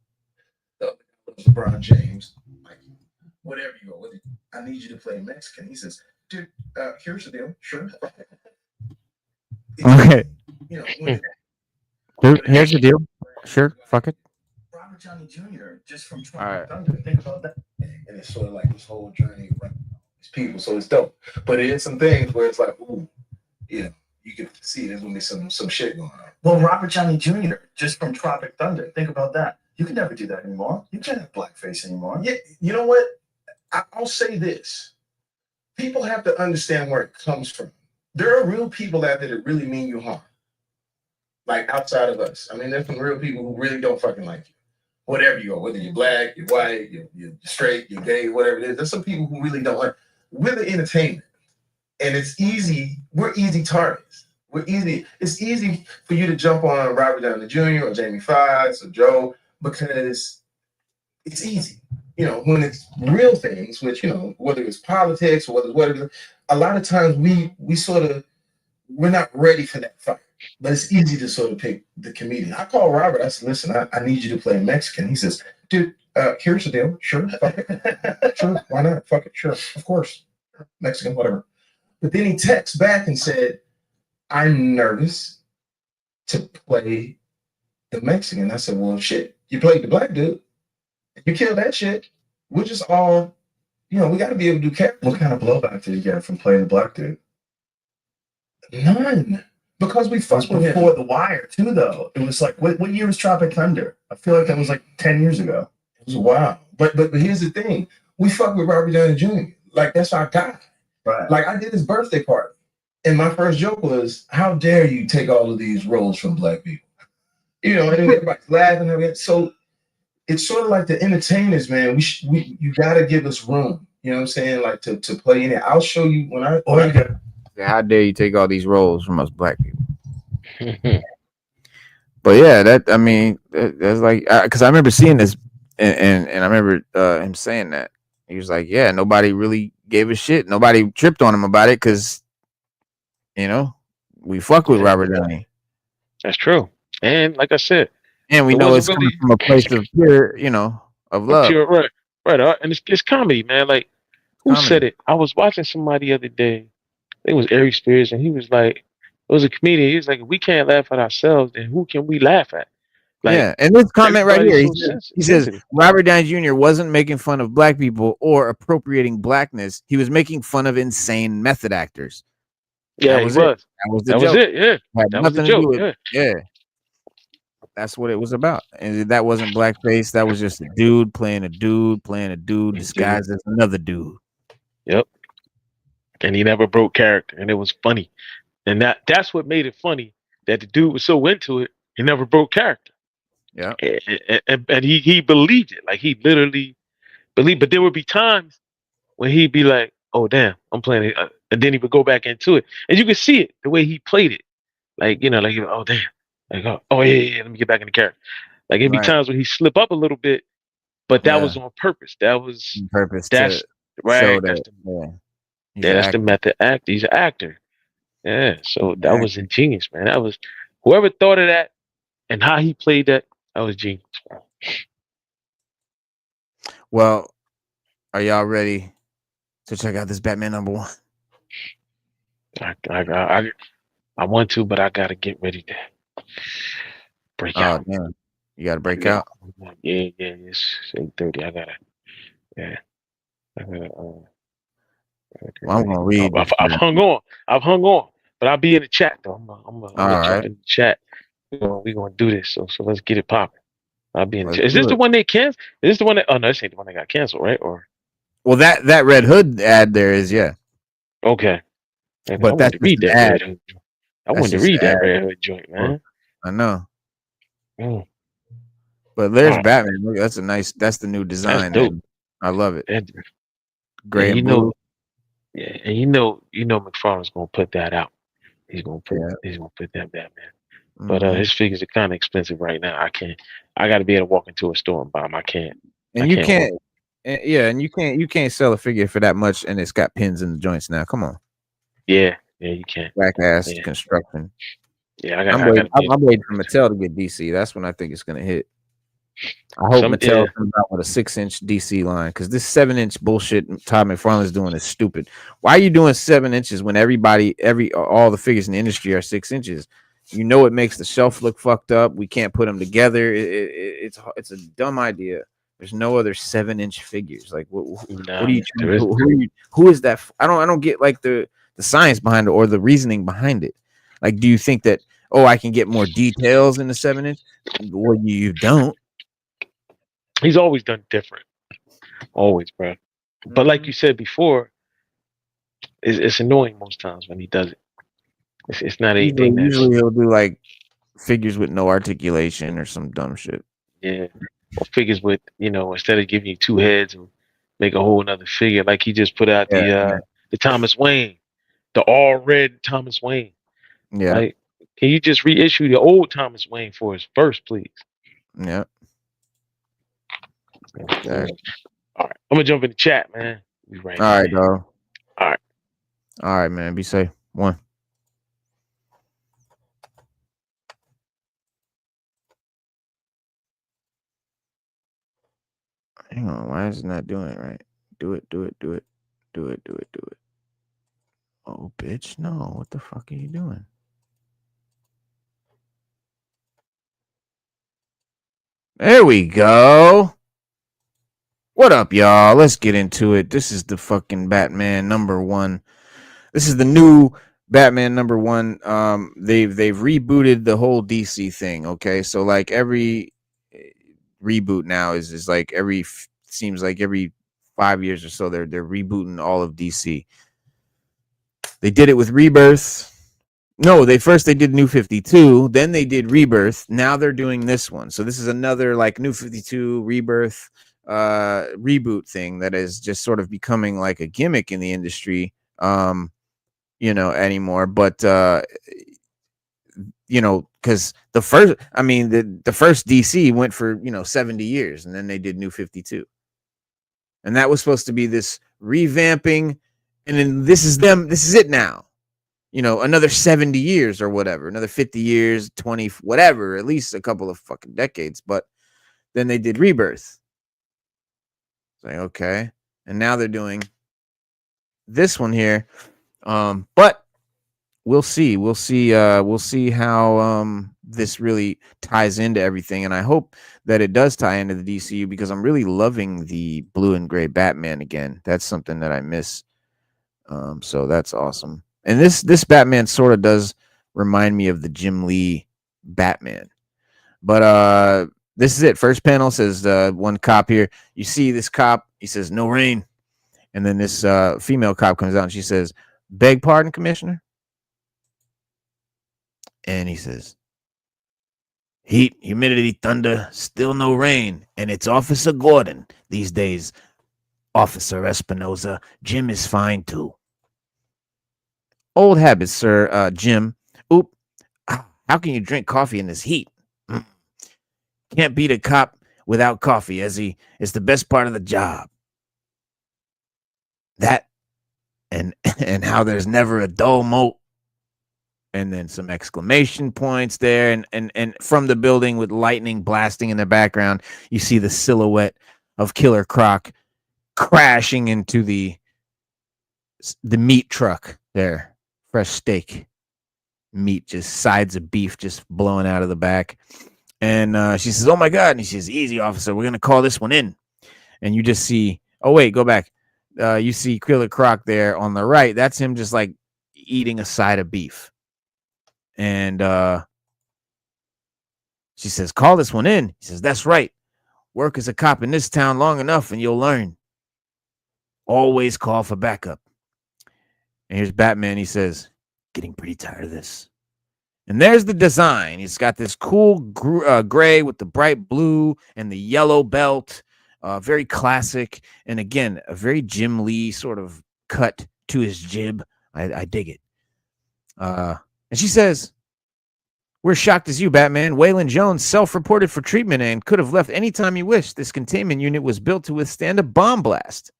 LeBron James, like whatever you go with it. I need you to play Mexican. He says, dude, here's the deal. Sure. Okay. When Here's the deal. Sure. Fuck it. Robert Downey Jr. just from All right. Thunder. Think about that. And it's sort of like this whole journey around these people. So it's dope. But it is some things where it's like, ooh, you can see there's gonna be some shit going on. Well, Robert Downey Jr. just from Tropic Thunder. Think about that. You can never do that anymore. You can't have blackface anymore. Yeah, you know what? I'll say this. People have to understand where it comes from. There are real people out there that really mean you harm. Like outside of us. I mean, there's some real people who really don't fucking like you. Whatever you are, whether you're black, you're white, you're straight, you're gay, whatever it is. There's some people who really don't like. We're the entertainment. And it's easy, we're easy targets. We're easy. It's easy for you to jump on Robert Downey Jr. or Jamie Foxx or Joe because it's easy. You know, when it's real things, which, you know, whether it's politics or whatever, a lot of times we're not ready for that fight. But it's easy to sort of pick the comedian. I call Robert, I said, listen, I need you to play Mexican. He says, dude, here's the deal. Sure, fuck it. Sure, why not? Fuck it, sure, of course. Mexican, whatever. But then he texts back and said, I'm nervous to play the Mexican. I said, well, shit, you played the black dude. You killed that shit. We're just all, you know, we got to be able to do characters. What kind of blowback did you get from playing the black dude? None. Because we fucked with him. Before The Wire, too, though. It was like, what year was Tropic Thunder? I feel like that was like 10 years ago. It was wild. But here's the thing. We fuck with Robert Downey Jr. Like, that's our guy. Right. Like, I did his birthday party. And my first joke was, how dare you take all of these roles from black people? You know, and everybody's laughing. And so it's sort of like the entertainers, man. You got to give us room. You know what I'm saying? Like, to play in it. I'll show you when I how dare you take all these roles from us black people? But yeah, that's like, because I remember seeing this, and I remember him saying that. He was like, yeah, nobody really gave a shit. Nobody tripped on him about it because, you know, we fuck with Robert Downey. That's true. And like I said, and we know it's coming from a place of pure, you know, of love. Pure, right. And it's comedy, man. Like, who said it? I was watching somebody the other day. I think it was Ari Spears, and he was like, it was a comedian. He was like, if we can't laugh at ourselves, then who can we laugh at? Like, yeah, and this comment right here, he says Robert Downey Jr. wasn't making fun of black people or appropriating blackness. He was making fun of insane method actors. Yeah, he was. That was the joke. Was it. Yeah, that was the joke. Yeah, that's what it was about. And that wasn't blackface. That was just a dude playing a dude disguised as another dude. Yep. And he never broke character, and it was funny. And that's what made it funny, that the dude was so into it, he never broke character. Yeah. And he believed it. Like, he literally believed. But there would be times when he'd be like, oh, damn, I'm playing it. And then he would go back into it. And you could see it, the way he played it. Like, you know, like, oh, damn. Like, oh yeah, let me get back in the character. Like, it'd be times when he slip up a little bit, but that was on purpose. That was on purpose. That's right. That's the method act. He's an actor. Yeah. So that was ingenious, man. That was, whoever thought of that and how he played that was genius. Well, are y'all ready to check out this Batman #1? I want to, but I gotta get ready to break out. Damn. You gotta break out. Yeah. It's 8:30. I gotta. Well, I'm gonna read. I've hung on, but I'll be in the chat though. I'm gonna jump in the chat. We're gonna do this. So let's get it popping. I'll be in the chat. Is this the one they canceled? Is this the one that? Oh no, this ain't the one that got canceled, right? Or well, that Red Hood ad there is, yeah. Okay. But that's read that ad. I wanted to read that Red Hood joint, man. I know. But there's Batman. Look, that's the new design. That's dope. I love it. Gray and blue. Yeah, and you know McFarlane's gonna put that out. He's gonna put that Batman. But his figures are kind of expensive right now. I gotta be able to walk into a store and buy them. I can't. And you can't. And you can't sell a figure for that much, and it's got pins in the joints now. Come on. Yeah, you can't. Black ass construction. Yeah, I'm waiting for Mattel to get DC. That's when I think it's gonna hit. I hope Mattel comes out with a 6-inch DC line, because this 7-inch bullshit Todd McFarlane is doing is stupid. Why are you doing 7 inches when all the figures in the industry are 6 inches? You know it makes the shelf look fucked up. We can't put them together. It's a dumb idea. There's no other 7-inch figures. Like what are you? Who is that? I don't get like the science behind it or the reasoning behind it. Like, do you think that I can get more details in the 7-inch? Well, you don't. He's always done different. Always, bro. But like you said before, it's annoying most times when he does it. It's not anything that's Usually he'll do like figures with no articulation or some dumb shit. yeah. Or figures with, instead of giving you two heads and make a whole another figure, like he just put out Yeah, the Thomas Wayne, the all red Thomas Wayne. yeah, Like, can you just reissue the old Thomas Wayne for us first, please? yeah. Exactly. All right, I'm gonna jump in the chat, man. We right All right, here. dog. All right. All right, man. Be safe. One. Hang on. Why is it not doing it right? Do it. Do it. Do it. Do it. Do it. Do it. Oh, bitch. No. What the fuck are you doing? There we go. What up, y'all? Let's get into it. This is the fucking Batman #1. This is the new Batman #1. They've rebooted the whole DC thing. Okay, so like every reboot now is like seems like every 5 years or so they're rebooting all of DC. They did it with Rebirth. No, they did New 52, then they did Rebirth. Now they're doing this one. So this is another like New 52 Rebirth reboot thing that is just sort of becoming like a gimmick in the industry anymore. But because the first DC went for 70 years, and then they did New 52. And that was supposed to be this revamping, and then this is it now. Another 70 years or whatever, another 50 years, 20, whatever, at least a couple of fucking decades. But then they did Rebirth. It's like, okay. And now they're doing this one here. But we'll see. We'll see how this really ties into everything. And I hope that it does tie into the DCU, because I'm really loving the blue and gray Batman again. That's something that I miss. So that's awesome. And this Batman sort of does remind me of the Jim Lee Batman. But this is it. First panel says one cop here. You see this cop, he says, "No rain." And then this female cop comes out and she says, "Beg pardon, Commissioner?" And he says, "Heat, humidity, thunder, still no rain. And it's Officer Gordon these days. Officer Espinosa, Jim is fine too." "Old habits, sir, Jim. Oop, how can you drink coffee in this heat? Can't beat a cop without coffee, as he is the best part of the job. That and how there's never a dull moment." And then some exclamation points there, and from the building with lightning blasting in the background, you see the silhouette of Killer Croc crashing into the meat truck there. Fresh steak, meat, just sides of beef just blowing out of the back. And she says, "Oh my God." And he says, "Easy, officer. We're going to call this one in." And you just see, oh, wait, go back. You see Killer Croc there on the right. That's him just like eating a side of beef. And she says, "Call this one in." He says, "That's right. Work as a cop in this town long enough and you'll learn. Always call for backup." And here's Batman. He says, "Getting pretty tired of this." And there's the design. He's got this cool gray with the bright blue and the yellow belt. Very classic. And again, a very Jim Lee sort of cut to his jib. I dig it. And she says, "We're shocked as you, Batman. Waylon Jones self-reported for treatment and could have left anytime he wished. This containment unit was built to withstand a bomb blast."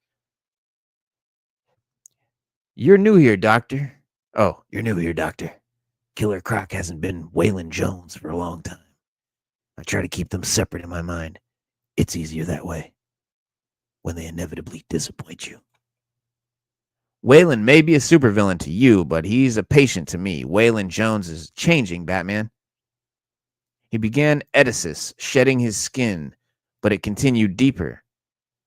"You're new here, Doctor." "Oh, you're new here, Doctor. Killer Croc hasn't been Waylon Jones for a long time. I try to keep them separate in my mind. It's easier that way when they inevitably disappoint you. Waylon may be a supervillain to you, but he's a patient to me. Waylon Jones is changing, Batman. He began edesis, shedding his skin, but it continued deeper,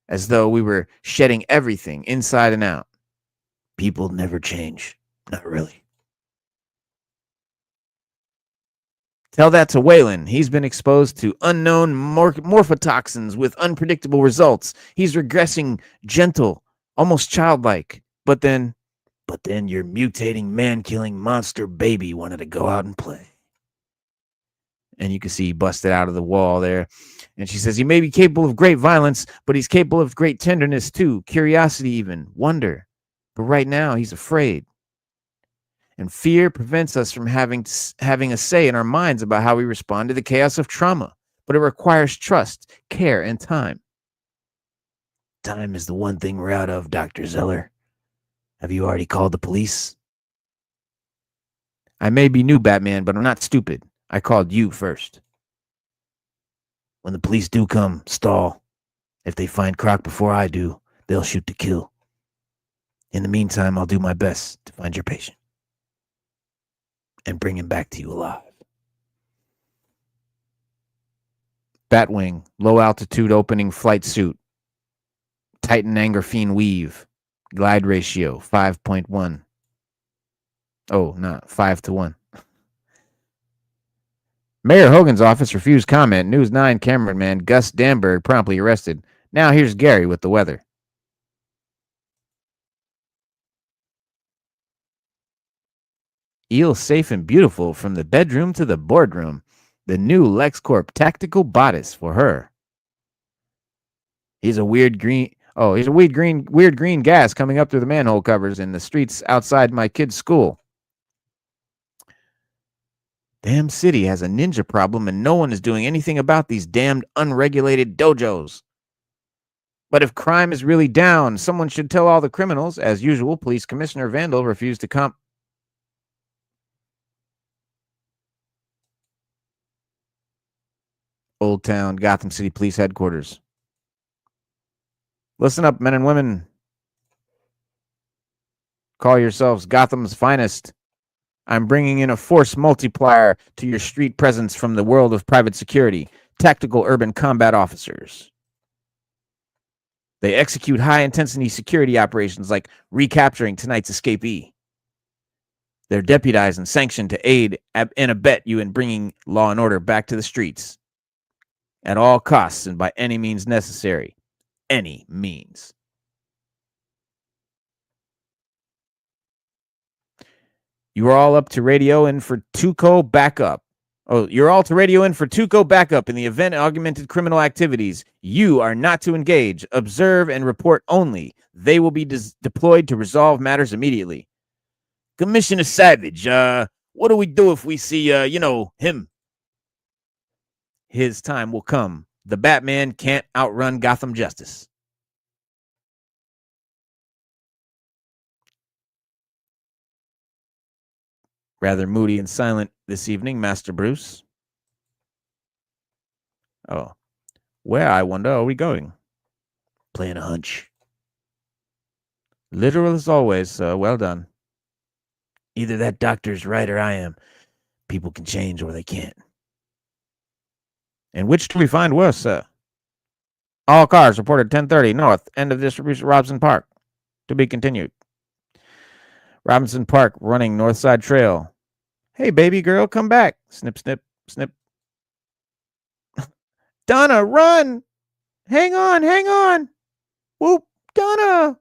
as though we were shedding everything inside and out. People never change. Not really. Tell that to Waylon. He's been exposed to unknown morphotoxins with unpredictable results. He's regressing gentle, almost childlike. But then your mutating, man-killing monster baby wanted to go out and play. And you can see he busted out of the wall there. And she says, he may be capable of great violence, but he's capable of great tenderness too, curiosity even, wonder. But right now, he's afraid. And fear prevents us from having a say in our minds about how we respond to the chaos of trauma. But it requires trust, care, and time. Time is the one thing we're out of, Dr. Zeller. Have you already called the police? I may be new, Batman, but I'm not stupid. I called you first. When the police do come, stall. If they find Croc before I do, they'll shoot to kill. In the meantime, I'll do my best to find your patient and bring him back to you alive. Batwing, low altitude opening flight suit. Titan Angerfiend weave. Glide ratio 5.1. Oh, not 5 to 1. Mayor Hogan's office refused comment. News 9 cameraman Gus Danberg promptly arrested. Now here's Gary with the weather. Eel safe and beautiful from the bedroom to the boardroom. The new LexCorp tactical bodice for her. He's a weird green gas coming up through the manhole covers in the streets outside my kid's school. Damn city has a ninja problem and no one is doing anything about these damned unregulated dojos. But if crime is really down, someone should tell all the criminals. As usual, Police Commissioner Vandal refused to come. Old Town, Gotham City Police Headquarters. Listen up, men and women. Call yourselves Gotham's finest. I'm bringing in a force multiplier to your street presence from the world of private security. Tactical urban combat officers. They execute high-intensity security operations like recapturing tonight's escapee. They're deputized and sanctioned to aid and abet you in bringing law and order back to the streets. At all costs and by any means necessary. Any means. You are all up to radio in for Tuco backup. Oh, you're all to radio in for Tuco backup in the event of augmented criminal activities. You are not to engage, observe, and report only. They will be deployed to resolve matters immediately. Commissioner Savage, what do we do if we see, him? His time will come. The Batman can't outrun Gotham justice. Rather moody and silent this evening, Master Bruce. Oh, where, I wonder, are we going? Playing a hunch. Literal as always, sir. Well done. Either that doctor's right or I am. People can change or they can't. And which do we find worse, sir? All cars reported 10:30 north, end of distribution, Robinson Park. To be continued. Robinson Park running North Side Trail. Hey, baby girl, come back. Snip, snip, snip. Donna, run! Hang on, hang on. Whoop, Donna.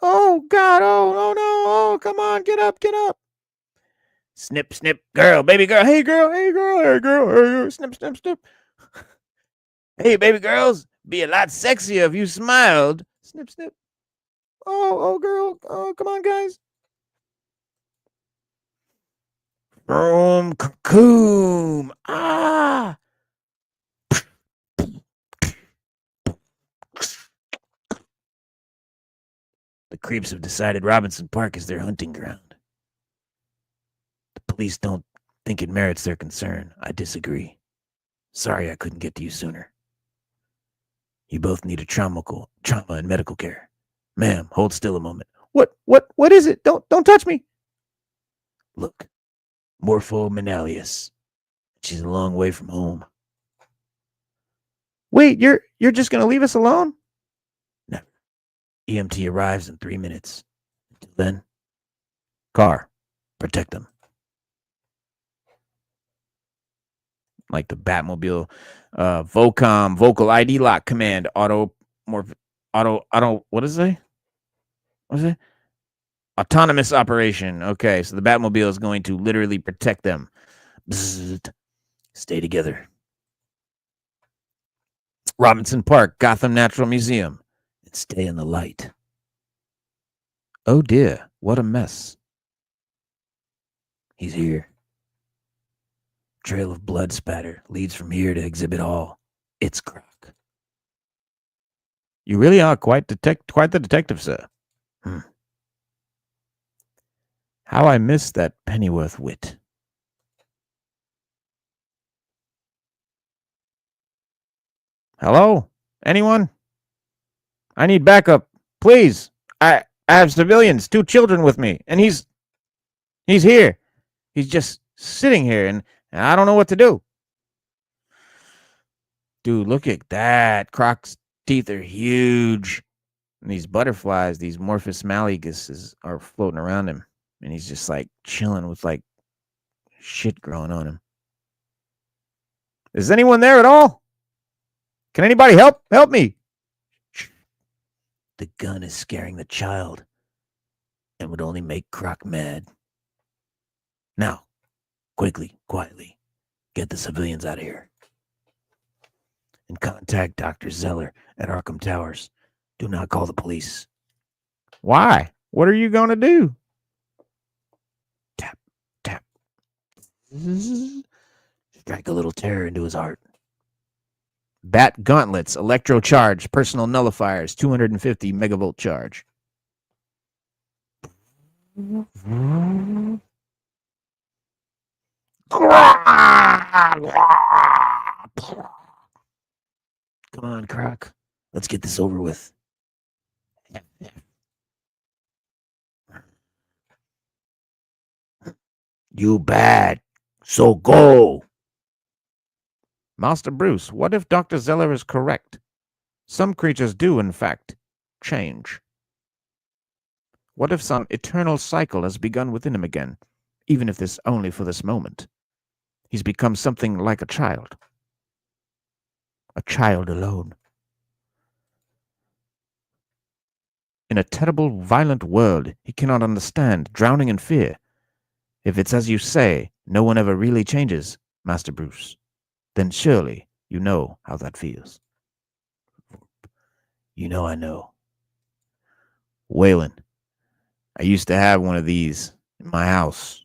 Oh, God, oh no, oh, come on, get up, get up. Snip, snip, girl, baby girl, hey, girl, hey, girl, hey, girl, hey, girl. Snip, snip, snip. Hey, baby girls, be a lot sexier if you smiled. Snip, snip. Oh, girl, oh, come on, guys. Cocoon. Ah. The creeps have decided Robinson Park is their hunting ground. The police don't think it merits their concern. I disagree. Sorry I couldn't get to you sooner. You both need a trauma and medical care. Ma'am, hold still a moment. What is it? Don't touch me. Look, Morpho Menalius. She's a long way from home. Wait, you're just gonna leave us alone? Never. EMT arrives in 3 minutes. Until then, car, protect them. like the Batmobile, Vocom, vocal ID lock command, auto, what is it? What is it? Autonomous operation. Okay, so the Batmobile is going to literally protect them. Bzzzt. Stay together. Robinson Park, Gotham Natural Museum, and stay in the light. Oh dear, what a mess. He's here. Trail of blood spatter leads from here to exhibit hall. It's Croc. You really are quite the detective, sir. How I miss that Pennyworth wit. Hello? Anyone? I need backup. Please. I have civilians, 2 children with me, and he's here. He's just sitting here, and I don't know what to do. Dude, look at that. Croc's teeth are huge. And these butterflies, these Morphus maligus, are floating around him. And he's just like chilling with like shit growing on him. Is anyone there at all? Can anybody help? Help me. The gun is scaring the child and would only make Croc mad. Now, quickly, quietly, get the civilians out of here. And contact Dr. Zeller at Arkham Towers. Do not call the police. Why? What are you going to do? Tap, tap. Strike a little terror into his heart. Bat gauntlets, electro charge, personal nullifiers, 250 megavolt charge. Come on, Croc. Let's get this over with. You bad. So go. Master Bruce, what if Dr. Zeller is correct? Some creatures do, in fact, change. What if some eternal cycle has begun within him again, even if this only for this moment? He's become something like a child. A child alone. In a terrible, violent world he cannot understand, drowning in fear. If it's as you say, no one ever really changes, Master Bruce, then surely you know how that feels. You know I know. Waylon, I used to have one of these in my house.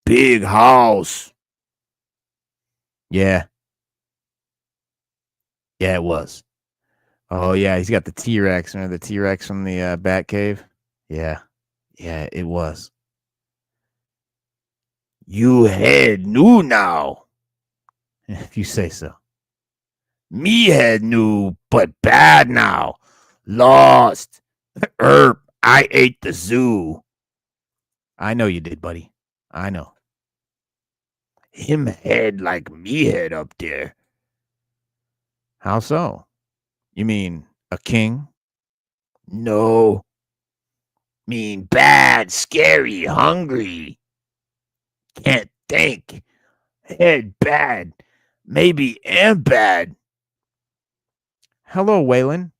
Big house. Yeah. Yeah, it was. Oh, yeah, he's got the T-Rex. Remember the T-Rex from the Bat Cave? Yeah. Yeah, it was. You head new now. If you say so. Me head new, but bad now. Lost. I ate the zoo. I know you did, buddy. I know. Him head like me head up there. How so? You mean a king? No. Mean bad, scary, hungry. Can't think. Head bad. Maybe am bad. Hello, Waylon.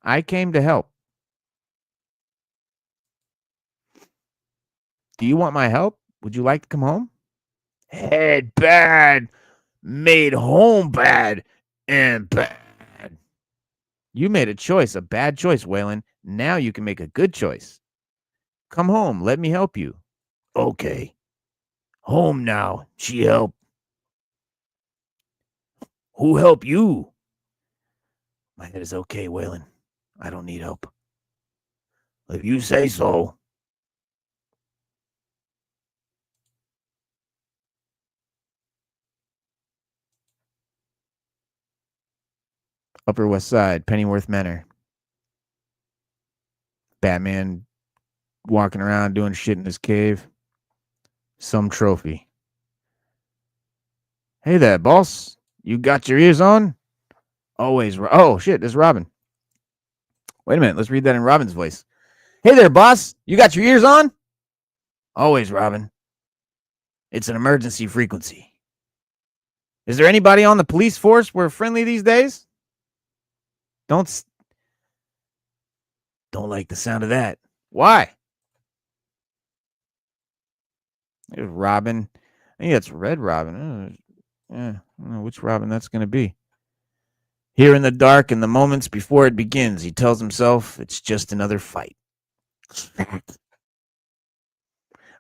I came to help. Do you want my help? Would you like to come home? Head bad. Made home bad. And bad. You made a choice, a bad choice, Waylon. Now you can make a good choice. Come home. Let me help you. Okay. Home now. She help. Who help you? My head is okay, Waylon. I don't need help. If you say so. Upper West Side, Pennyworth Manor. Batman walking around doing shit in his cave. Some trophy. Hey there, boss. You got your ears on? Always. Oh, shit, this is Robin. Wait a minute. Let's read that in Robin's voice. Hey there, boss. You got your ears on? Always, Robin. It's an emergency frequency. Is there anybody on the police force we're friendly these days? Don't like the sound of that. Why? There's Robin. I think that's Red Robin. Yeah, I don't know which Robin that's going to be. Here in the dark, in the moments before it begins, he tells himself it's just another fight.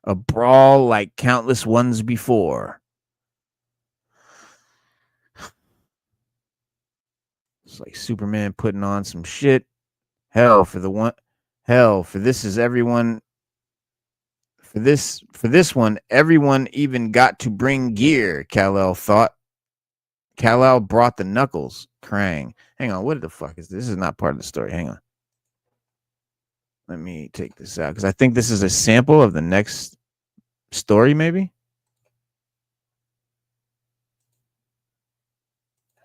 A brawl like countless ones before. It's like Superman putting on some shit. Hell for this is everyone. For this one, everyone even got to bring gear, Kal-El thought. Kal-El brought the knuckles. Krang. Hang on, what the fuck is this? This is not part of the story. Hang on. Let me take this out because I think this is a sample of the next story, maybe.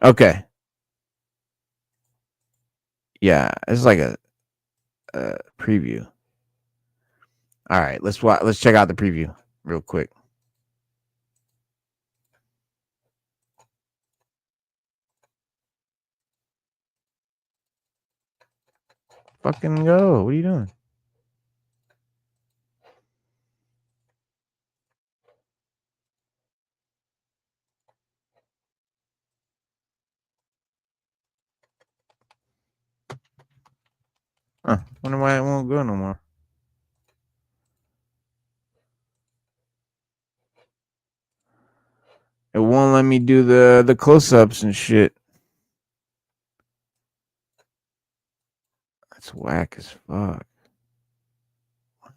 Okay. Yeah, it's like a preview. All right, let's check out the preview real quick. Fucking go. What are you doing? Wonder why it won't go no more. It won't let me do the close-ups and shit. That's whack as fuck. What?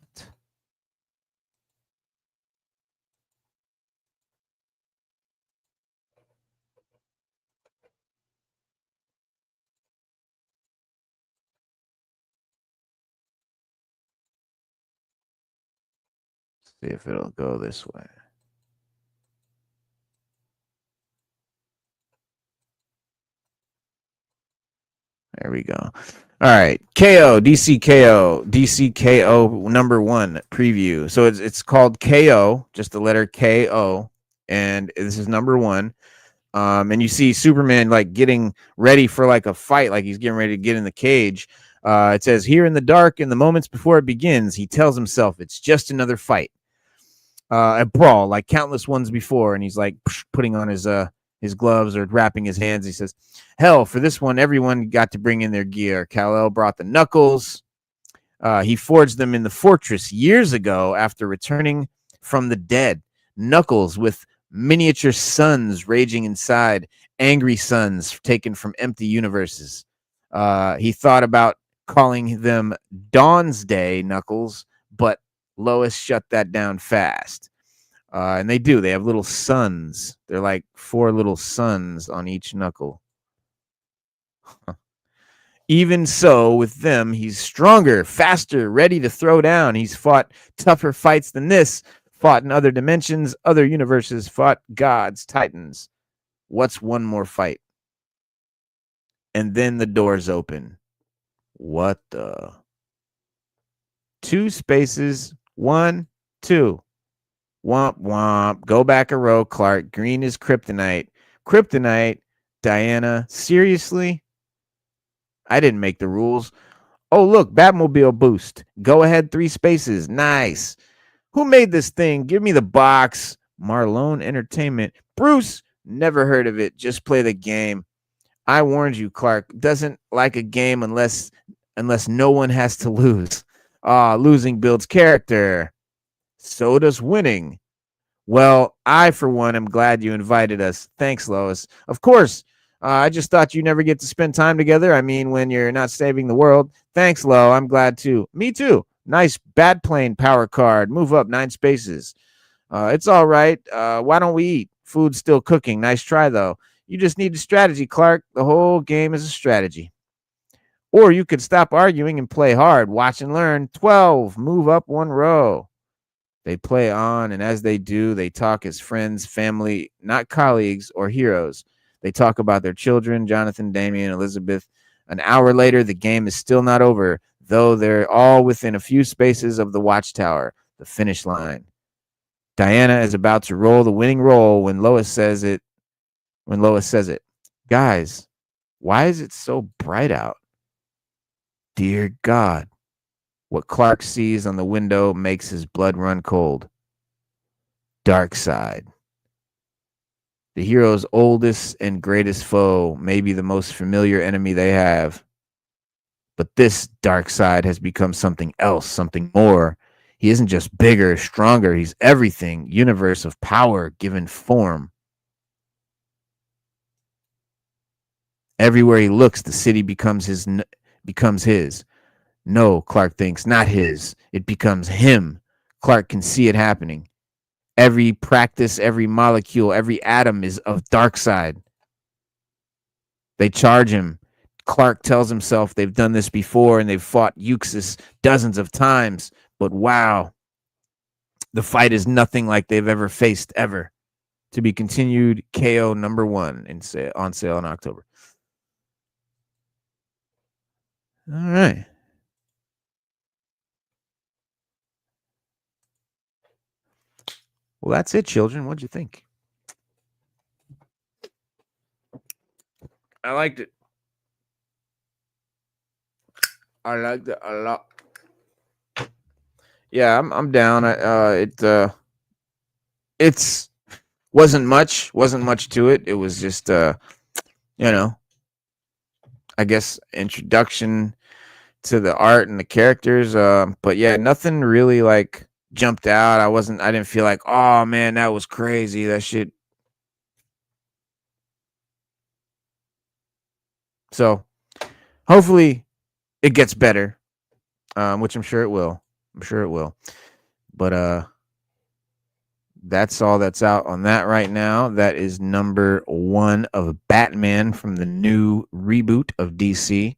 See if it'll go this way. There we go. All right. KO, DC KO, DC KO #1 preview. So it's called KO, just the letter KO, and this is #1. And you see Superman like getting ready for like a fight, like he's getting ready to get in the cage. It says, here in the dark, in the moments before it begins, he tells himself it's just another fight. A brawl like countless ones before, and he's like putting on his gloves or wrapping his hands. He says, hell, for this one, everyone got to bring in their gear. Kal-El brought the knuckles. He forged them in the fortress years ago after returning from the dead. Knuckles with miniature suns raging inside, angry suns taken from empty universes. He thought about calling them Dawn's Day Knuckles, but Lois shut that down fast. And they do. They have little suns. They're like 4 little suns on each knuckle. Even so, with them, he's stronger, faster, ready to throw down. He's fought tougher fights than this, fought in other dimensions, other universes, fought gods, titans. What's one more fight? And then the doors open. What the? 2 spaces, 1, 2. Womp womp. Go back a row, Clark. Green is kryptonite. Kryptonite? Diana, seriously? I didn't make the rules. Oh, look, Batmobile boost. Go ahead, 3 spaces. Nice. Who made this thing? Give me the box. Marlone Entertainment. Bruce, never heard of it. Just play the game. I warned you, Clark. Doesn't like a game unless no one has to lose. Losing builds character. So does winning. Well, I, for one, am glad you invited us. Thanks, Lois. Of course. I just thought you never get to spend time together. I mean, when you're not saving the world. Thanks, Lo. I'm glad too. Me too. Nice bat plane power card. Move up 9 spaces. It's all right. Why don't we eat? Food's still cooking. Nice try, though. You just need a strategy, Clark. The whole game is a strategy. Or you could stop arguing and play hard. Watch and learn. 12. Move up 1 row. They play on, and as they do, they talk as friends, family, not colleagues or heroes. They talk about their children, Jonathan, Damien, Elizabeth. An hour later, the game is still not over, though they're all within a few spaces of the watchtower, the finish line. Diana is about to roll the winning roll when Lois says it. When Lois says it, guys, why is it so bright out? Dear God, what Clark sees on the window makes his blood run cold. Dark side. The hero's oldest and greatest foe, maybe the most familiar enemy they have. But this dark side has become something else, something more. He isn't just bigger, stronger, he's everything, universe of power given form. Everywhere he looks, the city becomes his. No, Clark thinks, not his. It becomes him. Clark can see it happening. Every practice, every molecule, every atom is of Darkseid. They charge him. Clark tells himself they've done this before and they've fought Uxas dozens of times. But wow, the fight is nothing like they've ever faced ever. To be continued, KO #1 on sale in October. All right. Well, that's it, children. What'd you think? I liked it. I liked it a lot. Yeah, I'm down. It's wasn't much to it. It was just I guess introduction to the art and the characters. But yeah, nothing really like jumped out. I didn't feel like, oh man, that was crazy. That shit. So hopefully it gets better. Which I'm sure it will. But that's all that's out on that right now. That is #1 of Batman from the new reboot of DC.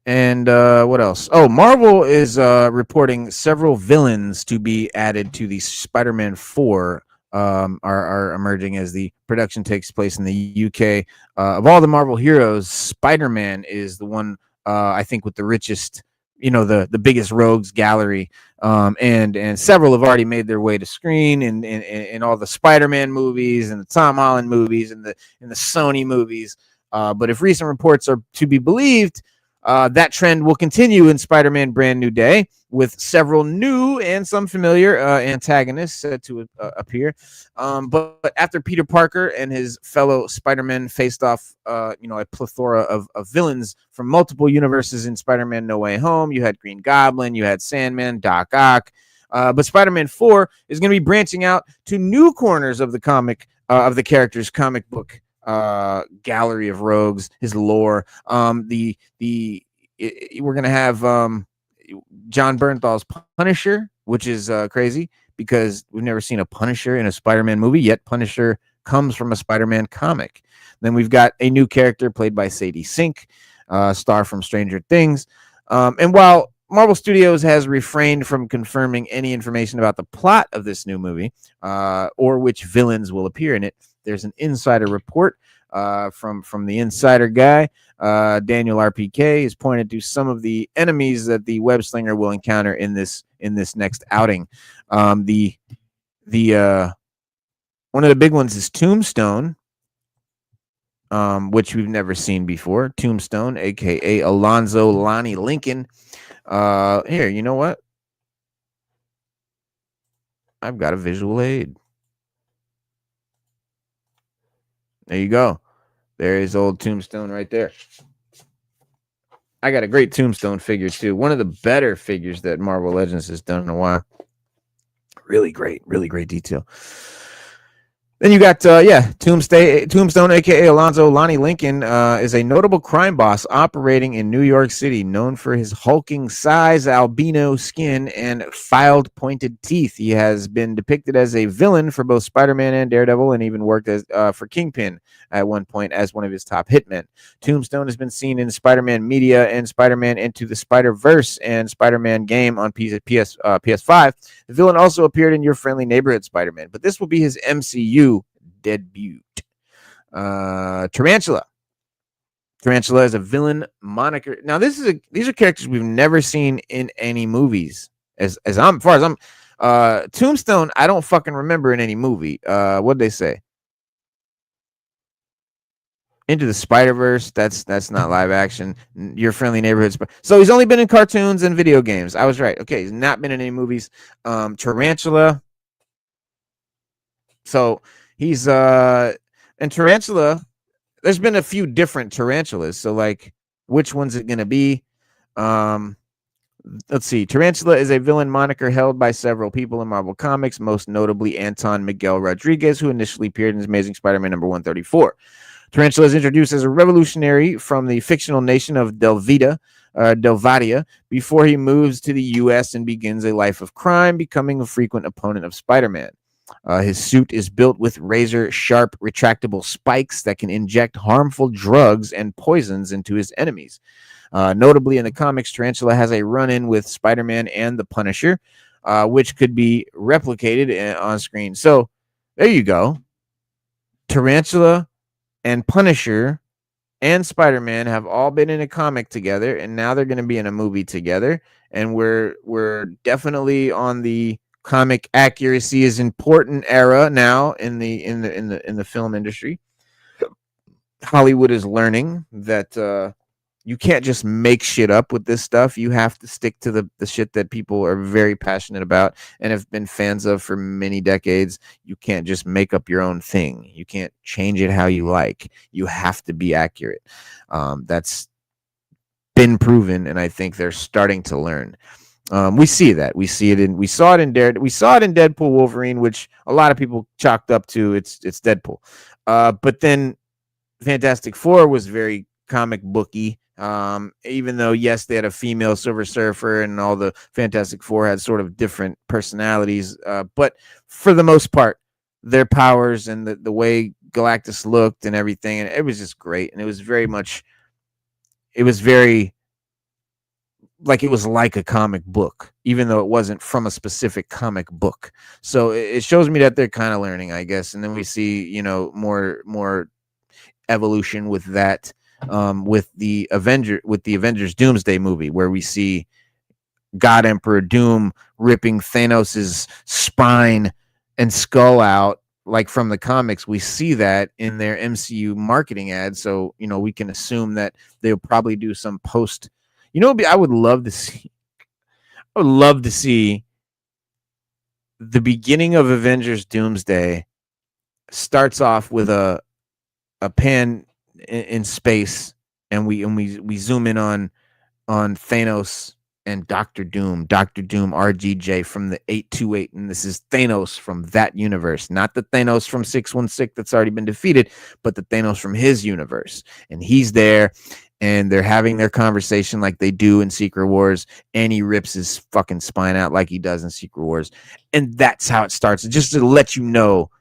And what else? Oh, Marvel is reporting several villains to be added to the Spider-Man 4 are emerging as the production takes place in the UK. Of all the Marvel heroes, Spider-Man is the one I think with the richest, the biggest rogues gallery. And several have already made their way to screen in all the Spider-Man movies and the Tom Holland movies and the Sony movies. But if recent reports are to be believed, that trend will continue in Spider-Man Brand New Day with several new and some familiar antagonists set to appear. But after Peter Parker and his fellow Spider-Men faced off, a plethora of villains from multiple universes in Spider-Man No Way Home, you had Green Goblin, you had Sandman, Doc Ock. But Spider-Man 4 is going to be branching out to new corners of the character's comic book gallery of rogues, his lore. We're gonna have John Bernthal's Punisher, which is crazy because we've never seen a Punisher in a Spider-Man movie, yet Punisher comes from a Spider-Man comic. Then we've got a new character played by Sadie Sink, star from Stranger Things. And while Marvel Studios has refrained from confirming any information about the plot of this new movie or which villains will appear in it, there's an insider report from the insider guy, Daniel RPK, has pointed to some of the enemies that the web slinger will encounter in this next outing. The one of the big ones is Tombstone, which we've never seen before. Tombstone, aka Alonzo Lonnie Lincoln. Here, you know what? I've got a visual aid. There you go. There is old Tombstone right there. I got a great Tombstone figure too. One of the better figures that Marvel Legends has done in a while. Really great detail. Then you got Tombstone, aka Alonzo Lonnie Lincoln, is a notable crime boss operating in New York City, known for his hulking size, albino skin, and filed pointed teeth. He has been depicted as a villain for both Spider-Man and Daredevil, and even worked as for Kingpin at one point as one of his top hitmen. Tombstone has been seen in Spider-Man Media and Spider-Man Into the Spider-Verse and Spider-Man Game on PS5. The villain also appeared in Your Friendly Neighborhood Spider-Man, but this will be his MCU debut. Tarantula is a villain moniker. Now these are characters we've never seen in any movies. As far as I'm Tombstone, I don't fucking remember in any movie. What'd they say? Into the Spider-Verse, that's not live action. Your Friendly Neighborhood. So he's only been in cartoons and video games. I was right. Okay, he's not been in any movies. Tarantula. So he's and Tarantula, there's been a few different tarantulas. So like which one's it gonna be? Let's see. Tarantula is a villain moniker held by several people in Marvel Comics, most notably Anton Miguel Rodriguez, who initially appeared in Amazing Spider-Man number 134. Tarantula is introduced as a revolutionary from the fictional nation of Delvadia, before he moves to the U.S. and begins a life of crime, becoming a frequent opponent of Spider-Man. His suit is built with razor-sharp retractable spikes that can inject harmful drugs and poisons into his enemies. Notably, in the comics, Tarantula has a run-in with Spider-Man and the Punisher, which could be replicated on screen. So there you go. Tarantula and Punisher and Spider-Man have all been in a comic together, and now they're going to be in a movie together. And we're definitely on the comic accuracy is important era now in the film industry. Hollywood is learning that you can't just make shit up with this stuff. You have to stick to the shit that people are very passionate about and have been fans of for many decades. You can't just make up your own thing. You can't change it how you like. You have to be accurate. That's been proven, and I think they're starting to learn. We see that. We saw it in Deadpool Wolverine, which a lot of people chalked up to it's Deadpool. But then Fantastic Four was very comic booky. Even though, yes, they had a female Silver Surfer and all the Fantastic Four had sort of different personalities. But for the most part, their powers and the way Galactus looked and everything, and it was just great. And it was very like it was like a comic book, even though it wasn't from a specific comic book. So it shows me that they're kind of learning, I guess. And then we see, more evolution with that. With the Avengers Doomsday movie, where we see God Emperor Doom ripping Thanos's spine and skull out, like from the comics. We see that in their MCU marketing ads, so we can assume that they'll probably do some post. I would love to see. I would love to see the beginning of Avengers Doomsday starts off with a pan in space, and we zoom in on Thanos and Doctor Doom RGJ from the 828, and this is Thanos from that universe, not the Thanos from 616 that's already been defeated, but the Thanos from his universe. And he's there, and they're having their conversation like they do in Secret Wars, and he rips his fucking spine out like he does in Secret Wars. And that's how it starts, just to let you know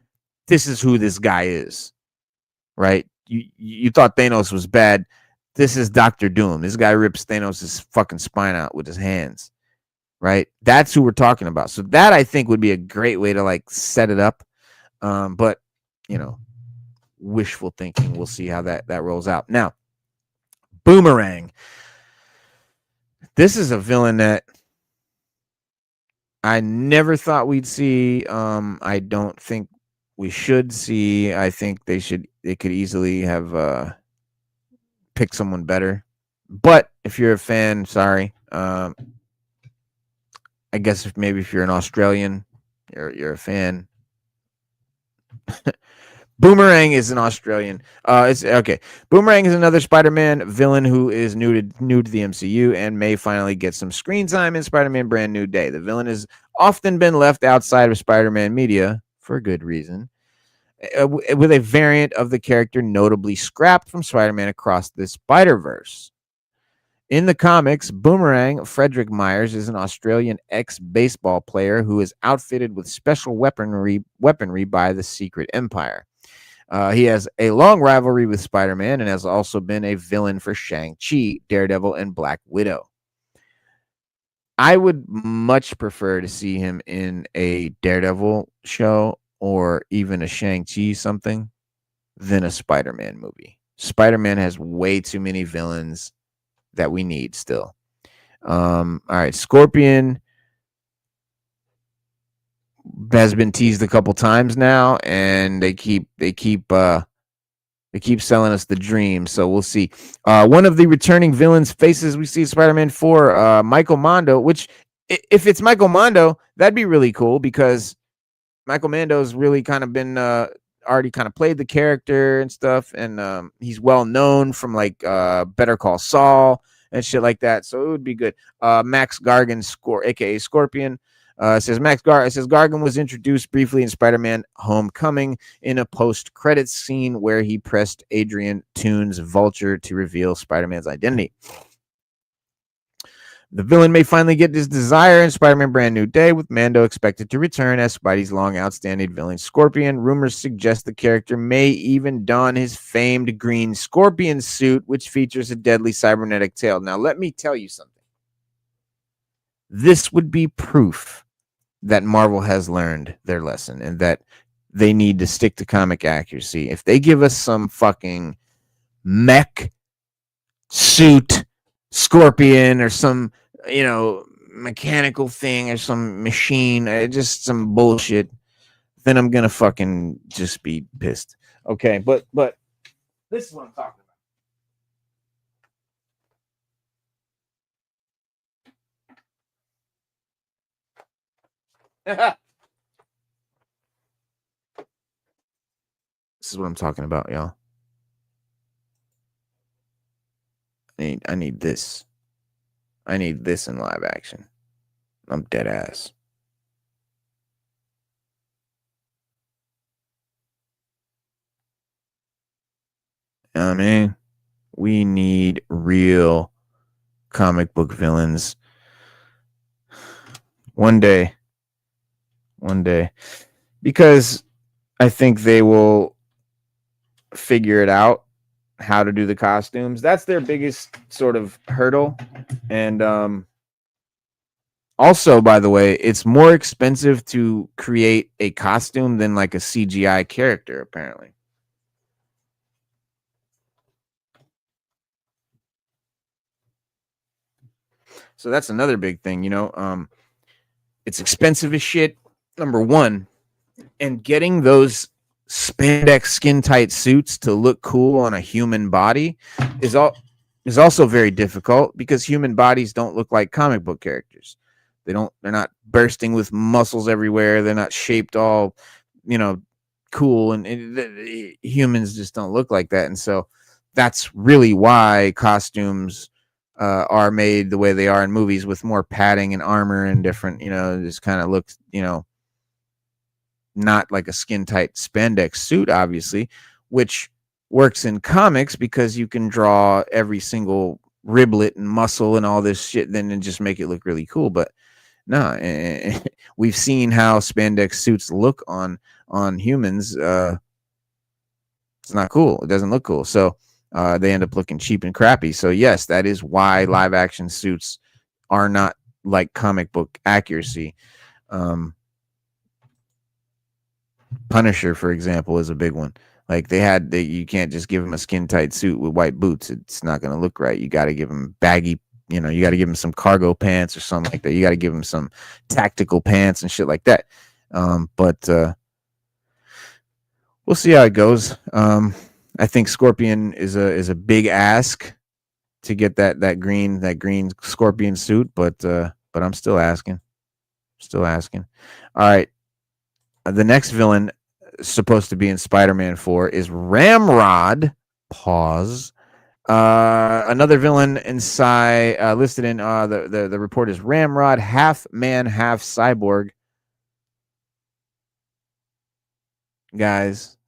this is who this guy is, right? You thought Thanos was bad. This is Doctor Doom. This guy rips Thanos' fucking spine out with his hands, right? That's who we're talking about. So that, I think, would be a great way to like set it up. But wishful thinking. We'll see how that rolls out. Now, Boomerang. This is a villain that I never thought we'd see. I don't think we should see. I think they could easily have picked someone better. But if you're a fan, sorry. I guess if you're an Australian, you're a fan. Boomerang is an Australian. It's okay. Boomerang is another Spider-Man villain who is new to the MCU and may finally get some screen time in Spider-Man Brand New Day. The villain has often been left outside of Spider-Man media for good reason, with a variant of the character notably scrapped from Spider-Man Across the Spider-Verse. In the comics, Boomerang Frederick Myers is an Australian ex-baseball player who is outfitted with special weaponry by the Secret Empire. He has a long rivalry with Spider-Man and has also been a villain for Shang-Chi, Daredevil, and Black Widow. I would much prefer to see him in a Daredevil show or even a Shang-Chi something than a Spider-Man movie. Spider-Man has way too many villains that we need still. All right, Scorpion. has been teased a couple times now, and they keep selling us the dream. So we'll see. One of the returning villains faces we see Spider-Man 4, Michael Mondo, which if it's Michael Mondo, that'd be really cool because Michael Mando's really kind of been already kind of played the character and stuff, and he's well known from like Better Call Saul and shit like that. So it would be good. Max Gargan, aka Scorpion, says Gargan was introduced briefly in Spider-Man Homecoming in a post-credits scene where he pressed Adrian Toone's Vulture to reveal Spider-Man's identity. The villain may finally get his desire in Spider-Man Brand New Day, with Mando expected to return as Spidey's long outstanding villain Scorpion. Rumors suggest the character may even don his famed green Scorpion suit, which features a deadly cybernetic tail. Now, let me tell you something. This would be proof that Marvel has learned their lesson and that they need to stick to comic accuracy. If they give us some fucking mech suit Scorpion or some, mechanical thing or some machine, just some bullshit, then I'm gonna fucking just be pissed. Okay, but this is what I'm talking about. This is what I'm talking about, y'all. I need this. I need this in live action. I'm dead ass. I mean, we need real comic book villains. One day. Because I think they will figure it out how to do the costumes. That's their biggest sort of hurdle. And also, by the way, it's more expensive to create a costume than like a CGI character, apparently. So that's another big thing, it's expensive as shit, number one, and getting those spandex skin tight suits to look cool on a human body is also very difficult because human bodies don't look like comic book characters. They're not bursting with muscles everywhere. They're not shaped all, cool, and humans just don't look like that. And so that's really why costumes are made the way they are in movies, with more padding and armor and different, just kind of looks, not like a skin tight spandex suit, obviously, which works in comics because you can draw every single riblet and muscle and all this shit then and just make it look really cool. But no, we've seen how spandex suits look on humans. It's not cool. It doesn't look cool. So they end up looking cheap and crappy. So yes, that is why live action suits are not like comic book accuracy. Punisher, for example, is a big one. Like you can't just give him a skin tight suit with white boots. It's not going to look right. You got to give him baggy, you got to give him some cargo pants or something like that. You got to give him some tactical pants and shit like that. But we'll see how it goes. I think Scorpion is a big ask to get that green Scorpion suit, but I'm still asking. All right. The next villain supposed to be in Spider-Man 4 is Ramrod. Pause. Another villain inside listed in the report is Ramrod, half man, half cyborg. Guys,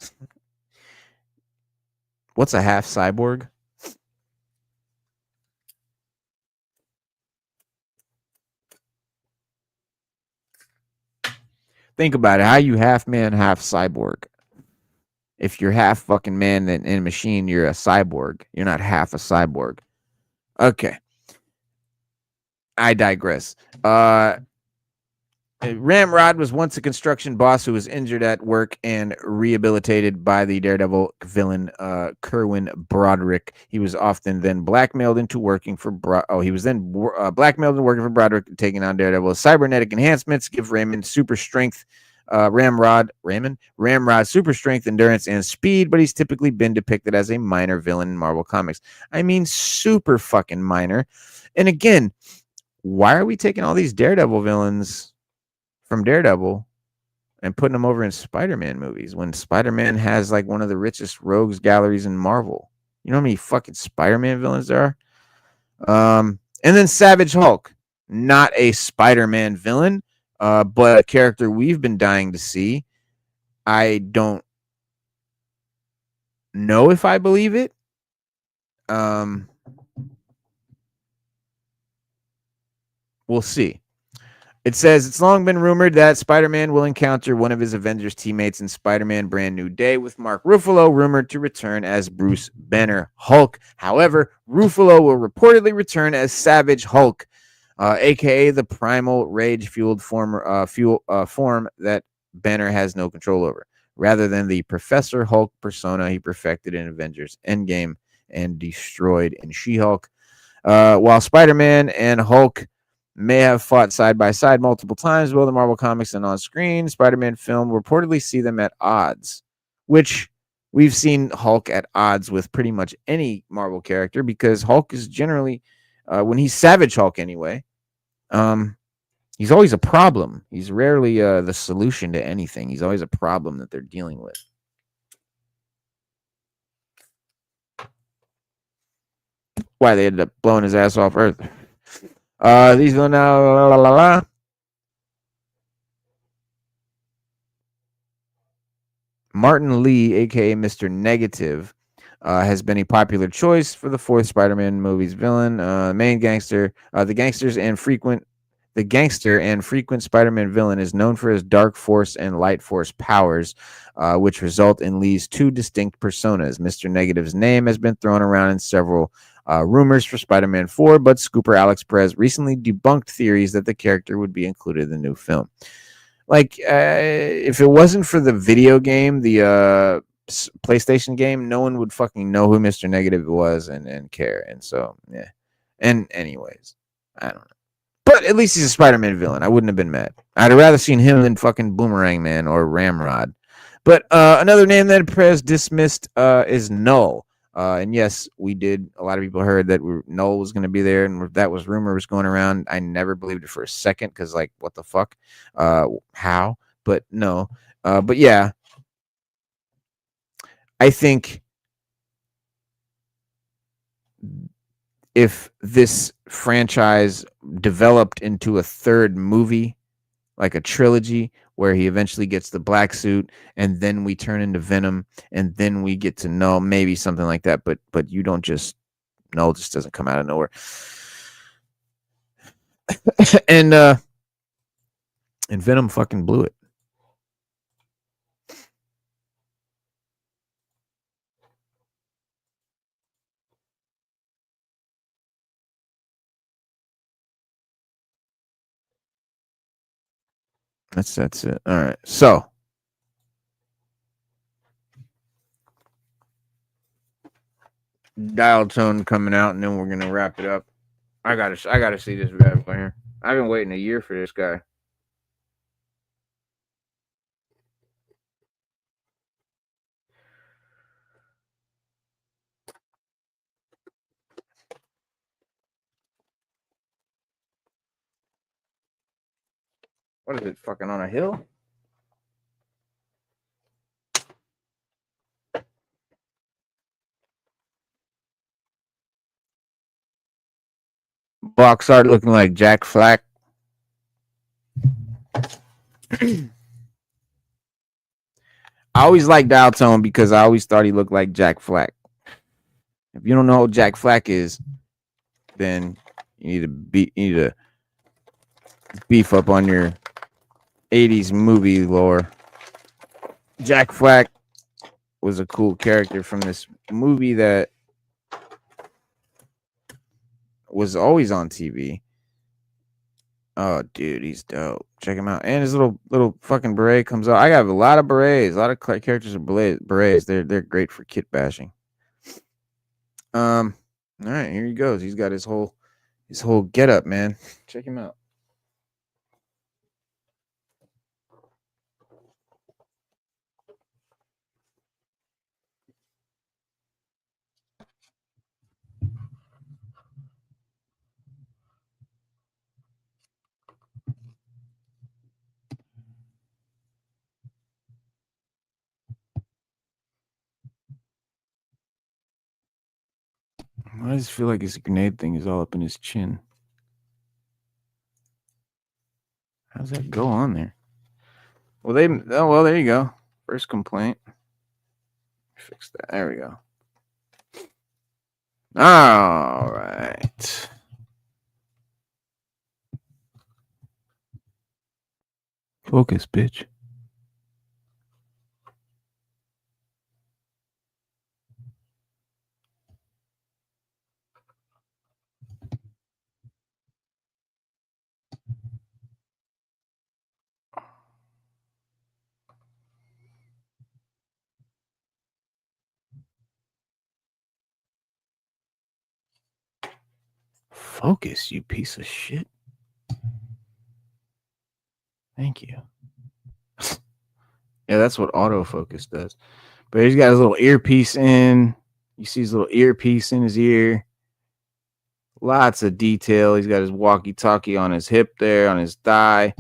what's a half cyborg? Think about it. How you half man, half cyborg? If you're half fucking man and a machine, you're a cyborg. You're not half a cyborg. Okay. I digress. Ramrod was once a construction boss who was injured at work and rehabilitated by the Daredevil villain Kerwin Broderick. He was often then blackmailed into working for blackmailed into working for Broderick, taking on Daredevil. Cybernetic enhancements give Raymond super strength, Ramrod, super strength, endurance, and speed, but he's typically been depicted as a minor villain in Marvel Comics. I mean, super fucking minor. And again, why are we taking all these Daredevil villains from Daredevil and putting them over in Spider-Man movies when Spider-Man has like one of the richest rogues galleries in Marvel? You know how many fucking Spider-Man villains there are? And then Savage Hulk, not a Spider-Man villain, but a character we've been dying to see. I don't know if I believe it. We'll see. It says it's long been rumored that Spider-Man will encounter one of his Avengers teammates in Spider-Man Brand New Day, with Mark Ruffalo rumored to return as Bruce Banner Hulk. However, Ruffalo will reportedly return as Savage Hulk, aka the primal rage-fueled form that Banner has no control over, rather than the Professor Hulk persona he perfected in Avengers Endgame and destroyed in She-Hulk. While Spider-Man and Hulk may have fought side by side multiple times, both in Marvel Comics and on screen, Spider-Man film reportedly see them at odds, which we've seen Hulk at odds with pretty much any Marvel character, because Hulk is generally, when he's Savage Hulk anyway, he's always a problem. He's rarely the solution to anything. He's always a problem that they're dealing with. Why they ended up blowing his ass off Earth. These will now. Martin Lee, aka Mr. Negative, has been a popular choice for the fourth Spider-Man movie's villain. The gangster and frequent Spider-Man villain is known for his dark force and light force powers, which result in Lee's two distinct personas. Mr. Negative's name has been thrown around in several rumors for Spider-Man 4, but scooper Alex Perez recently debunked theories that the character would be included in the new film. Like, if it wasn't for the video game, the PlayStation game, no one would fucking know who Mr. Negative was and care. And so, yeah. And anyways, I don't know. But at least he's a Spider-Man villain. I wouldn't have been mad. I'd have rather seen him than fucking Boomerang Man or Ramrod. But another name that Perez dismissed is Null. And yes, we did. A lot of people heard that Null was going to be there, and that was rumor was going around. I never believed it for a second because, like, what the fuck? How? But no. But yeah, I think if this franchise developed into a third movie, like a trilogy, where he eventually gets the black suit, and then we turn into Venom, and then we get to Null, maybe something like that. But you don't just Null just doesn't come out of nowhere. and Venom fucking blew it. That's it. All right. So dial tone coming out, and then we're gonna wrap it up. I gotta see this guy over here. I've been waiting a year for this guy. What is it? Fucking on a hill? Box art looking like Jack Flack. I always liked Dial Tone because I always thought he looked like Jack Flack. If you don't know who Jack Flack is, then you need to beef up on your 80s movie lore. Jack Flack was a cool character from this movie that was always on TV. Oh, dude, he's dope. Check him out. And his little fucking beret comes out. I got a lot of berets. A lot of characters with berets. They're great for kit bashing. All right, here he goes. He's got his whole get up, man. Check him out. I just feel like his grenade thing is all up in his chin. How's that go on there? Well, there you go. First complaint. Fix that. There we go. All right. Focus, bitch. Focus, you piece of shit. Thank you. Yeah, that's what autofocus does. But he's got his little earpiece in. You see his little earpiece in his ear. Lots of detail. He's got his walkie-talkie on his hip there, on his thigh.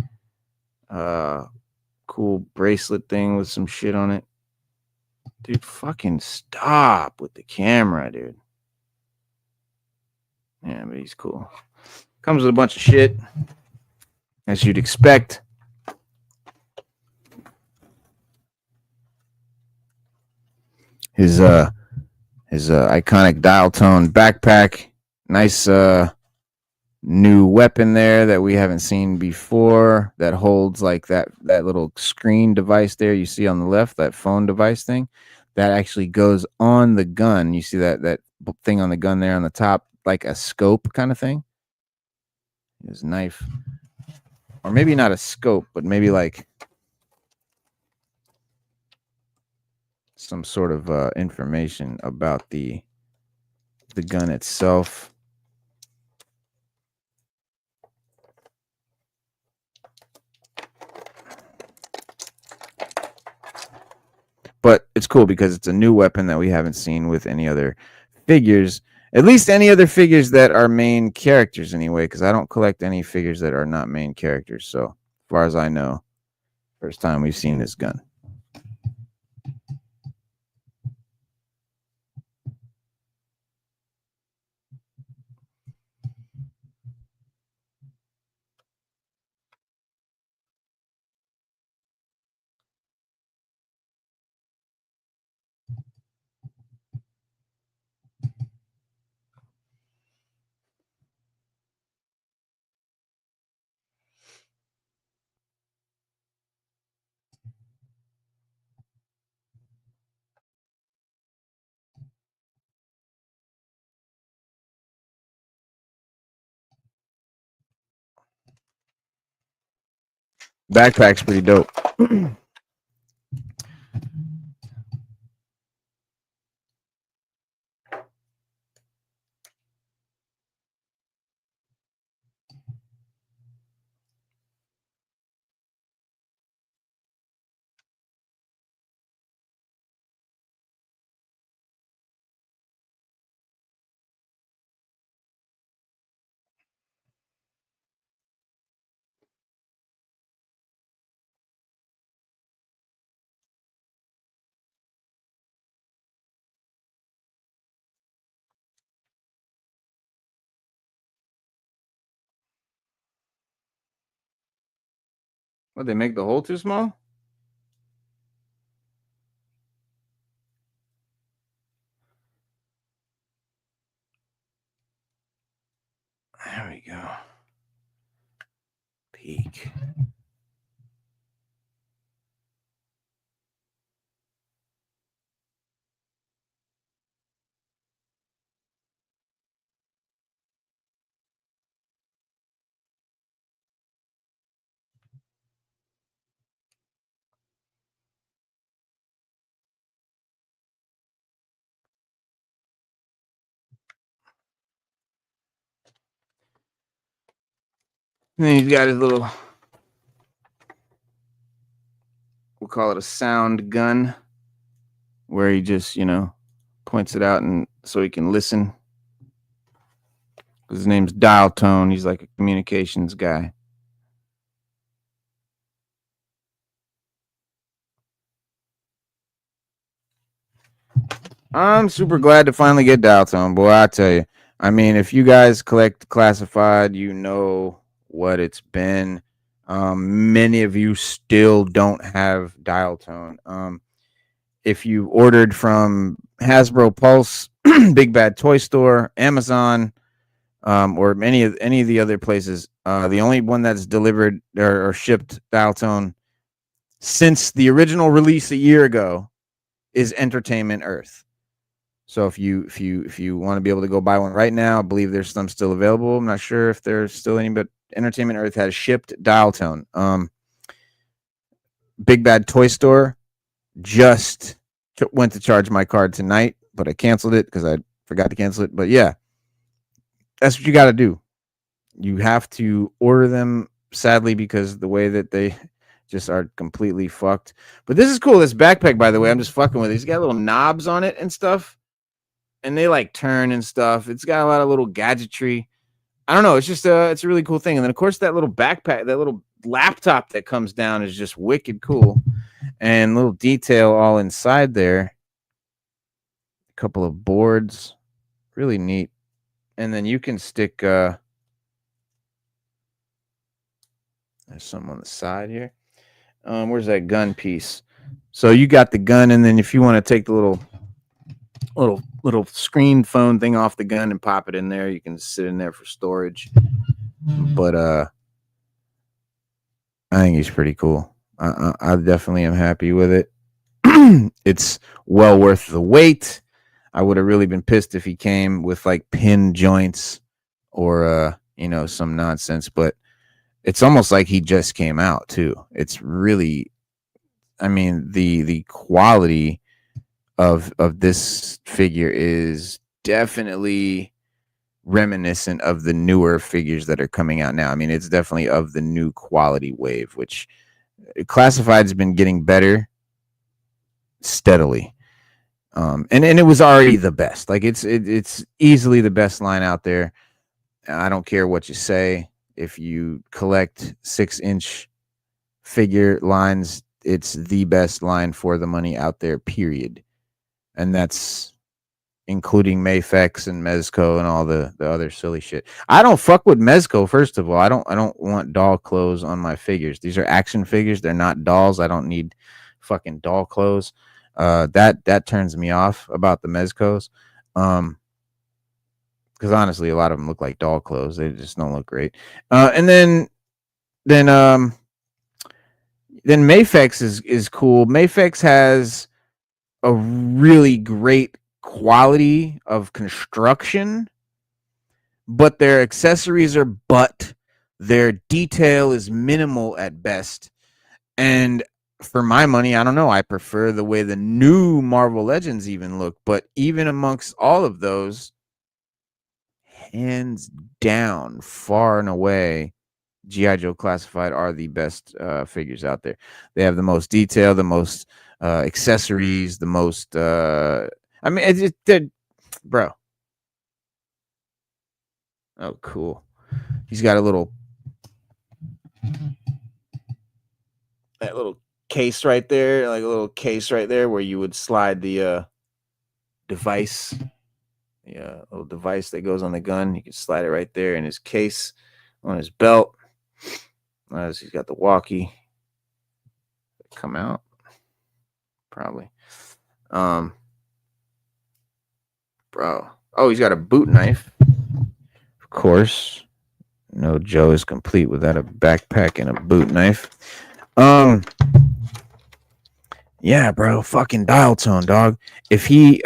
Cool bracelet thing with some shit on it. Dude, fucking stop with the camera, dude. Yeah, but he's cool. Comes with a bunch of shit, as you'd expect. His iconic dial tone backpack. Nice new weapon there that we haven't seen before that holds like that little screen device there you see on the left, that phone device thing that actually goes on the gun. You see that thing on the gun there on the top, like a scope kind of thing. His knife, or maybe not a scope, but maybe like some sort of information about the gun itself. But it's cool because it's a new weapon that we haven't seen with any other figures, at least any other figures that are main characters anyway, because I don't collect any figures that are not main characters. So as far as I know, first time we've seen this gun. Backpack's pretty dope. What, they make the hole too small? There we go. Peek. And then he's got his little, we'll call it a sound gun, where he just, points it out and so he can listen. His name's Dial Tone. He's like a communications guy. I'm super glad to finally get dial tone, boy. I tell you. I mean, if you guys collect classified, you know what it's been. Many of you still don't have dial tone. If you ordered from Hasbro Pulse, Big Bad Toy Store, Amazon, or any of the other places, the only one that's delivered or shipped dial tone since the original release a year ago is Entertainment Earth. So if you want to be able to go buy one right now, I believe there's some still available. I'm not sure if there's still any, but Entertainment Earth has shipped dial tone. Big Bad Toy Store just went to charge my card tonight, but I canceled it because I forgot to cancel it. But yeah, that's what you got to do. You have to order them, sadly, because the way that they just are completely fucked. But this is cool. This backpack, by the way, I'm just fucking with it. It's got little knobs on it and stuff, and they like turn and stuff. It's got a lot of little gadgetry. I don't know. It's just it's a really cool thing. And then of course that little backpack, that little laptop that comes down is just wicked cool, and little detail all inside there. A couple of boards, really neat. And then you can stick. There's something on the side here. Where's that gun piece? So you got the gun, and then if you want to take the little screen phone thing off the gun and pop it in there, you can sit in there for storage. But I think he's pretty cool. I definitely am happy with it. It's well worth the wait. I would have really been pissed if he came with like pin joints or some nonsense, but it's almost like he just came out too. It's really, I mean, the quality of this figure is definitely reminiscent of the newer figures that are coming out now. I mean, it's definitely of the new quality wave, which Classified's been getting better steadily. And it was already the best. Like it's easily the best line out there. I don't care what you say. If you collect 6-inch figure lines, it's the best line for the money out there, period. And that's including Mayfex and Mezco and all the other silly shit. I don't fuck with Mezco, first of all. I don't want doll clothes on my figures. These are action figures. They're not dolls. I don't need fucking doll clothes. That turns me off about the Mezcos. Because honestly, a lot of them look like doll clothes. They just don't look great. And then Mayfex is cool. Mayfex has a really great quality of construction, but their accessories are butt. Their detail is minimal at best. And for my money, I don't know. I prefer the way the new Marvel Legends even look. But even amongst all of those, hands down, far and away, G.I. Joe Classified are the best figures out there. They have the most detail, the most accessories, the most. I mean, bro. Oh, cool. He's got a little. That little case right there, like a little case right there where you would slide the device. The little device that goes on the gun. You can slide it right there in his case on his belt. As he's got the walkie. Come out. Probably. Bro. Oh, he's got a boot knife. Of course. No Joe is complete without a backpack and a boot knife. Yeah, bro. Fucking dial tone, dog. If he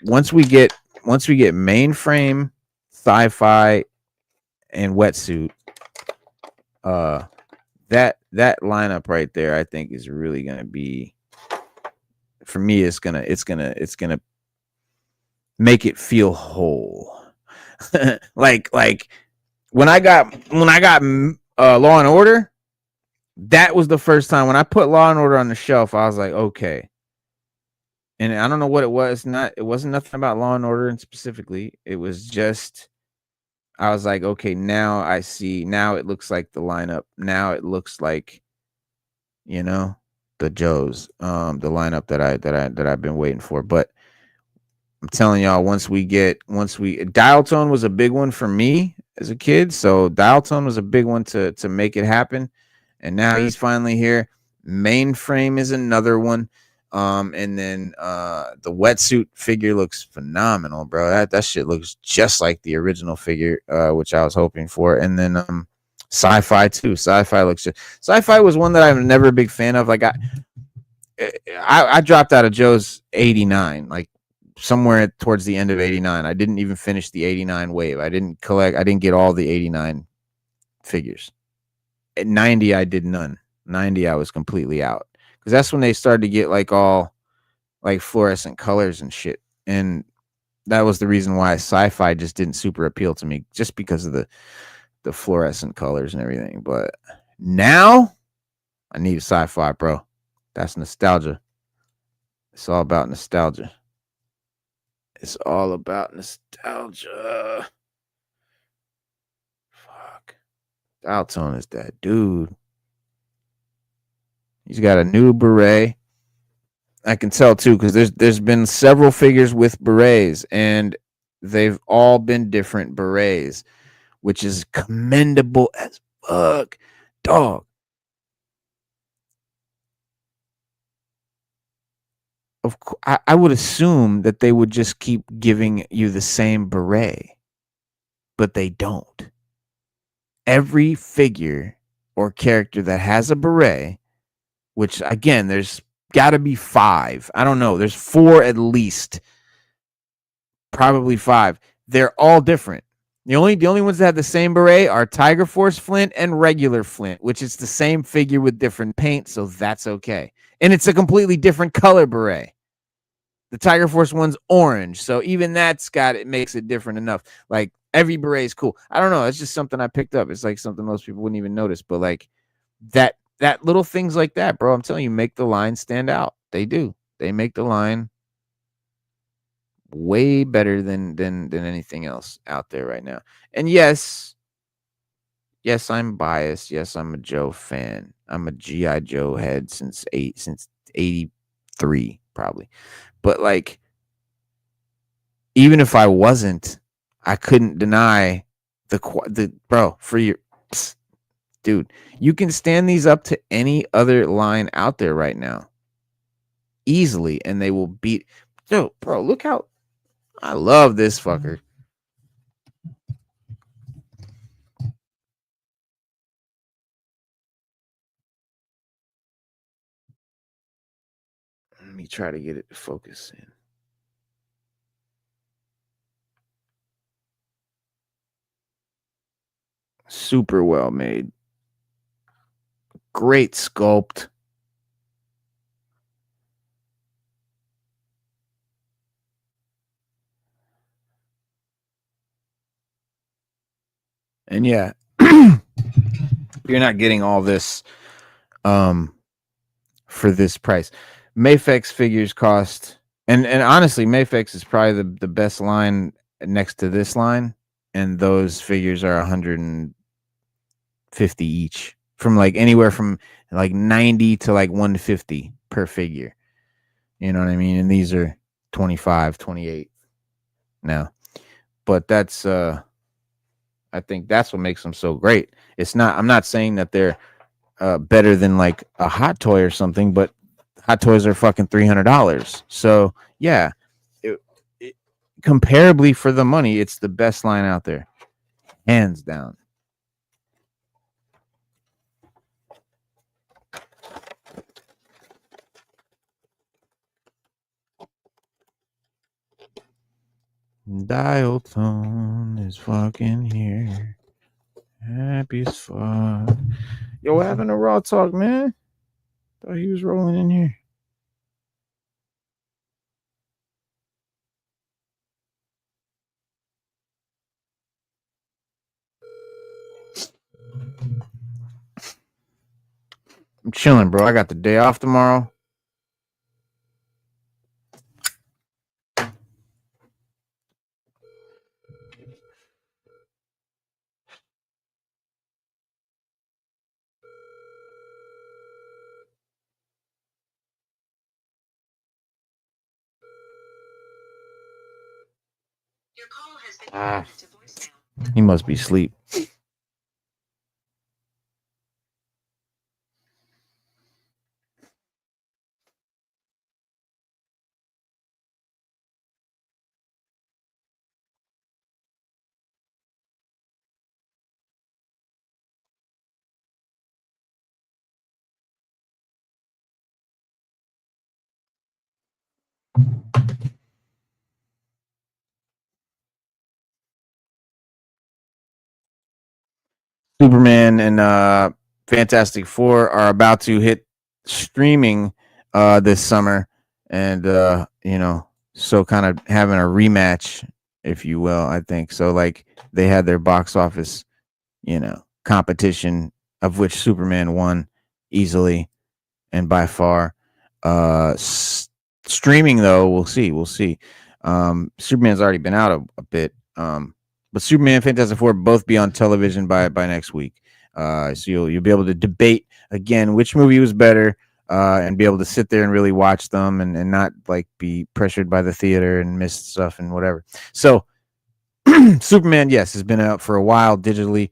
once we get mainframe, sci-fi, and wetsuit, that lineup right there, I think is really gonna be, for me, it's gonna make it feel whole. like when I got Law and Order, that was the first time when I put Law and Order on the shelf, I was like, okay. And I don't know what it was. It wasn't nothing about Law and Order specifically. It was just, I was like, okay, now I see. Now it looks like the lineup. Now it looks like, the Joes, the lineup that I've been waiting for. But I'm telling y'all, once dial tone was a big one for me as a kid. So dial tone was a big one to make it happen. And now he's finally here. Mainframe is another one. And then the wetsuit figure looks phenomenal, bro. That shit looks just like the original figure, which I was hoping for. And then sci-fi too. Sci-fi was one that I'm never a big fan of. Like I dropped out of Joe's 89, like somewhere towards the end of 89. I didn't even finish the 89 wave. I didn't get all the 89 figures. At 90, I did none. 90, I was completely out. Because that's when they started to get like all like fluorescent colors and shit. And that was the reason why sci-fi just didn't super appeal to me, just because of the fluorescent colors and everything. But now I need a sci-fi, bro. That's nostalgia. It's all about nostalgia. It's all about nostalgia. Fuck. Dalton is that dude. He's got a new beret. I can tell too, because there's been several figures with berets, and they've all been different berets, which is commendable as fuck, dog. Of course, I would assume that they would just keep giving you the same beret, but they don't. Every figure or character that has a beret, which again, there's got to be 5. I don't know. There's 4 at least, probably 5. They're all different. The only ones that have the same beret are Tiger Force Flint and regular Flint, which is the same figure with different paint, so that's okay. And it's a completely different color beret. The Tiger Force one's orange, so even it makes it different enough. Like every beret is cool. I don't know. It's just something I picked up. It's like something most people wouldn't even notice, but like that little things like that, bro. I'm telling you, make the line stand out. They do. They make the line way better than anything else out there right now. And yes, I'm biased. Yes, I'm a Joe fan. I'm a GI Joe head since 83 probably. But like, even if I wasn't, I couldn't deny the bro for your dude. You can stand these up to any other line out there right now easily, and they will beat. Dude, bro, look how I love this fucker. Let me try to get it to focus in. Super well made. Great sculpt. And yeah, you're not getting all this for this price. Mafex figures cost, and honestly, Mafex is probably the best line next to this line, and those figures are 150 each, from like anywhere from like 90 to like 150 per figure. You know what I mean? And these are 25, 28 now. But that's I think that's what makes them so great. I'm not saying that they're better than like a hot toy or something, but hot toys are fucking $300. So yeah, comparably for the money, it's the best line out there, hands down. Dial tone is fucking here. Happy as fuck. Yo, having a raw talk, man. Thought he was rolling in here. I'm chilling, bro. I got the day off tomorrow. He must be asleep. Superman and Fantastic Four are about to hit streaming this summer, and so kind of having a rematch, if you will. I think so. Like they had their box office, competition, of which Superman won easily and by far. Streaming though, we'll see. Superman's already been out a bit. But Superman and Fantastic Four both be on television by next week. So you'll be able to debate again which movie was better, and be able to sit there and really watch them and not like be pressured by the theater and miss stuff and whatever. So Superman, yes, has been out for a while digitally,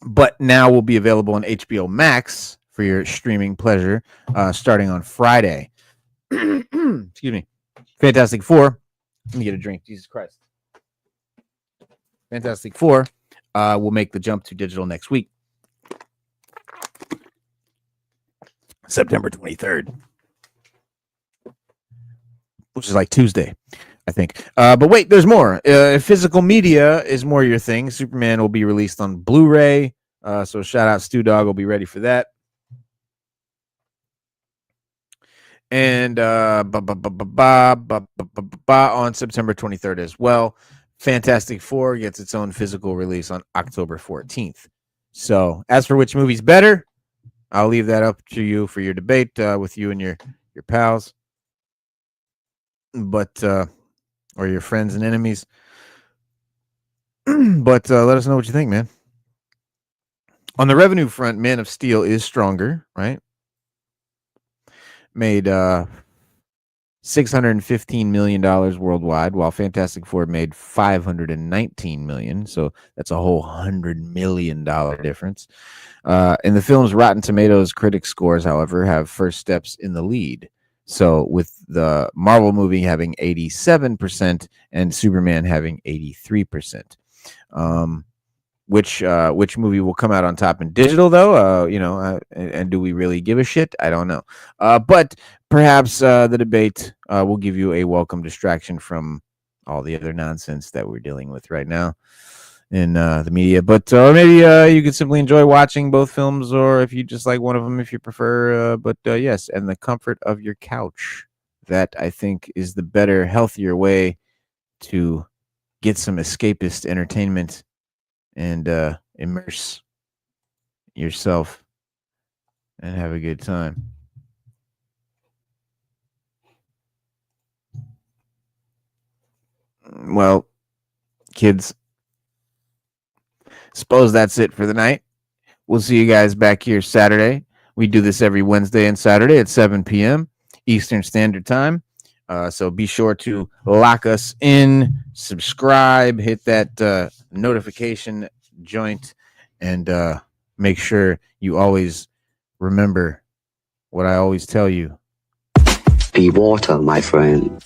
but now will be available on HBO Max for your streaming pleasure, starting on Friday. Excuse me. Fantastic Four. Let me get a drink. Jesus Christ. Fantastic Four will make the jump to digital next week, September 23rd, which is like Tuesday, I think. But wait, there's more. If physical media is more your thing, Superman will be released on Blu-ray. So shout out Stu Dog will be ready for that. And on September 23rd as well, Fantastic Four gets its own physical release on October 14th. So as for which movie's better, I'll leave that up to you for your debate with you and your pals, but or your friends and enemies. But let us know what you think, man. On the revenue front, Man of Steel is stronger, right? Made $615 million worldwide, while Fantastic Four made $519 million. So that's a whole $100 million difference. And the film's Rotten Tomatoes critic scores, however, have first steps in the lead. So with the Marvel movie having 87% and Superman having 83%. Which movie will come out on top in digital, though? And do we really give a shit? I don't know. But perhaps the debate will give you a welcome distraction from all the other nonsense that we're dealing with right now in the media. But or maybe you could simply enjoy watching both films, or if you just like one of them, if you prefer. But yes, and the comfort of your couch. That I think is the better, healthier way to get some escapist entertainment and immerse yourself and have a good time. Well, kids, suppose that's it for the night. We'll see you guys back here Saturday. We do this every Wednesday and Saturday at 7 p.m. Eastern Standard Time. So be sure to lock us in, subscribe, hit that notification joint, and make sure you always remember what I always tell you. Be water, my friend.